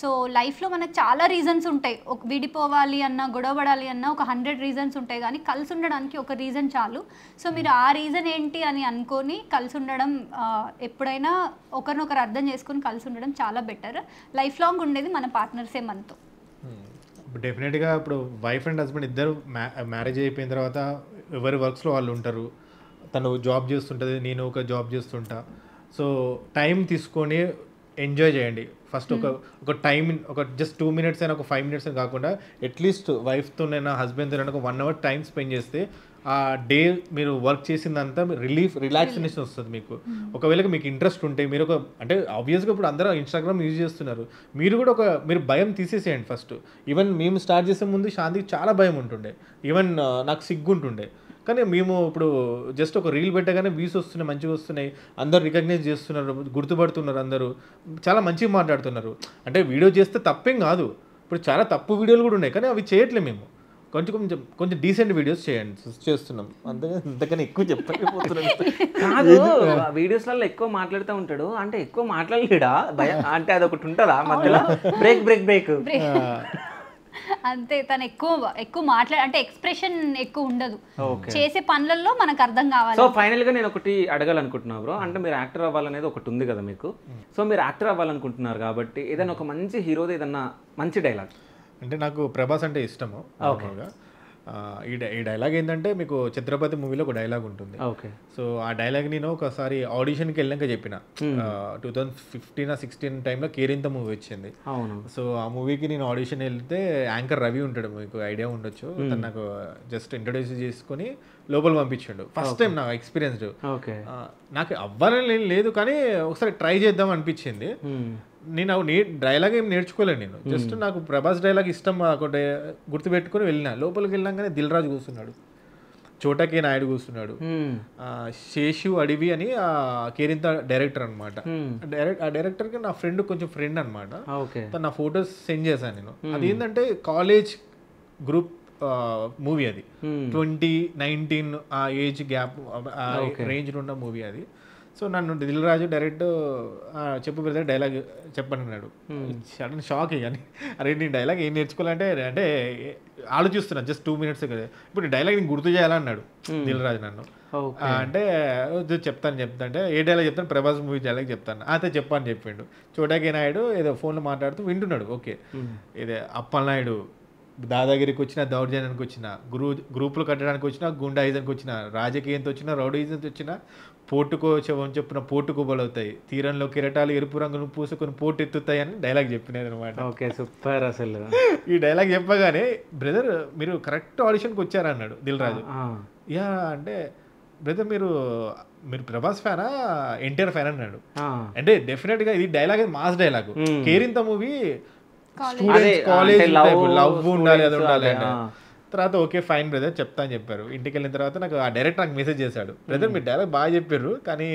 సో లైఫ్లో మనకు చాలా రీజన్స్ ఉంటాయి, ఒక విడిపోవాలి అన్నా గొడవపడాలి అన్నా ఒక 100 రీజన్స్ ఉంటాయి, కానీ కలిసి ఉండడానికి ఒక రీజన్ చాలు. సో మీరు ఆ రీజన్ ఏంటి అని అనుకొని కలిసి ఉండడం, ఎప్పుడైనా ఒకరినొకరు అర్థం చేసుకొని కలిసి ఉండడం చాలా బెటర్. లైఫ్ లాంగ్ ఉండేది మన పార్ట్నర్సే మనతో. డెఫినెట్గా ఇప్పుడు వైఫ్ అండ్ హస్బెండ్ ఇద్దరు మ్యారేజ్ అయిపోయిన తర్వాత ఎవరి వర్క్స్లో వాళ్ళు ఉంటారు. తను జాబ్ చేస్తుంటుంది, నేను ఒక జాబ్ చేస్తుంటా. సో టైం తీసుకొని ఎంజాయ్ చేయండి. ఫస్ట్ ఒక టైం, ఒక జస్ట్ 2 minutes అయినా, ఒక 5 minutes అని కాకుండా అట్లీస్ట్ వైఫ్తోనైనా హస్బెండ్తోనైనా ఒక 1 hour టైం స్పెండ్ చేస్తే ఆ డే మీరు వర్క్ చేసిందంతా రిలాక్సేషన్ వస్తుంది మీకు. ఒకవేళ మీకు ఇంట్రెస్ట్ ఉంటే మీరు అంటే ఆబ్వియస్గా ఇప్పుడు అందరూ ఇన్స్టాగ్రామ్ యూజ్ చేస్తున్నారు, మీరు కూడా మీరు భయం తీసేసేయండి ఫస్ట్. ఈవెన్ మేము స్టార్ట్ చేసే ముందు శాంతికి చాలా భయం ఉంటుండే, ఈవెన్ నాకు సిగ్గుంటుండే. కానీ మేము ఇప్పుడు జస్ట్ ఒక రీల్ పెట్టగానే వ్యూస్ వస్తున్నాయి, మంచిగా వస్తున్నాయి, అందరు రికగ్నైజ్ చేస్తున్నారు, గుర్తుపడుతున్నారు, అందరూ చాలా మంచిగా మాట్లాడుతున్నారు. అంటే వీడియో చేస్తే తప్పేం కాదు, ఇప్పుడు చాలా తప్పు వీడియోలు కూడా ఉన్నాయి, కానీ అవి చేయట్లేదు. మేము కొంచెం డీసెంట్ వీడియోస్ చేస్తున్నాం, అంతకని ఎక్కువ చెప్పలేకపోతున్నాం. కాదు వీడియోస్లలో ఎక్కువ మాట్లాడుతూ ఉంటాడు, అంటే ఎక్కువ మాట్లాడలేడా అంటే అదొకటి ఉంటుందా మధ్యలో బ్రేక్ అంతే. తను ఎక్కువ అంటే ఎక్స్ప్రెషన్ ఎక్కువ ఉండదు, చేసే పనులలో మనకు అర్థం కావాలి. సో ఫైనల్ గా నేను ఒకటి అడగాలనుకుంటున్నా బ్రో, అంటే మీరు యాక్టర్ అవ్వాలనేది ఒకటి ఉంది కదా మీకు. సో మీరు యాక్టర్ అవ్వాలనుకుంటున్నారు కాబట్టి ఏదైనా ఒక మంచి హీరోది ఏదన్నా మంచి డైలాగ్. అంటే నాకు ప్రభాస్ అంటే ఇష్టము. ఈ డైలాగ్ ఏంటంటే మీకు ఛత్రపతి మూవీలో ఒక డైలాగ్ ఉంటుంది. సో ఆ డైలాగ్ నేను ఒకసారి ఆడిషన్కి వెళ్ళాక చెప్పిన 2015-16 టైంలో కేరింత మూవీ వచ్చింది. సో ఆ మూవీకి నేను ఆడిషన్ వెళ్తే యాంకర్ రవి ఉంటాడు, మీకు ఐడియా ఉండొచ్చు, తను నాకు జస్ట్ ఇంట్రొడ్యూస్ చేసుకొని లోపల పంపించాడు. ఫస్ట్ టైం నాకు ఎక్స్పీరియన్స్. నాకు అవ్వాలని లేదు, కానీ ఒకసారి ట్రై చేద్దాం అనిపించింది. నేను డైలాగ్ ఏం నేర్చుకోలేను, నేను జస్ట్ నాకు ప్రభాస్ డైలాగ్ ఇష్టం ఒకటి గుర్తుపెట్టుకుని వెళ్ళిన. లోపలికి వెళ్ళాగానే దిల్ రాజు కూర్చున్నాడు, చోటకే నాయుడు కూర్చున్నాడు, శేషు అడివి అని ఆ కేరింత డైరెక్టర్ అనమాట. ఆ డైరెక్టర్కి నా కొంచెం ఫ్రెండ్ అనమాట. తను నా ఫొటోస్ సెండ్ చేశాను నేను. అది ఏంటంటే కాలేజ్ గ్రూప్ మూవీ, అది 2019 ఆ ఏజ్ గ్యాప్ రేంజ్లో ఉన్న మూవీ అది. సో నన్ను దిల్ రాజు డైరెక్ట్ చెప్పు బ్రదర్ డైలాగ్ చెప్పన్నాడు. Sudden shock. కానీ అరే నేను డైలాగ్ ఏం నేర్చుకోవాలంటే అంటే ఆలోచిస్తున్నా, జస్ట్ 2 minutes కదా, ఇప్పుడు డైలాగ్ నేను గుర్తు చేయాలన్నాడు దిల్ రాజు నన్ను. అంటే చెప్తాను అంటే ఏ డైలాగ్ చెప్తాను, ప్రభాస్ మూవీ డైలాగ్ చెప్తాను. అయితే చెప్పని చెప్పిండు. చోటాకే నాయుడు ఏదో ఫోన్లో మాట్లాడుతూ వింటున్నాడు. ఓకే, ఇదే అప్పలనాయుడు దాదాగిరికి వచ్చిన, దౌర్జన్యానికి వచ్చిన, గ్రూపులు కట్టడానికి వచ్చిన, గుండాయిజానికి వచ్చిన, రాజకీయంతో వచ్చిన, రౌడీజంతో వచ్చిన, పోటుకో చెప్పిన పోటుకు బలవుతాయి, తీరంలో కిరటాలు ఎరుపు రంగును పూసుకొని పోటు ఎత్తుతాయి అని డైలాగ్ చెప్పినది అనమాట. Okay, super. అసలు ఈ డైలాగ్ చెప్పగానే బ్రదర్ మీరు కరెక్ట్ ఆడిషన్కి వచ్చారన్నాడు దిల్ రాజు. యా అంటే బ్రదర్ మీరు ప్రభాస్ ఫ్యానా ఎన్టీఆర్ ఫ్యాన్ అన్నాడు. అంటే డెఫినెట్గా ఇది dialogue mass dialogue. Kerintha movie college love ఉండాలి, అది ఉండాలి. తర్వాత ఓకే ఫైన్ బ్రదర్ చెప్తా అని చెప్పారు. ఇంటికి వెళ్ళిన తర్వాత నాకు ఆ డైరెక్టర్ నాకు మెసేజ్ చేశాడు, బ్రదర్ మీరు డైలాగ్ బాగా చెప్పారు, కానీ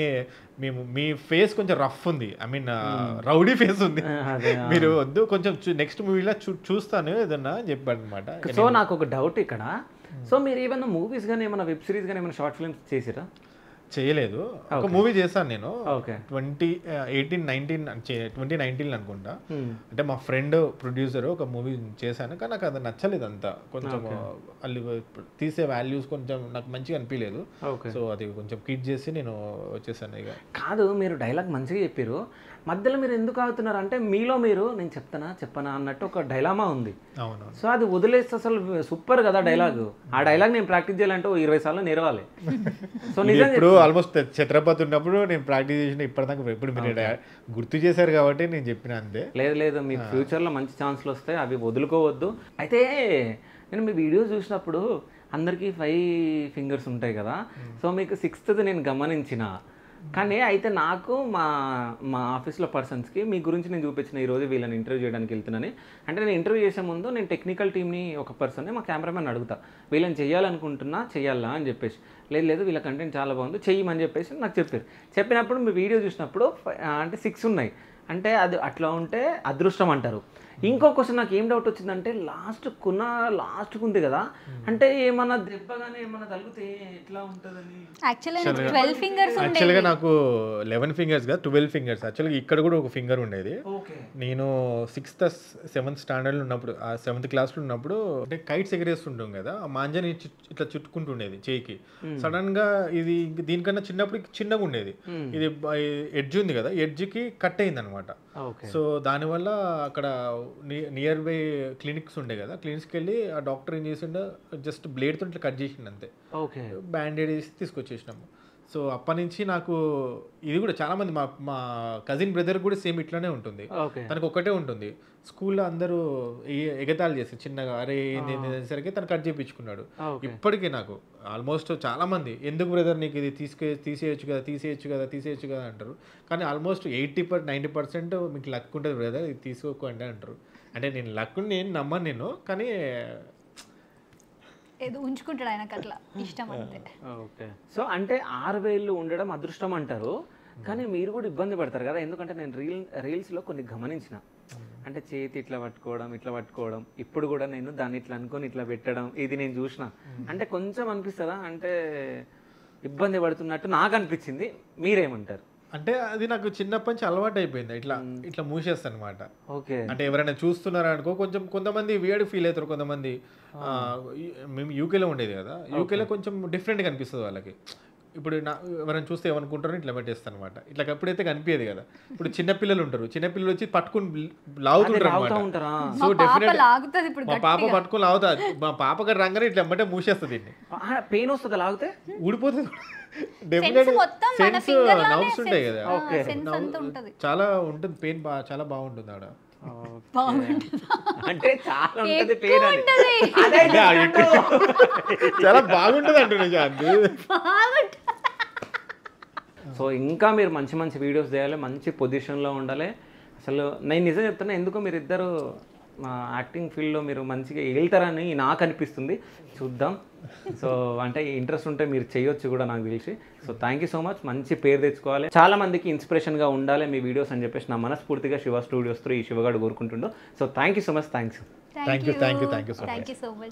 మీ ఫేస్ కొంచెం రఫ్ ఉంది, ఐ మీన్ రౌడీ ఫేస్ ఉంది, మీరు వద్దు కొంచెం నెక్స్ట్ మూవీలో చూస్తాను ఏదన్నా అని చెప్పాడు అనమాట. సో నాకు ఒక డౌట్ ఇక్కడ, సో మీరు ఏమన్నా మూవీస్ కానీ ఏమైనా వెబ్ సిరీస్ కానీ ఏమైనా షార్ట్ ఫిల్మ్స్ చేసిరా? చేయలేదు. ఒక మూవీ చేశాను నేను ఓకే 2019 అనుకుంటా. అంటే మా ఫ్రెండ్ ప్రొడ్యూసర్ ఒక మూవీ చేశాను, కానీ నాకు అది నచ్చలేదు అంతా. కొంచెం వాళ్ళు తీసే వాల్యూస్ కొంచెం నాకు మంచిగా అనిపించలేదు. సో అది కొంచెం కిట్ చేసి నేను వచ్చేసాను. ఇక కాదు, మీరు డైలాగ్ మంచిగా చెప్పారు, మధ్యలో మీరు ఎందుకు ఆగుతున్నారు అంటే మీలో మీరు నేను చెప్పనా అన్నట్టు ఒక డైలామా ఉంది. అవును. సో అది వదిలేస్తే అసలు సూపర్ కదా డైలాగ్. ఆ డైలాగ్ నేను ప్రాక్టీస్ చేయాలంటే 20 సార్లు నేర్వాలి. సో ఇప్పుడు ఆల్మోస్ట్ ఛత్రపతి ఉన్నప్పుడు నేను ప్రాక్టీస్ చేసిన ఇప్పటిదాకా. ఇప్పుడు మీరు గుర్తు చేశారు కాబట్టి నేను చెప్పిన అంతే. లేదు మీకు ఫ్యూచర్లో మంచి ఛాన్స్లు వస్తాయి, అవి వదులుకోవద్దు. అయితే నేను మీ వీడియోస్ చూసినప్పుడు అందరికీ 5 ఫింగర్స్ ఉంటాయి కదా, సో మీకు 6th నేను గమనించిన. కానీ అయితే నాకు మా ఆఫీస్లో పర్సన్స్కి మీ గురించి నేను చూపించిన ఈరోజు వీళ్ళని ఇంటర్వ్యూ చేయడానికి వెళ్తున్నాను. అంటే నేను ఇంటర్వ్యూ చేసే ముందు నేను టెక్నికల్ టీమ్ని ఒక పర్సన్ని మా కెమెరామెన్ అడుగుతా, వీళ్ళని చెయ్యాలా అని చెప్పేసి. లేదు వీళ్ళ కంటెంట్ చాలా బాగుంది చెయ్యమని చెప్పేసి నాకు చెప్పారు. చెప్పినప్పుడు మీ వీడియో చూసినప్పుడు అంటే 6 ఉన్నాయి, అంటే అది అట్లా ఉంటే అదృష్టం అంటారు. ఇంకో క్వశ్చన్ నాకు ఏం డౌట్ వచ్చిందంటే లాస్ట్కు ఉంది కదా, అంటే ఏమన్నా దెబ్బగానే ఏమన్నా తగిలితే ఎట్లా ఉంటుందని. యాక్చువల్గా నాకు 11 ఫింగర్స్ గా 12 ఫింగర్స్. యాక్చువల్గా ఇక్కడ కూడా ఒక ఫింగర్ ఉండేది. నేను 6th 7th స్టాండర్డ్లో ఉన్నప్పుడు, ఆ 7th క్లాస్లో ఉన్నప్పుడు అంటే కైట్స్ ఎగరేస్తుంటాం కదా, ఆ మాంజని ఇట్లా చుట్టుకుంటుండేది చేయికి. సడన్ గా ఇది దీనికన్నా చిన్నప్పుడు చిన్నగా ఉండేది, ఇది ఎడ్జ్ ఉంది కదా, ఎడ్జ్కి కట్ అయింది అనమాట. సో దానివల్ల అక్కడ నియర్ బై క్లినిక్స్ ఉండే కదా, క్లినిక్స్కి వెళ్ళి ఆ డాక్టర్ ఏం చేసిండో జస్ట్ బ్లేడ్తో ఇట్లా కట్ చేసిండు అంతే. బ్యాండేడ్ వేసి తీసుకొచ్చేసినాము. సో అప్పటి నుంచి నాకు ఇది కూడా చాలా మంది మా కజిన్ బ్రదర్ కూడా సేమ్ ఇట్లానే ఉంటుంది. తనకు ఒక్కటే ఉంటుంది. స్కూల్లో అందరూ ఎగతాళి చేసి చిన్నగా అరే ఏంది సరికి తను కట్ చేయించుకున్నాడు. ఇప్పటికీ నాకు ఆల్మోస్ట్ చాలా మంది ఎందుకు బ్రదర్ నీకు ఇది తీసేయచ్చు కదా అంటారు. కానీ ఆల్మోస్ట్ 80-90% మీకు లక్ ఉంటుంది బ్రదర్, ఇది తీసుకోకండి అంటారు. అంటే నేను లక్ నేను నమ్మను నేను, కానీ ఏదో ఉంచుకుంటాడు ఆయనకు అట్లా ఇష్టం అంతే. ఓకే. సో అంటే 6 వేళ్ళు ఉండడం అదృష్టం అంటారు, కానీ మీరు కూడా ఇబ్బంది పడతారు కదా. ఎందుకంటే నేను రీల్స్లో కొన్ని గమనించిన, అంటే చేతి ఇట్లా పట్టుకోవడం ఇప్పుడు కూడా నేను దాన్ని ఇట్లా అనుకొని ఇట్లా పెట్టడం, ఇది నేను చూసిన. అంటే కొంచెం అనిపిస్తుందా, అంటే ఇబ్బంది పడుతున్నట్టు నాకు అనిపించింది, మీరేమంటారు? అంటే అది నాకు చిన్నప్పటి నుంచి అలవాటు అయిపోయింది, ఇట్లా మూసేస్తాను అనమాట. ఓకే. అంటే ఎవరైనా చూస్తున్నారా అనుకో, కొంతమంది వేడి ఫీల్ అవుతారు. కొంతమంది మేము యూకేలో ఉండేది కదా, యూకేలో కొంచెం డిఫరెంట్గా అనిపిస్తుంది వాళ్ళకి. ఇప్పుడు ఎవరైనా చూస్తే ఏమనుకుంటారో ఇట్లా పెట్టేస్తాను అనమాట. ఇట్లా ఎప్పుడైతే కనిపించేది కదా, ఇప్పుడు చిన్నపిల్లలు ఉంటారు, చిన్నపిల్లలు వచ్చి పట్టుకుని లాగుతుంటారు అనమాట. సో డెఫినెట్ మా పాప పట్టుకుని లాగుతుంది, మా పాపకి రంగానే ఇట్లా ఎమ్మటే మూసేస్తుంది. పెయిన్ వస్తుంది లాగితే, ఊడిపోతుంది. నవ్స్ ఉంటాయి కదా, చాలా ఉంటుంది పెయిన్, చాలా బాగుంటుంది ఆడ. అంటే చాలా ఉంటుంది పెయిన్, చాలా బాగుంటుంది అంటున్నా. సో ఇంకా మీరు మంచి వీడియోస్ చేయాలి, మంచి పొజిషన్లో ఉండాలి. అసలు నేను నిజం చెప్తున్నా, ఎందుకో మీరు ఇద్దరు యాక్టింగ్ ఫీల్డ్లో మీరు మంచిగా వెళ్తారని నాకు అనిపిస్తుంది. చూద్దాం. సో అంటే ఇంట్రెస్ట్ ఉంటే మీరు చేయొచ్చు కూడా నాకు తెలిసి. So thank you so much. మంచి పేరు తెచ్చుకోవాలి, చాలా మందికి ఇన్స్పిరేషన్గా ఉండాలి మీ వీడియోస్ అని చెప్పేసి నా మనస్ఫూర్తిగా శివ స్టూడియోస్ 3 ఈ శివగాడు కోరుకుంటుండో. So thank you so much. Thank you so much.